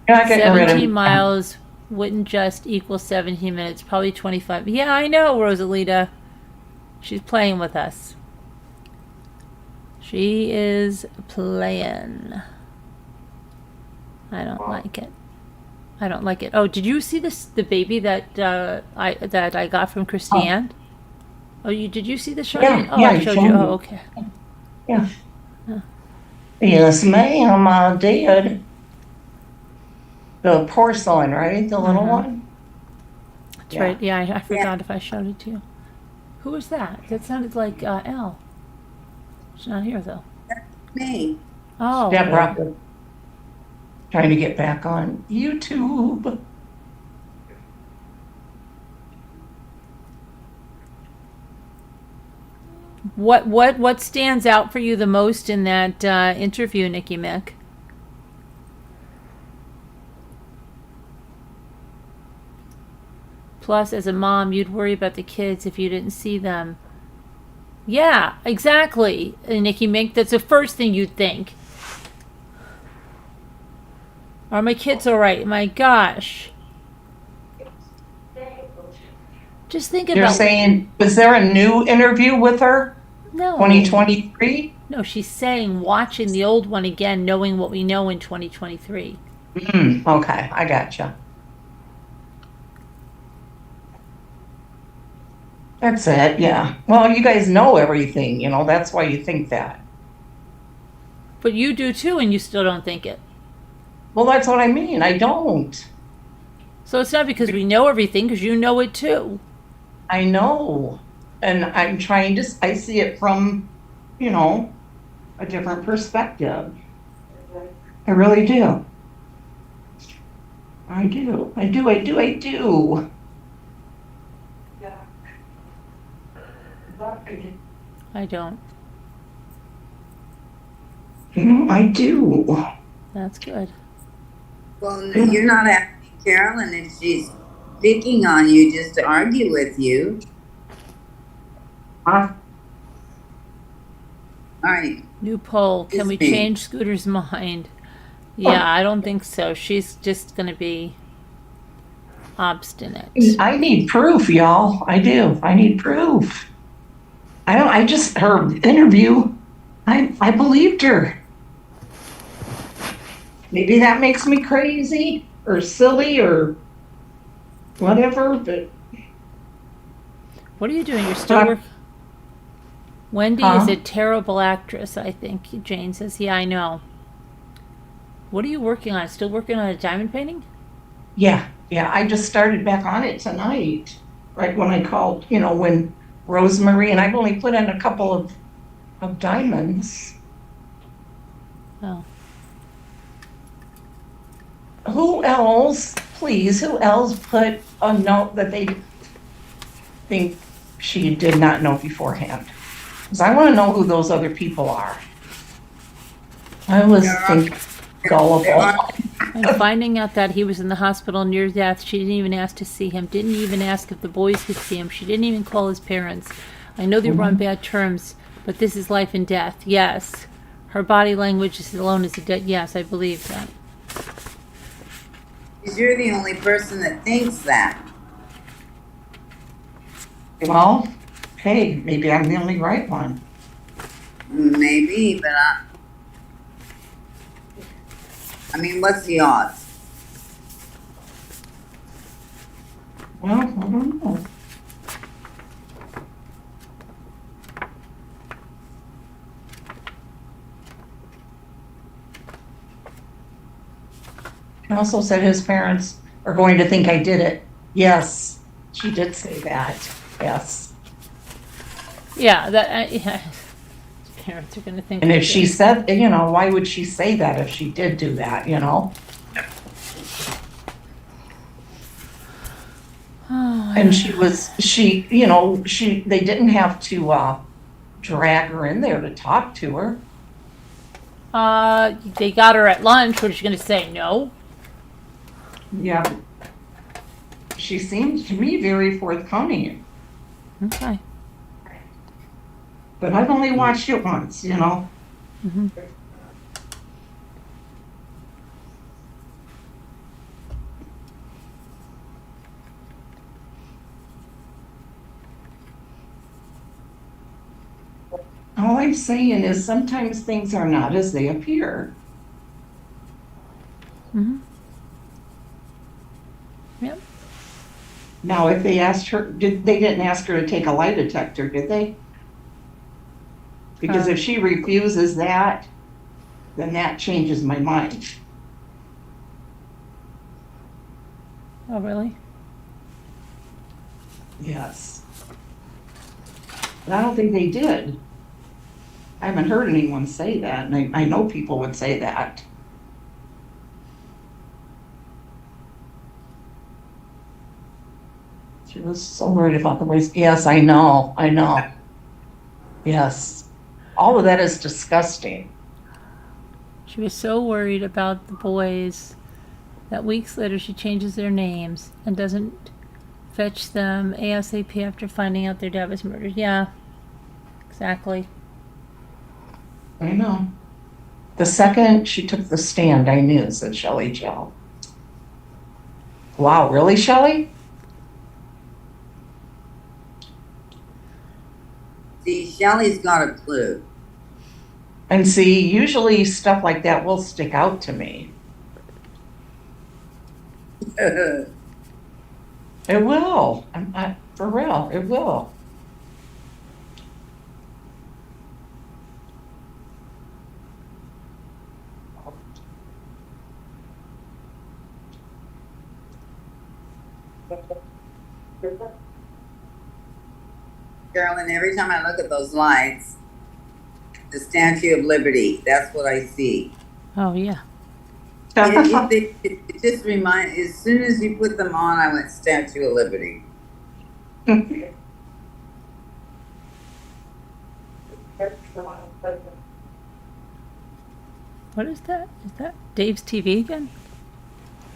You're not getting rid of 17 miles wouldn't just equal 17 minutes, probably 25. Yeah, I know, Rosalita. She's playing with us. She is playing. I don't like it. I don't like it. Oh, did you see the baby that I got from Christiane? Oh, did you see the show? Yeah, Oh, yeah, I I showed showed you. you. Oh, okay. Yeah. Yes, ma'am, I did. The porcelain, right? The little one? That's right. Yeah, I forgot if I showed it to you. Who was that? That sounded like Elle. She's not here though. me. Oh. Deborah. Trying to get back on YouTube. What stands out for you the most in that interview, Nikki Mick? Plus, as a mom, you'd worry about the kids if you didn't see them. Yeah, exactly, Nikki Mick. That's the first thing you'd think. Are my kids all right? My gosh. Just think You're about. saying, was there a new interview with her? No. 2023? No, she's saying watching the old one again, knowing what we know in 2023. Okay, I gotcha. That's it, yeah. Well, you guys know everything, you know, that's why you think that. But you do too, and you still don't think it. Well, that's what I mean. I don't. So it's not because we know everything, because you know it too. I know. And I'm trying to, I see it from, you know, a different perspective. I really do. I do. I do. I do. I do. I don't. I do. That's good. Well, you're not asking Carolyn if she's picking on you just to argue with you. Huh? All right. New poll. Can we Excuse me. change Scooter's mind? Yeah, I don't think so. She's just going to be obstinate. I need proof, y'all. I do. I need proof. I just, her interview, I believed her. Maybe that makes me crazy or silly or whatever, but. What are you doing? You're still working. Wendy Huh? is a terrible actress, I think. Jane says, yeah, I know. What are you working on? Still working on a diamond painting? Yeah, I just started back on it tonight, right when I called, you know, when Rosemary, and I've only put in a couple of diamonds. Oh. Who else, please, who else put a note that they think she did not know beforehand? Because I want to know who those other people are. I was think gullible. And finding out that he was in the hospital near death, she didn't even ask to see him, didn't even ask if the boys could see him. She didn't even call his parents. I know they were on bad terms, but this is life and death. Yes. Her body language is alone as a dead. Yes, I believe that. Because you're the only person that thinks that. Well, hey, maybe I'm the only right one. Maybe, but I mean, what's the odds? Well, I don't know. He also said his parents are going to think I did it. Yes, she did say that. Yes. Yeah, that. Yeah. His parents are going to think. And if she said, you know, why would she say that if she did do that, you know? And you know, they didn't have to drag her in there to talk to her. They got her at lunch. What is she going to say? No. Yeah. She seemed to me very forthcoming, Okay. but I've only watched it once, you know? Mm-hmm. All I'm saying is sometimes things are not as they appear. Mm-hmm. Yep. Now, if they asked her, they didn't ask her to take a lie detector, did they? Because if she refuses that, then that changes my mind. Oh, really? Yes. But I don't think they did. I haven't heard anyone say that, and I know people would say that. She was so worried about the waste. Yes, I know. Yes. All of that is disgusting. She was so worried about the boys that weeks later she changes their names and doesn't fetch them ASAP after finding out their dad was murdered. Yeah, exactly. I know. The second she took the stand, I knew, said Shelley Joe. Wow, really, Shelley? See, Shelley's got a clue. And see, usually stuff like that will stick out to me. It will. For real, it will. Carolyn, every time I look at those lights, the Statue of Liberty, that's what I see. Oh, yeah. It just reminds, as soon as you put them on, I went Statue of Liberty. What is that? Is that Dave's TV again?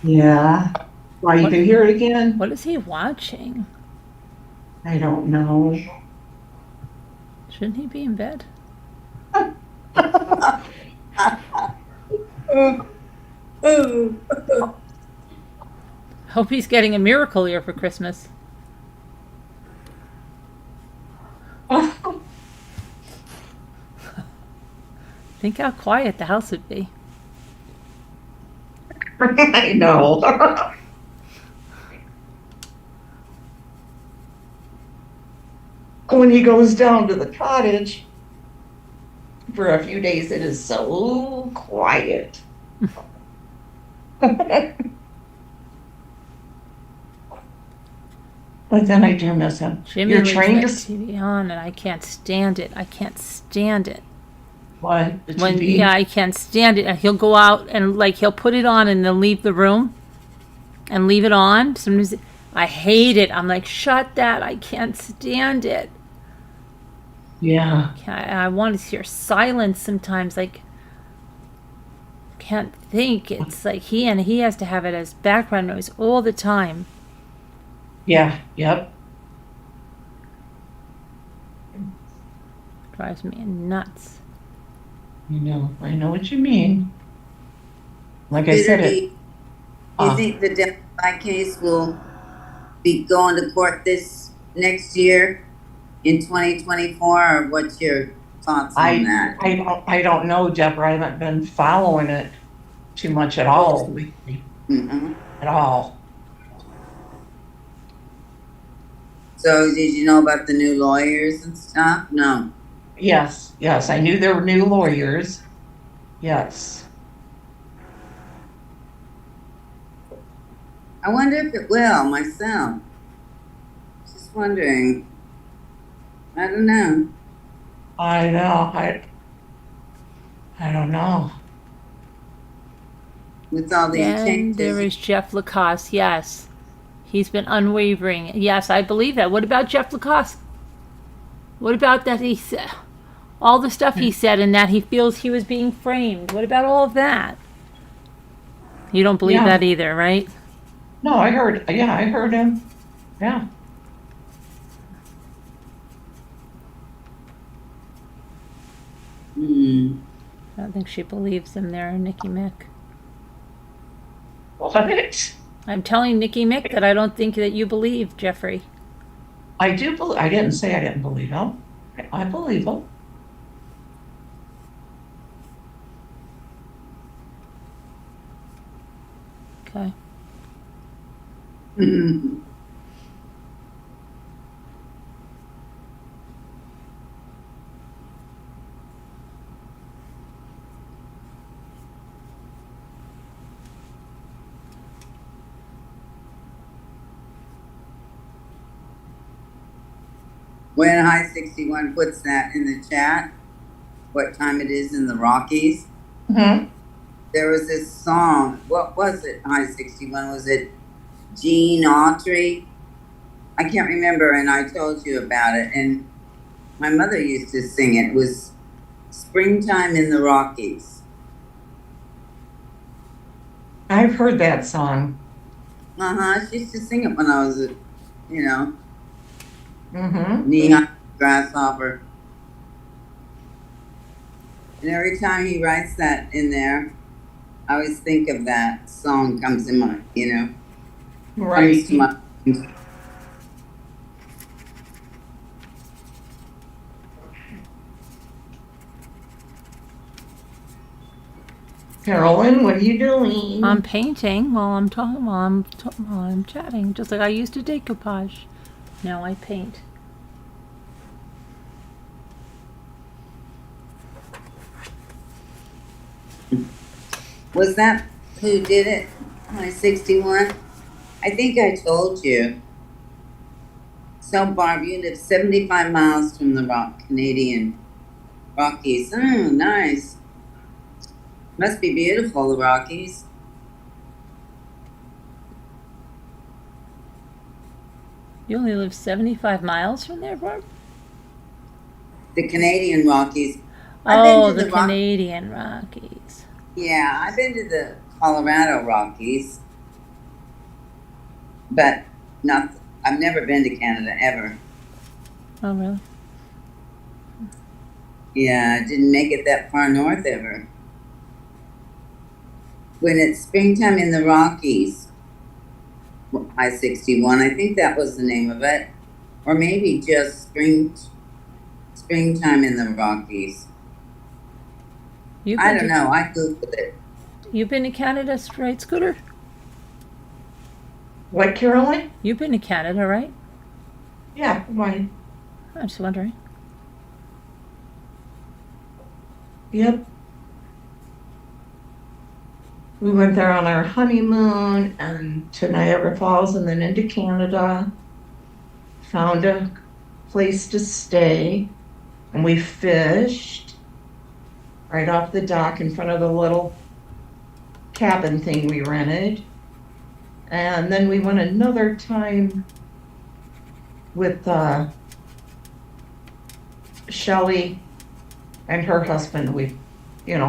Yeah. Well, you can hear it again? What is he watching? I don't know. Shouldn't he be in bed? Hope he's getting a miracle here for Christmas. Think how quiet the house would be. I know. When he goes down to the cottage for a few days, it is so quiet. But then I do miss him. Jimmy You're leaves trained that to TV on, and I can't stand it. I can't stand it. what? The When TV? yeah, I can't stand it. And he'll go out and like he'll put it on and then leave the room and leave it on. Sometimes I hate it. I'm like, shut that. I can't stand it. Yeah. I want to hear silence sometimes. Like, can't think. It's like he has to have it as background noise all the time. Yeah. Yep. Drives me nuts. I know what you mean. Like I said, it. Do you think the Daybell case will be going to court this next year in 2024, or what's your thoughts on that? I don't know, Deborah. I haven't been following it too much at all lately. Mm-hmm. At all. So did you know about the new lawyers and stuff? No. Yes. I knew there were new lawyers. Yes. I wonder if it will myself. Just wondering. I don't know. I know. I don't know. With all these And changes. there is Jeff Lacoste. Yes. He's been unwavering. Yes, I believe that. What about Jeff Lacoste? What about that he said? All the stuff he said and that he feels he was being framed. What about all of that? You don't believe Yeah. that either, right? No, I heard him. Yeah. Hmm. I don't think she believes him there, Nikki Mick. What? I'm telling Nikki Mick that I don't think that you believe Jeffrey. I do believe. I didn't say I didn't believe him. I believe him. Okay. Mm-hmm. When High 61 puts that in the chat, what time it is in the Rockies, Mm-hmm. there was this song. What was it, High 61? Was it Gene Autry? I can't remember, and I told you about it. And My mother used to sing it. It was Springtime in the Rockies. I've heard that song. She used to sing it when I was, Mm-hmm. knee-high grasshopper. And every time he writes that in there, I always think of that song comes in my, Right. comes to my. Carolyn, what are you doing? I'm painting while I'm talking, while I'm chatting, just like I used to decoupage. Now I paint. Was that who did it? My 61? I think I told you. So, Barb, you live 75 miles from the Canadian Rockies. Oh, nice. Must be beautiful, the Rockies. You only live 75 miles from there, Barb? The Canadian Rockies. Oh, the Canadian Rockies. Yeah, I've been to the Colorado Rockies, but I've never been to Canada ever. Oh, really? Yeah, I didn't make it that far north ever. When it's Springtime in the Rockies, I-61, I think that was the name of it, or maybe just Springtime in the Rockies. I don't know. I googled it. You've been to Canada, right, Scooter? What, Carolyn? You've been to Canada, right? Yeah, why? I'm just wondering. Yep. We went there on our honeymoon and to Niagara Falls and then into Canada. Found a place to stay and we fished right off the dock in front of the little cabin thing we rented. And then we went another time with Shelley and her husband. We,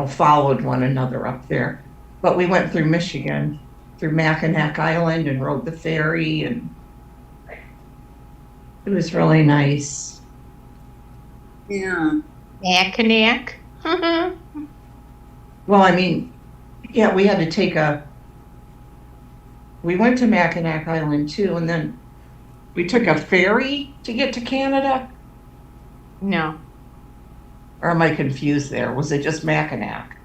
followed one another up there. But we went through Michigan, through Mackinac Island and rode the ferry, and it was really nice. Yeah. Mackinac. Well, I mean, yeah, we had to take we went to Mackinac Island too, and then we took a ferry to get to Canada. No. Or am I confused there? Was it just Mackinac?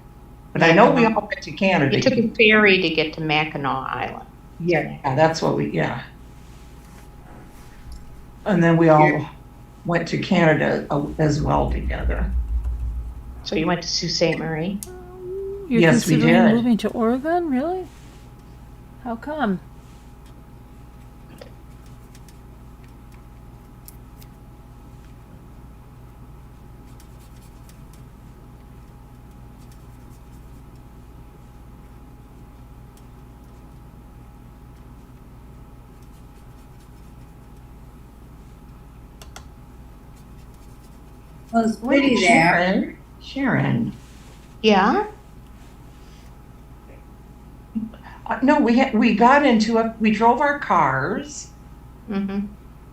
But I know we all went to Canada. You took a ferry to get to Mackinac Island. Yeah, that's what And then we all went to Canada as well together. So you went to Sault Ste. Marie? You're Yes, we considering did. moving to Oregon? Really? How come? Well, it's pretty there. Sharon. Yeah. No, we got into we drove our cars Mm-hmm.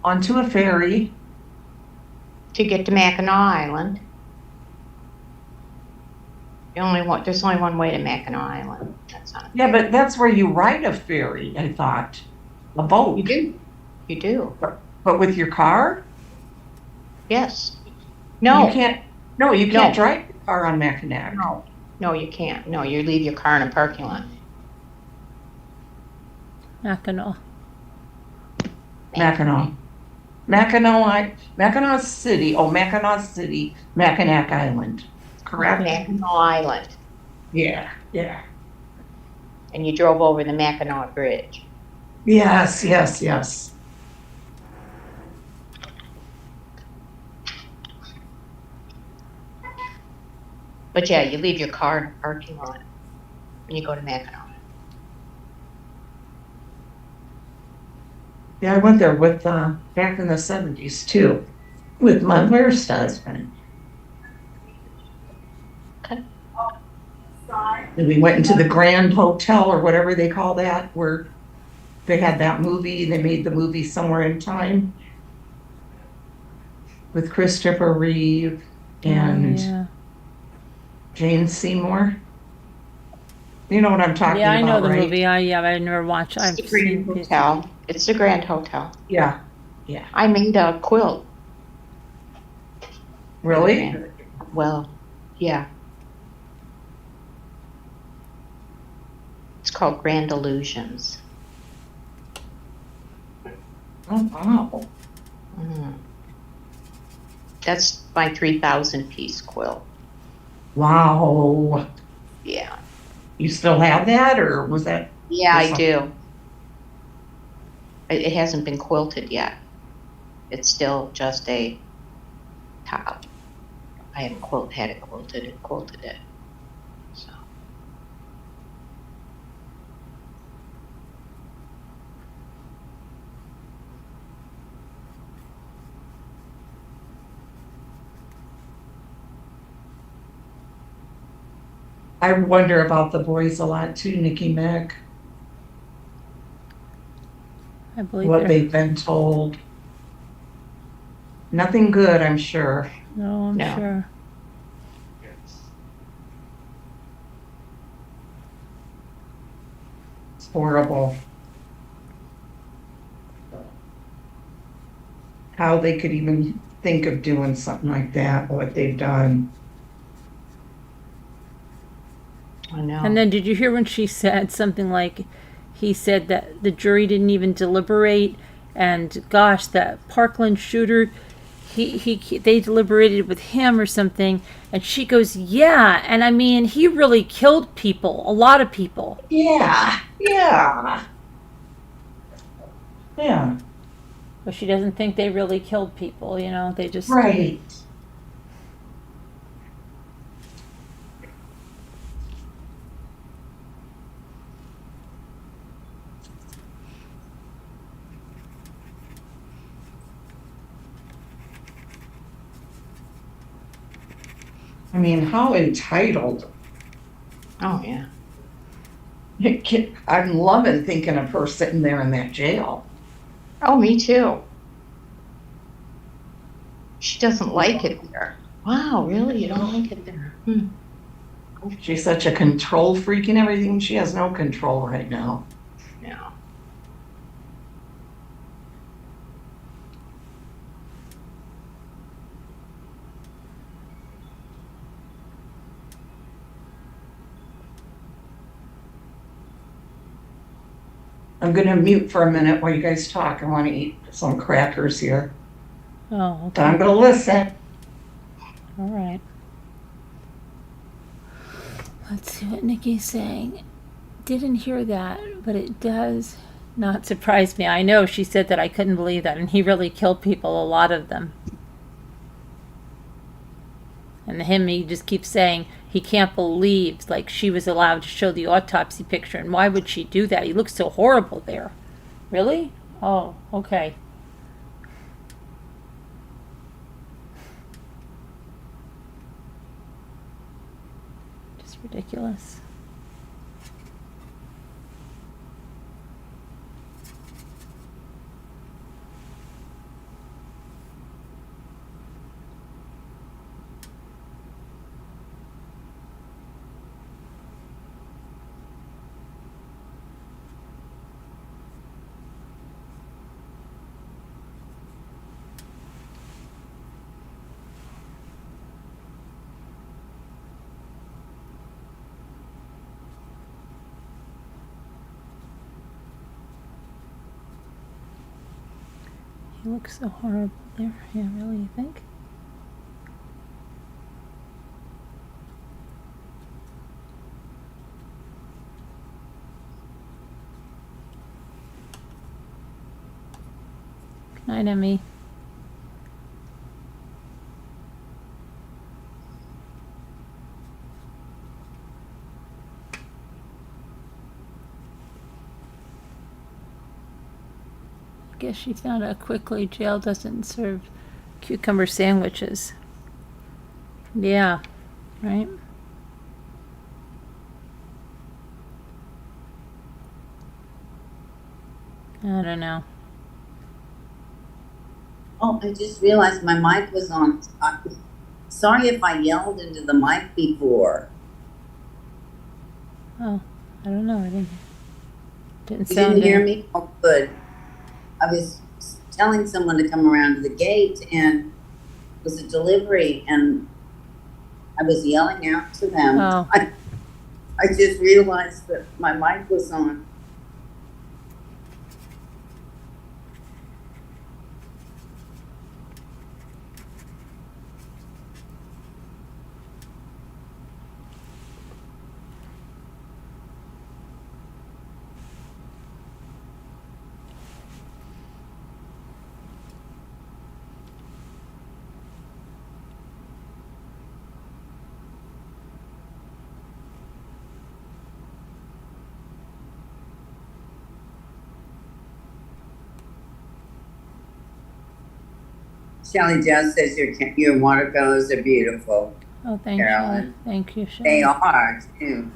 onto a ferry. To get to Mackinac Island. There's only one way to Mackinac Island. That's not. Yeah, but that's where you ride a ferry, I thought. A boat. You do. You do. But with your car? Yes. No. You can't drive your car on Mackinac. No. No, you can't. No, you leave your car in a parking lot. Mackinac. Mackinac City. Oh, Mackinac City, Mackinac Island. Correct? Mackinac Island. Yeah. And you drove over the Mackinac Bridge. Yes. But yeah, you leave your car in a parking lot and you go to Mackinac. Yeah, I went there with back in the 70s too. with my first husband. Okay. And we went into the Grand Hotel or whatever they call that, where they had that movie. They made the movie Somewhere in Time with Christopher Reeve and yeah. Jane Seymour. You know what I'm talking Yeah, about, I know the right? movie. I never watched. I've It's the Grand seen pieces. Hotel. It's the Grand Hotel. Yeah. I made a quilt. Really? Well, yeah. It's called Grand Illusions. Oh, wow. Mm. That's my 3,000 piece quilt. Wow. Yeah. You still have that, or was that? Yeah, for I some- do. It hasn't been quilted yet. It's still just a top. I haven't had it quilted and quilted it. So. I wonder about the boys a lot too, Nikki Mick, I believe what they're. they've been told. Nothing good, I'm sure. No, I'm No. sure. It's horrible. How they could even think of doing something like that, what they've done. I know. And then, did you hear when she said something like, he said that the jury didn't even deliberate, and gosh, that Parkland shooter, they deliberated with him or something, and she goes, yeah, and I mean, he really killed people, a lot of people. Yeah. But she doesn't think they really killed people, you know, they just. Right. I mean, how entitled. Oh, yeah. I'm loving thinking of her sitting there in that jail. Oh, me too. She doesn't like it there. Wow, really? You don't like it there? Hmm. She's such a control freak and everything. She has no control right now. No. I'm going to mute for a minute while you guys talk. I want to eat some crackers here. Oh, But I'm okay. going to listen. All right. Let's see what Nikki's saying. Didn't hear that, but it does not surprise me. I know she said that. I couldn't believe that. And he really killed people, a lot of them. And he just keeps saying he can't believe, like, she was allowed to show the autopsy picture. And why would she do that? He looks so horrible there. Really? Oh, okay. Just ridiculous. He looks so horrible there. Yeah, really, you think? Good night, Emmy. I guess she found out quickly jail doesn't serve Cucumber sandwiches. Yeah, right? I don't know. Oh, I just realized my mic was on. Sorry if I yelled into the mic before. Oh, I don't know. I didn't You sound didn't hear any- me? Oh, good. I was telling someone to come around to the gate, and it was a delivery, and I was yelling out to them. Oh. I just realized that my mic was on. Shelley Joe says your watercolors are beautiful. Oh, thank you. Carolyn. Thank you, Shelley. They are too.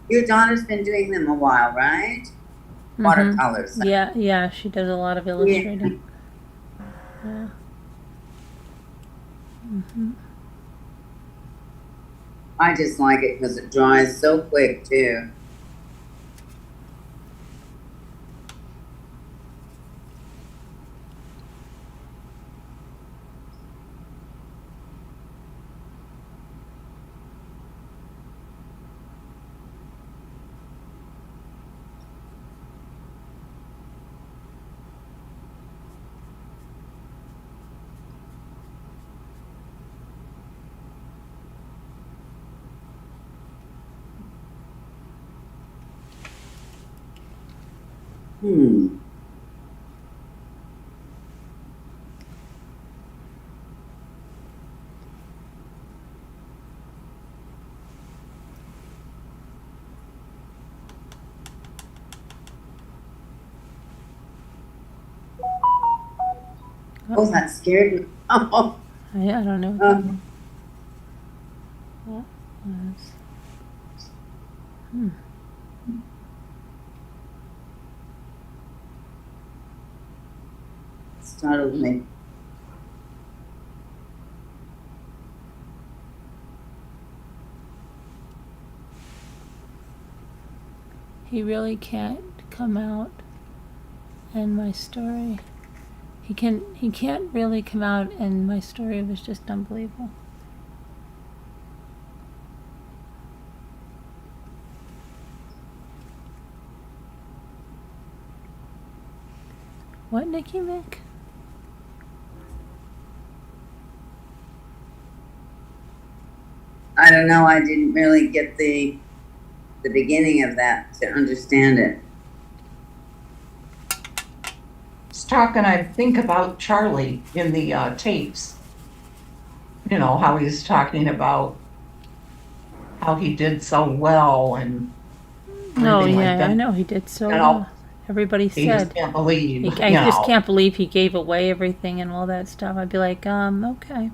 Your daughter's been doing them a while, right? Mhm. Watercolors. Yeah, she does a lot of illustrating. Yeah. Mhm. I just like it because it dries so quick too. Hmm. Oh, that scared me. Oh, I don't know. What was? startled me. He really can't come out in my story. He can't really come out in my story. It was just unbelievable. What, Nikki Mick? I don't know. I didn't really get the beginning of that to understand it. He's talking, I think, about Charlie in the tapes. You know, how he's talking about how he did so well and Oh everything yeah, like that. I know he did so You know, well. Everybody He just said. can't believe, I you just know. can't believe he gave away everything and all that stuff. I'd be like, okay.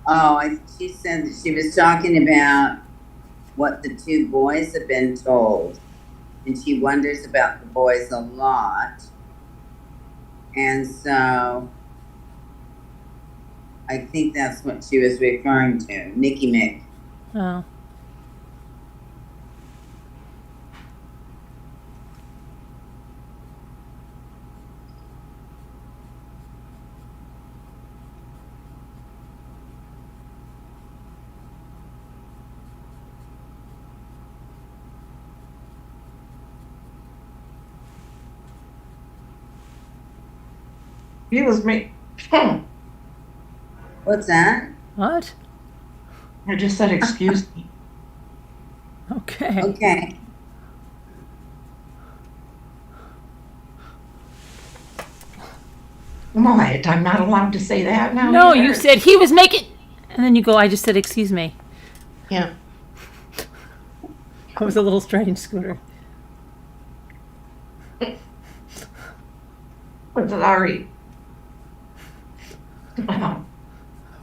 Oh, she said that she was talking about what the two boys have been told. And she wonders about the boys a lot. And so I think that's what she was referring to, Nikki Mick. Oh. He was me. What's that? What? I just said, excuse me. Okay. Okay. What? I'm not allowed to say that now? No, either? you said he was making, and then you go, I just said, excuse me. Yeah. That was a little strange, Scooter. Sorry.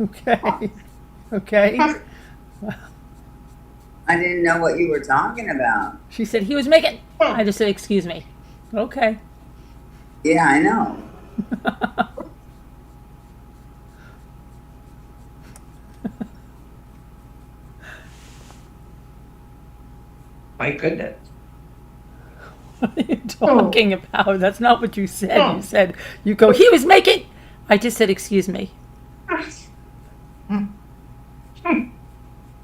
Okay. Okay. I didn't know what you were talking about. She said he was making, I just said, excuse me. Okay. Yeah, I know. My goodness. What are you talking about? That's not what you said. You said, you go, he was making, I just said, excuse me.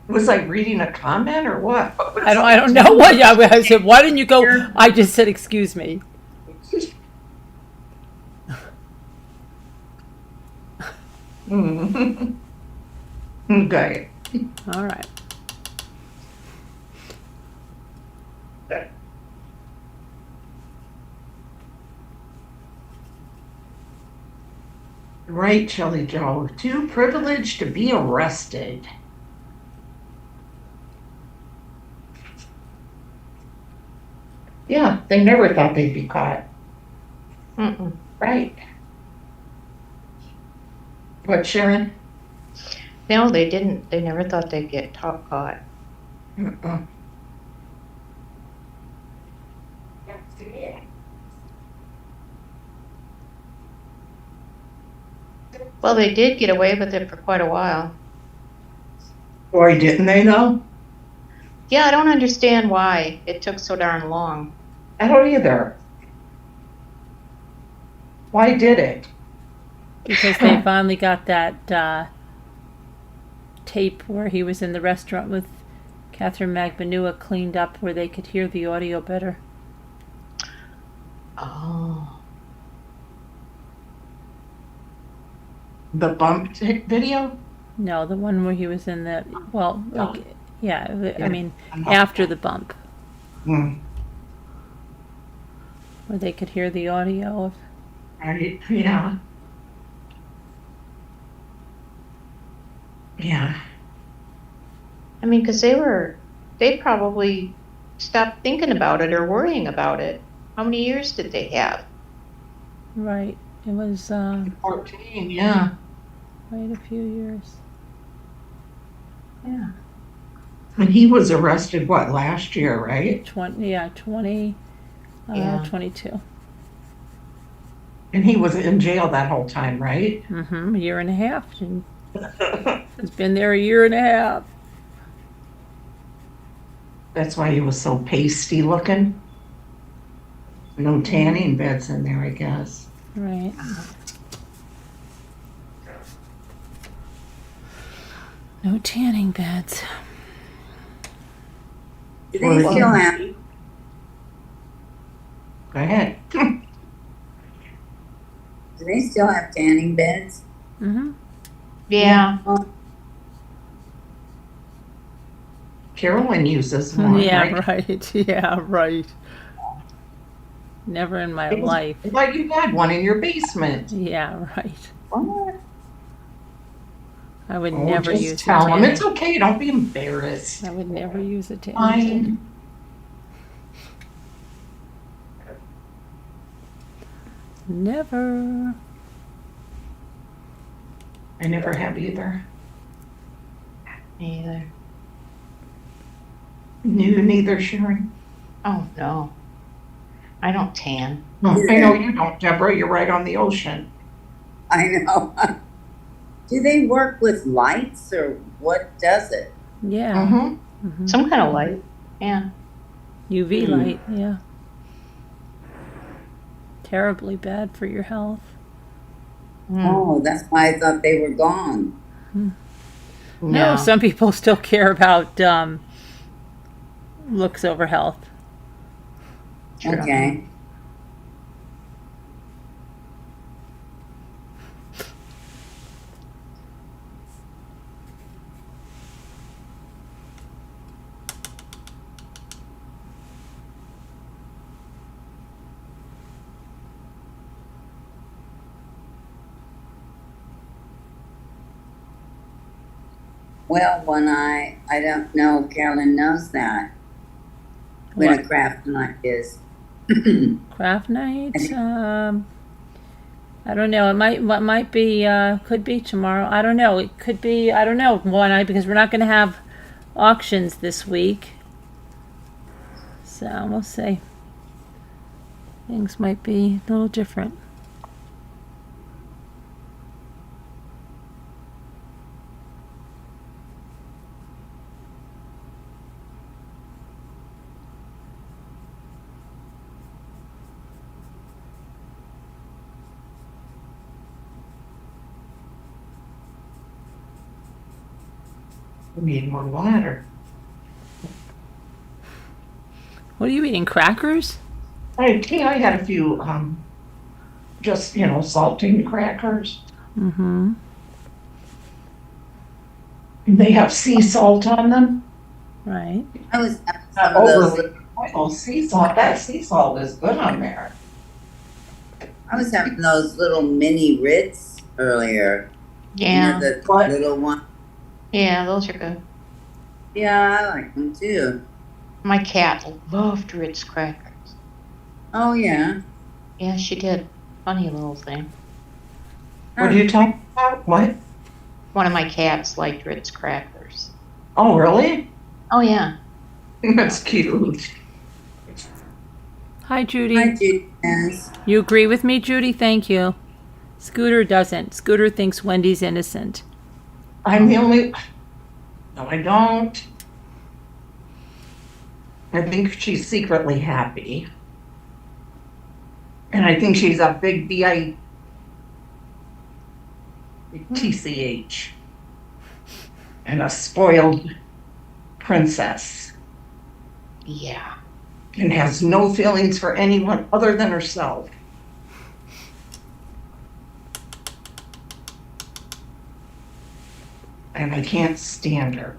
Was I reading a comment or what? I don't know what, I said, why didn't you go, I just said, excuse me. Okay. All right. Right, Shelley Joe. Too privileged to be arrested. Yeah, they never thought they'd be caught. Mm-mm. Right. What, Sharon? No, they didn't. They never thought they'd get caught. Uh-uh. Well, they did get away with it for quite a while. Boy, didn't they though? Yeah, I don't understand why it took so darn long. I don't either. Why did it? Because they finally got that tape where he was in the restaurant with Catherine Magbanua cleaned up where they could hear the audio better. Oh. The bump video? No, the one where he was in the, well, like, yeah, I mean, I'm after the bump, Hmm. where they could hear the audio of, Right, yeah. Yeah. I mean, because they probably stopped thinking about it or worrying about it. How many years did they have? right, it was, 14, yeah. quite a few years. Yeah. And he was arrested, what, last year, right? 20, Yeah. 22. And he was in jail that whole time, right? Mm-hmm, a year and a half. And he's been there a year and a half. That's why he was so pasty looking. No tanning beds in there, I guess. Right. No tanning beds. Do they still have, Go ahead. do they still have tanning beds? Mm-hmm. Yeah. Carolyn uses one, Yeah, right? right. Yeah, right. Never in my life. I thought you had one in your basement. Yeah, right. What? I would Oh, never just use a tell them tanning. it's okay. Don't be embarrassed. I would never use a tanning. Fine. Never. I never have either. Me either. Neither, Sharon. Oh, no. I don't tan. No, I know you don't, Deborah. You're right on the ocean. I know. Do they work with lights or what does it? Yeah. Mm-hmm. Mhm. Some kind of light. Yeah. UV light, yeah. Terribly bad for your health. Mm. Oh, that's why I thought they were gone. No, some people still care about looks over health. Okay. Well, when I don't know, Carolyn knows that. When What? a craft night is. Craft night? I don't know. Might be, could be tomorrow. I don't know. It could be, I don't know, one night, because we're not going to have auctions this week. So we'll see. Things might be a little different. We need more water. What are you eating? Crackers? I had a few, just, saltine crackers. Mm-hmm. They have sea salt on them. Right. I was having Not some of those. overly. Oh, sea salt. That sea salt is good on there. I was having those little mini Ritz earlier. Yeah, The What? little one. yeah, those are good. Yeah, I like them too. My cat loved Ritz crackers. Oh, yeah. Yeah, she did. Funny little thing. What are you talking about? What? One of my cats liked Ritz crackers. Oh, really? Oh yeah. That's cute. Hi, Judy. Hi, Judith. You agree with me, Judy? Thank you. Scooter doesn't. Scooter thinks Wendy's innocent. I'm the only. No, I don't. I think she's secretly happy. And I think she's a big TCH. And a spoiled princess. Yeah. And has no feelings for anyone other than herself. And I can't stand her.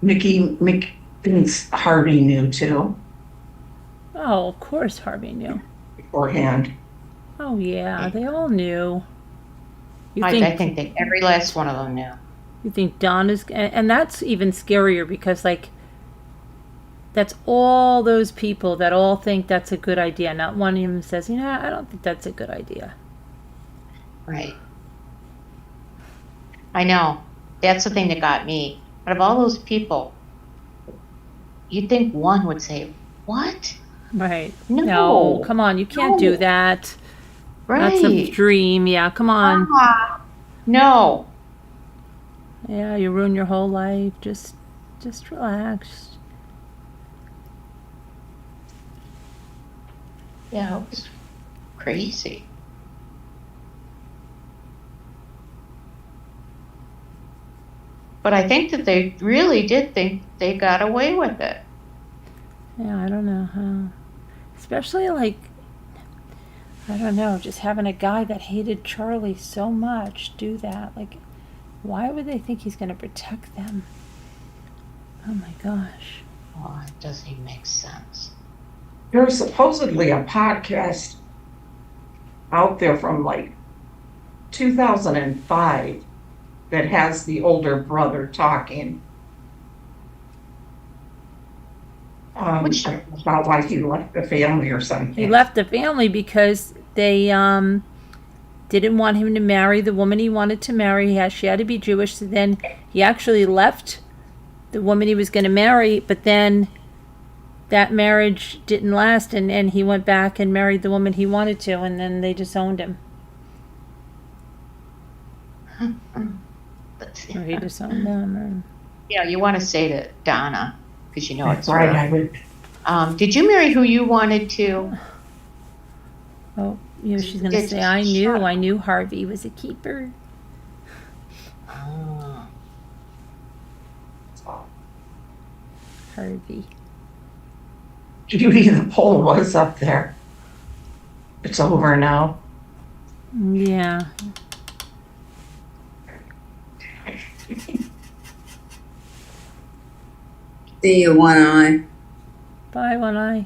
Mickey thinks Harvey knew too Oh, of course Harvey knew. beforehand. Oh, yeah, they all knew. You I think that every last one of them knew. You think Donna's, and that's even scarier because, like, that's all those people that all think that's a good idea. Not one of them says, I don't think that's a good idea. Right. I know. That's the thing that got me. But of all those people, you'd think one would say, "What? Right. No. Come on, you can't do that. Right. That's a dream. Yeah, come on. No. Yeah, you ruin your whole life. Just relax. Yeah, it was crazy. But I think that they really did think they got away with it. Yeah, I don't know how. Especially, like, I don't know, just having a guy that hated Charlie so much do that. Like, why would they think he's going to protect them? Oh my gosh. Oh, it doesn't even make sense. There's supposedly a podcast out there from like 2005 that has the older brother talking about why he left the family or something. He left the family because they didn't want him to marry the woman he wanted to marry. She had to be Jewish. So then he actually left the woman he was going to marry, but then that marriage didn't last, and he went back and married the woman he wanted to, and then they disowned him. Or he disowned them. Or... Yeah, you want to say to Donna, because you know it's right. her. I would. Did you marry who you wanted to? Oh, she's going to say, I knew Harvey was a keeper. Oh. Harvey. Judy, the poll was up there. It's over now. Yeah. See you, One Eye. Bye, One Eye.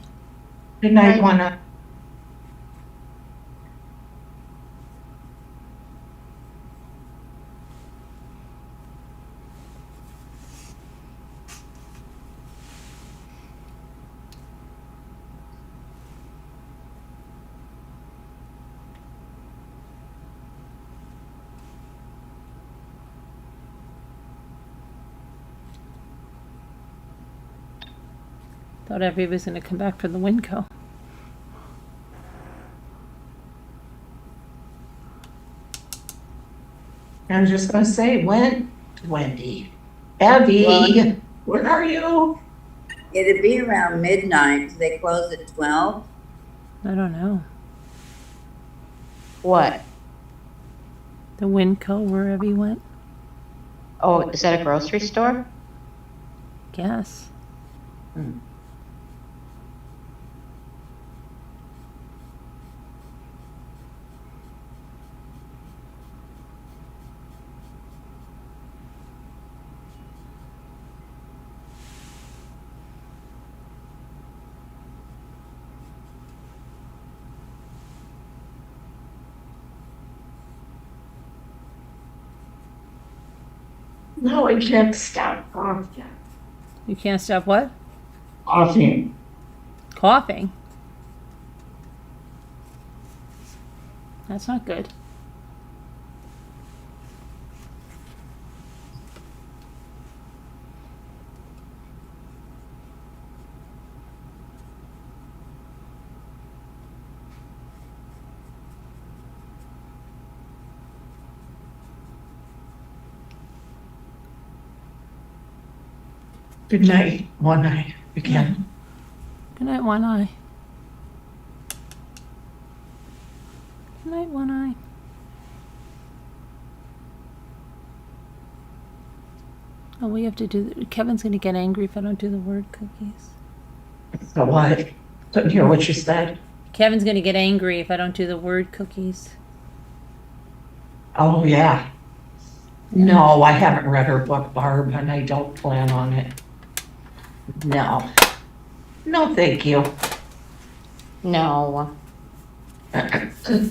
Good night, One Eye. Thought everybody was going to come back for the Winco. I was just gonna say, Wendy, Abby, Well- where are you? It'd be around midnight. Do they close at 12? I don't know. What? The Winco, wherever you went. Oh, is that a grocery store? Guess. No, I can't stop coughing. You can't stop what? Coughing. Coughing. That's not good. Good night, One Eye, again. Good night, One Eye. Good night, One Eye. Oh, we have to do. Kevin's going to get angry if I don't do the word cookies. So what? Couldn't hear what you said. Kevin's going to get angry if I don't do the word cookies. Oh, yeah. No, I haven't read her book, Barb, and I don't plan on it. No. No, thank you. No. That's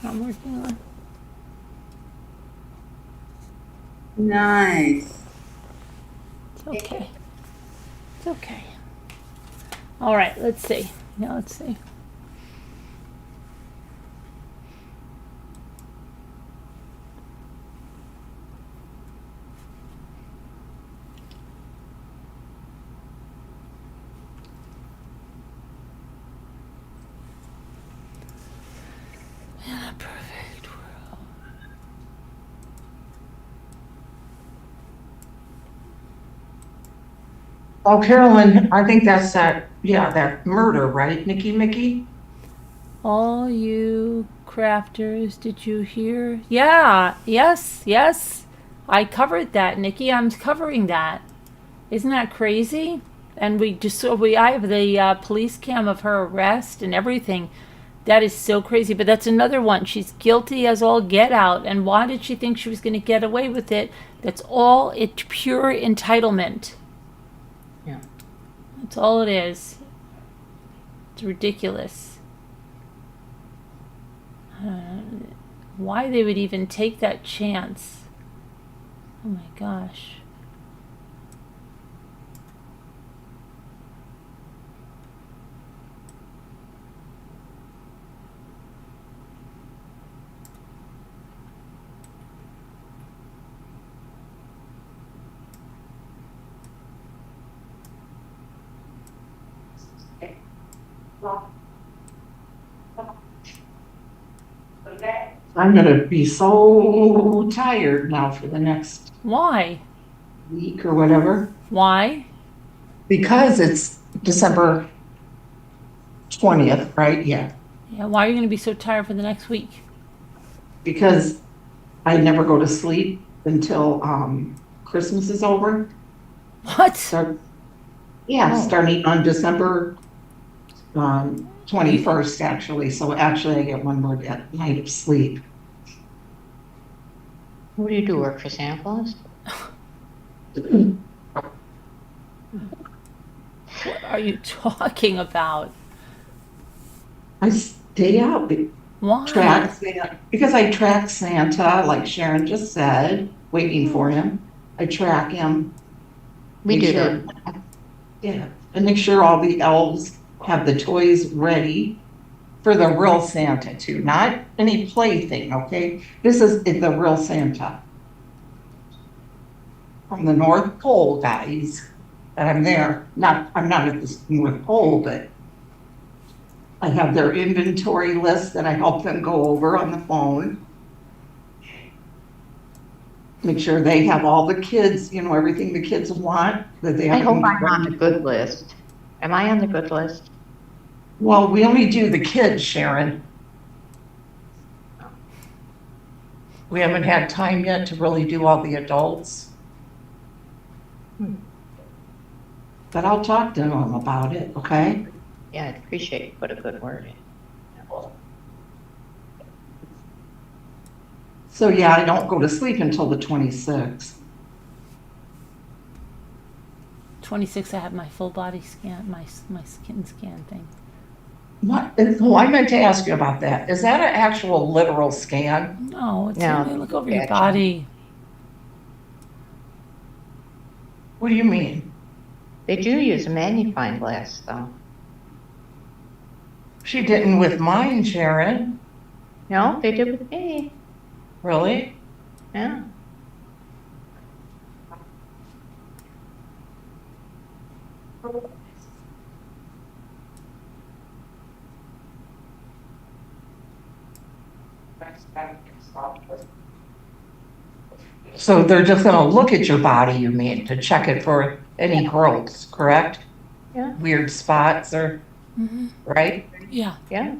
what I'm working on. Nice. It's okay. It's okay. All right, let's see. Now let's see. In a perfect world. Oh, Carolyn, I think that's that murder, right, Nikki Mickey? All you crafters, did you hear? Yeah, yes. I covered that, Nikki. I'm covering that. Isn't that crazy? And I have the police cam of her arrest and everything. That is so crazy. But that's another one. She's guilty as all get out. And why did she think she was going to get away with it? That's all. It's pure entitlement. Yeah. That's all it is. It's ridiculous. Why they would even take that chance. Oh my gosh. I'm gonna be so tired now for the next Why? week or whatever, Why? because it's December 20th, right? Yeah. Yeah, why are you going to be so tired for the next week? Because I never go to sleep until Christmas is over. What? Starting Oh. on December 21st actually, so actually I get one more night of sleep. What do you do, work for Santa Claus? What are you talking about? I stay out, Why? track Santa, because I track Santa, like Sharon just said, waiting for him. I track him. We Make do sure- that. Yeah, and make sure all the elves have the toys ready for the real Santa too, not any plaything, okay? This is the real Santa. From the North Pole, guys, and I'm there. I'm not at the North Pole, but I have their inventory list that I help them go over on the phone. Make sure they have all the kids, everything the kids want that they I have. hope I'm on the good list. Am I on the good list? Well, we only do the kids, Sharon. We haven't had time yet to really do all the adults. But I'll talk to them about it, okay? Yeah, I'd appreciate you put a good word in. So yeah, I don't go to sleep until the 26th. 26, I have my full body scan, my skin scan thing. What? Oh, I meant to ask you about that. Is that an actual literal scan? No, it's No, when they look over your gotcha. body. What do you mean? They do use a magnifying glass, though. She didn't with mine, Sharon. No, they did with me. Really? Yeah. So they're just gonna look at your body, you mean, to check it for any growths, correct? Yeah. Weird spots or, right? Yeah. Yeah.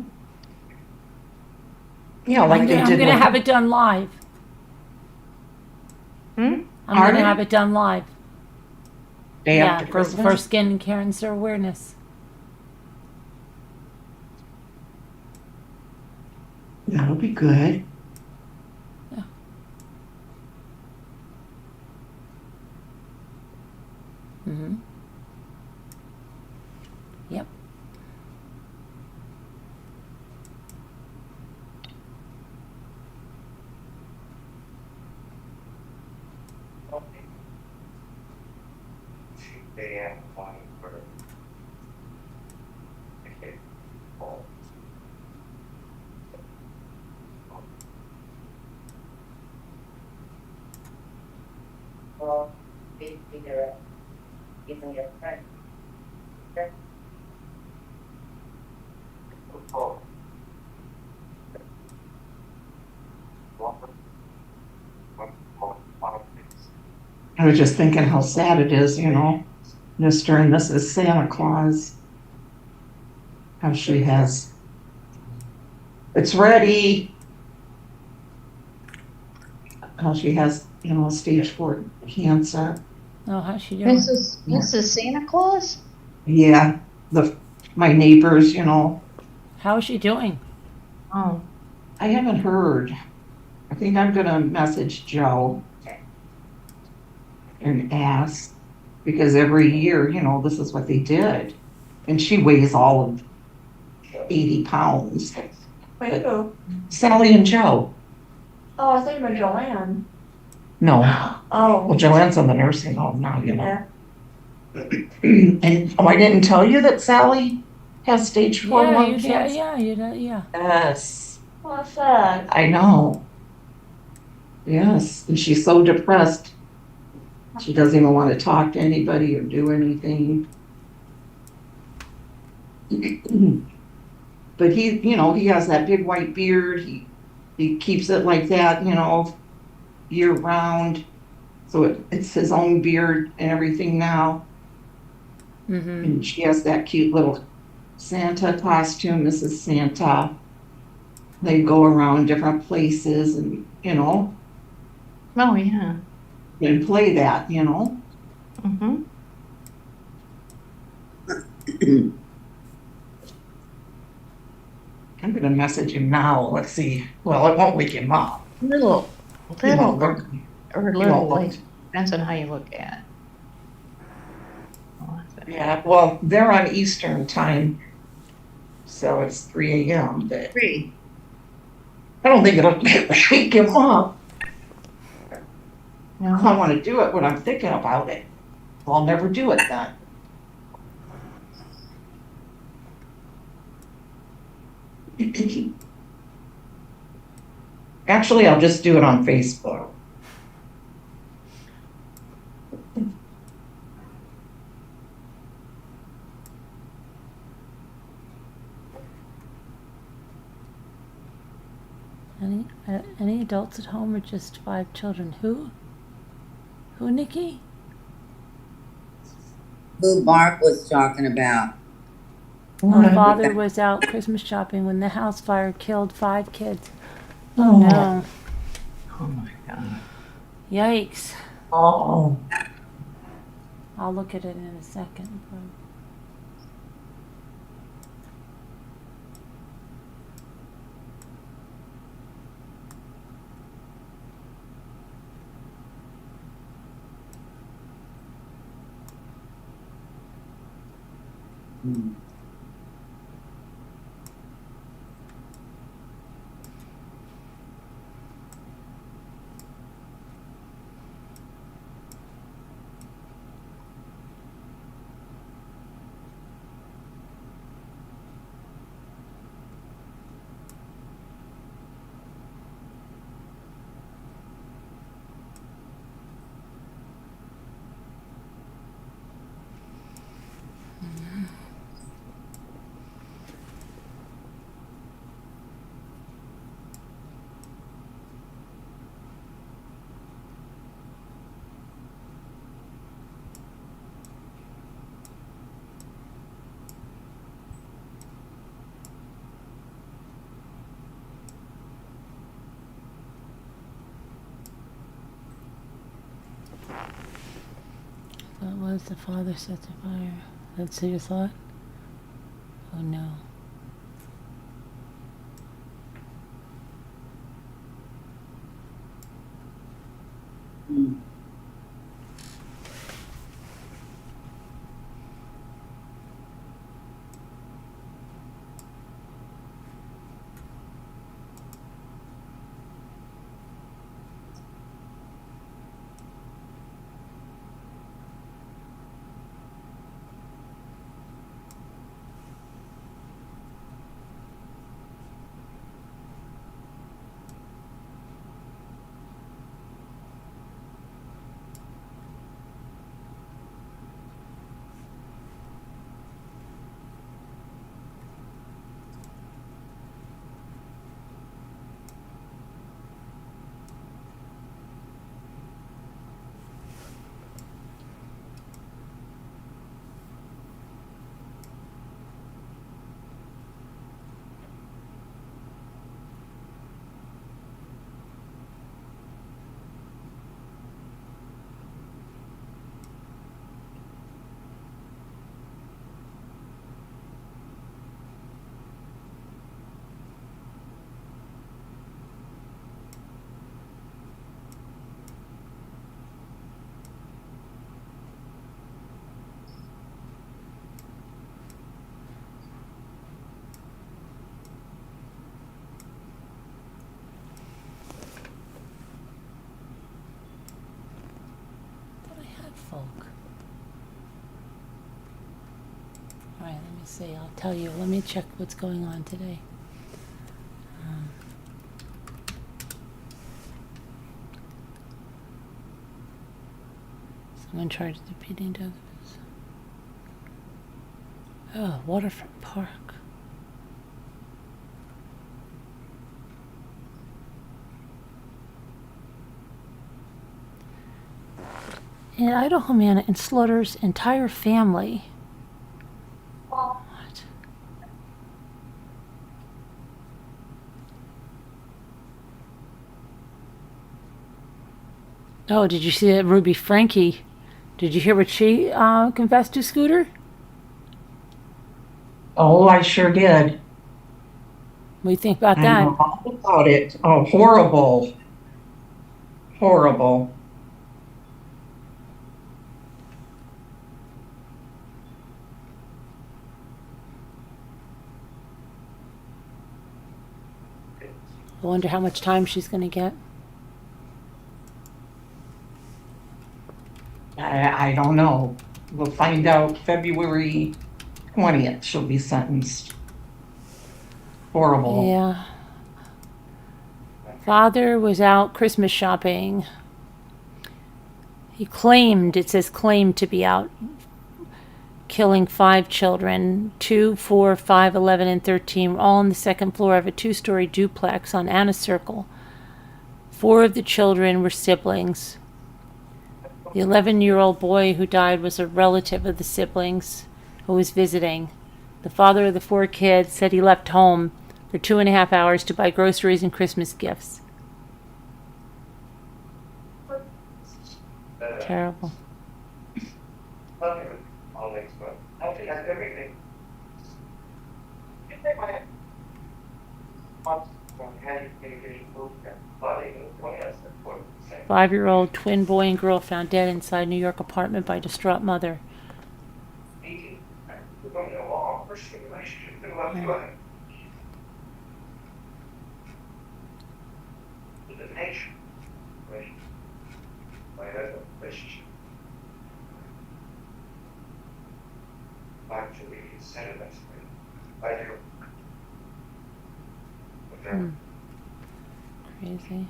Yeah, like they I'm did. gonna with- have it done live. I'm Pardon? gonna have it done live. Day Yeah, after for Christmas? skin cancer awareness. That'll be good. Mm-hmm. Yep. I was just thinking how sad it is, Mr. and Mrs. Santa Claus. How she has, it's ready. How she has, stage 4 cancer. Oh, how's she doing? Mrs. Santa Claus? Yeah, my neighbors, How is she doing? Oh. I haven't heard. I think I'm gonna message Joe and ask, because every year, this is what they did. And she weighs all of 80 pounds. Wait, who? Sally and Joe. Oh, I thought you meant Joanne. No. Well, Oh, Joanne's in the nursing home now, yeah. And I didn't tell you that Sally has stage 4 lung cancer? Yeah. Yes. Well, that's sad. I know. Yes, and she's so depressed. She doesn't even want to talk to anybody or do anything. But he has that big white beard. He keeps it like that, year round. So it's his own beard and everything now. Mm-hmm. And she has that cute little Santa costume, Mrs. Santa. They go around different places and, Oh, yeah. and play that, Mm-hmm. I'm gonna message him now. Let's see. Well, it won't wake him up. Little, You know, little, they're- or you little, know, like, depends on how you look at it. Oh, that's it. Yeah, well, they're on Eastern time, so it's 3 a.m. But 3. I don't think it'll wake him up. No. I want to do it when I'm thinking about it. Well, I'll never do it then. Actually, I'll just do it on Facebook. Any adults at home or just 5 children? Who? Who, Nikki? Who Mark was talking about. My father was out Christmas shopping when the house fire killed 5 kids. Oh no. Oh my God. Yikes. Oh, I'll look at it in a second. What was the father set the fire? That's your thought? Oh no. Folk. All right, let me see. I'll tell you. Let me check what's going on today. Someone charged the repeating to others. Oh, Waterfront Park. In Idaho man and slaughters entire family. What? Oh, did you see that Ruby Franke? Did you hear what she confessed to, Scooter? oh, I sure did. What do you think about I that? know all about it. Oh, horrible. Horrible. I wonder how much time she's going to get. I don't know. We'll find out February 20th. She'll be sentenced. Horrible. Yeah. Father was out Christmas shopping. He claimed, it says claimed to be out, killing 5 children, 2, 4, 5, 11, and 13, all on the second floor of a 2-story duplex on Anna Circle. 4 of the children were siblings. The 11-year-old boy who died was a relative of the siblings who was visiting. The father of the 4 kids said he left home for 2.5 hours to buy groceries and Christmas gifts. Terrible. Five-year-old twin boy and girl found dead inside New York apartment by distraught mother. Crazy.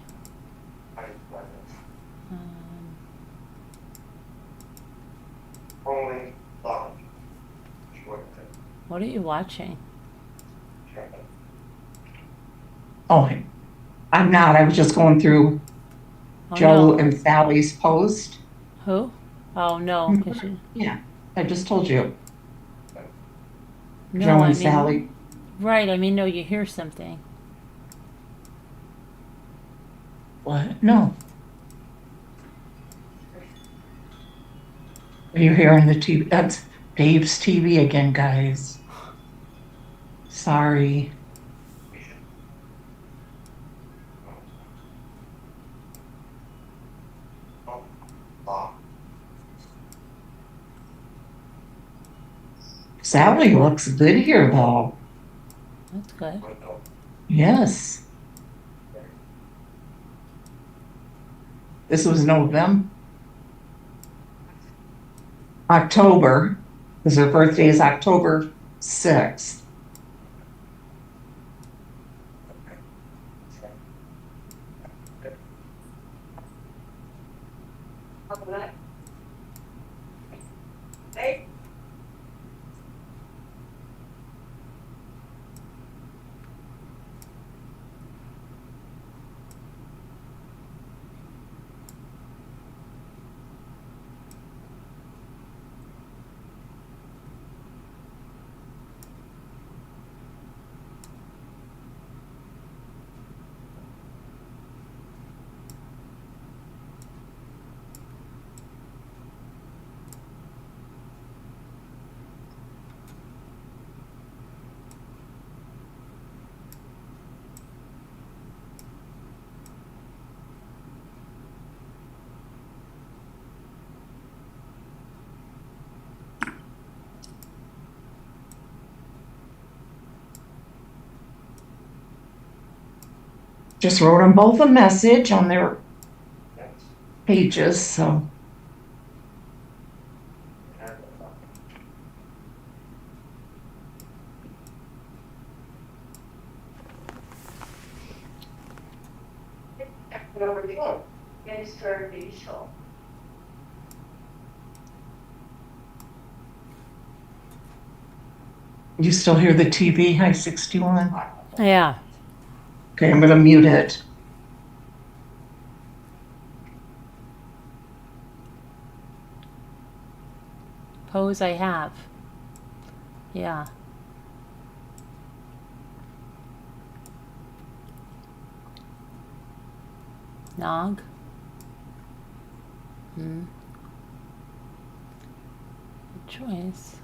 What are you watching? Oh, I'm not. I was just going through Oh, Joe no. and Sally's post. Who? Oh, no. 'Cause Yeah, I just told you. no, Joe I and mean, Sally. right. I mean, no, you hear something. What? No. Are you hearing the TV? That's Dave's TV again, guys. Sorry. Sally looks good here, though. That's good. Yes. This was November. October, because her birthday is October 6th. Just wrote them both a message on their pages, so. You still hear the TV, High 61? Yeah. Okay, I'm gonna mute it. Pose I have. Yeah. Nog. Good choice.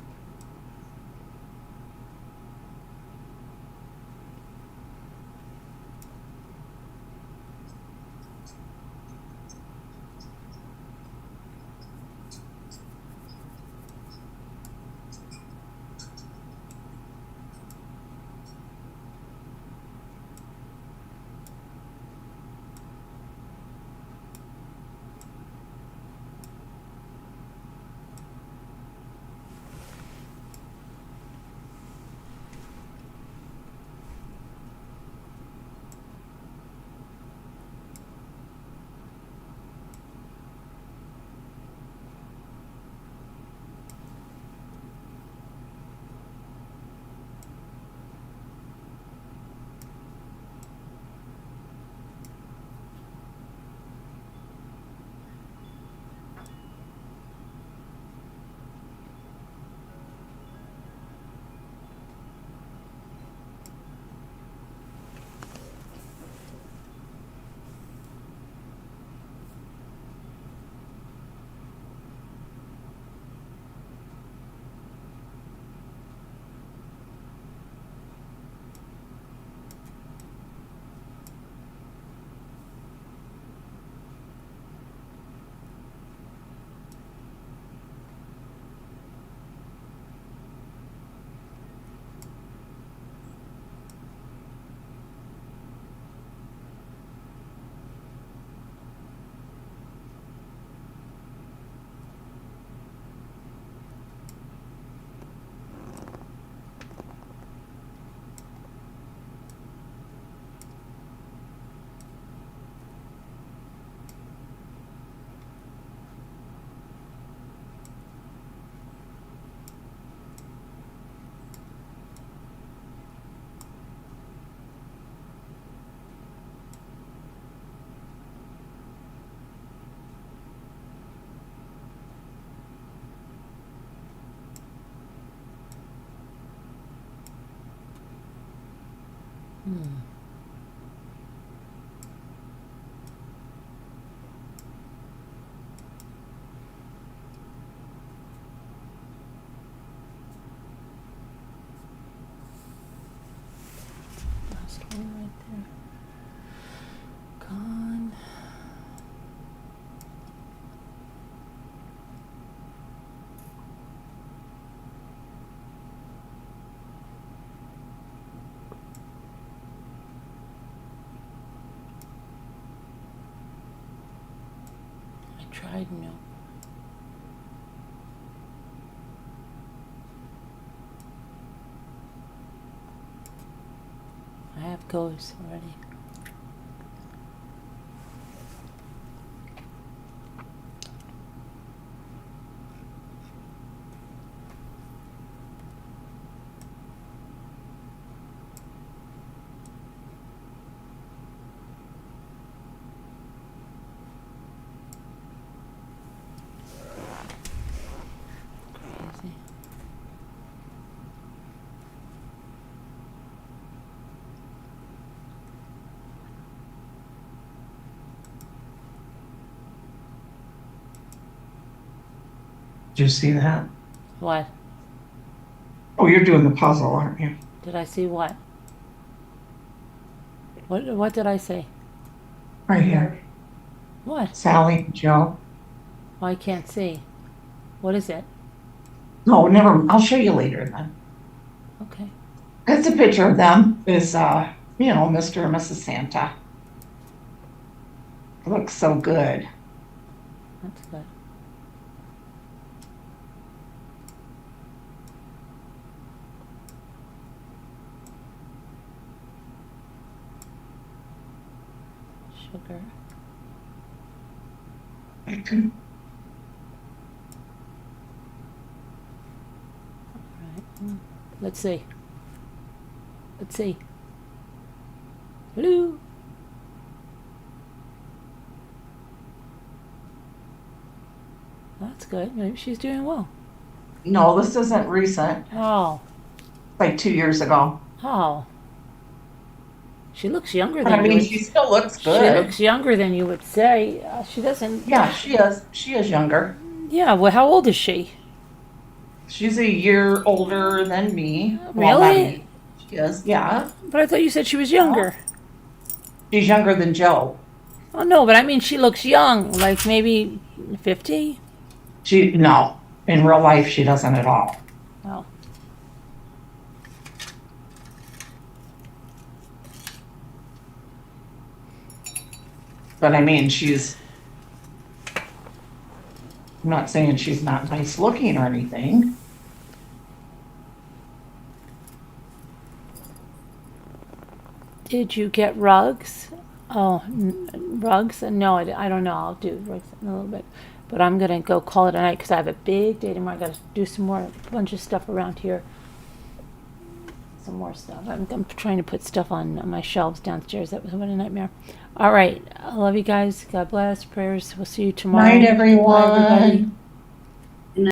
Last one right there. Gone. I tried no. I have goes already. Crazy. Did you see that? What? Oh, you're doing the puzzle, aren't you? Did I see what? What did I say? Right here. What? Sally and Joe. Oh, I can't see. What is it? No, never. I'll show you later then. Okay. It's a picture of them. Is Mr. and Mrs. Santa. It looks so good. That's good. Sugar. Okay. Right. Let's see. Let's see. Hello. That's good. Maybe she's doing well. No, this isn't recent. Oh. Like 2 years ago. Oh. She looks younger But than I you mean, would. she still looks She good. looks younger than you would say. She doesn't. Yeah, she is. She is younger. Yeah. Well, how old is she? She's a year older than me. Well, not Really? me. She is. Yeah. But I thought you said she was younger. She's younger than Joe. Oh no, but I mean she looks young, like maybe 50. No. In real life, she doesn't at all. Oh. But I mean, I'm not saying she's not nice looking or anything. Did you get rugs? Oh, rugs? No, I don't know. I'll do rugs in a little bit. But I'm going to go call it a night because I have a big day tomorrow. I got to do a bunch of stuff around here. Some more stuff. I'm trying to put stuff on my shelves downstairs. That was what a nightmare. All right. I love you guys. God bless. Prayers. We'll see you tomorrow. Night, everyone. Bye, everybody.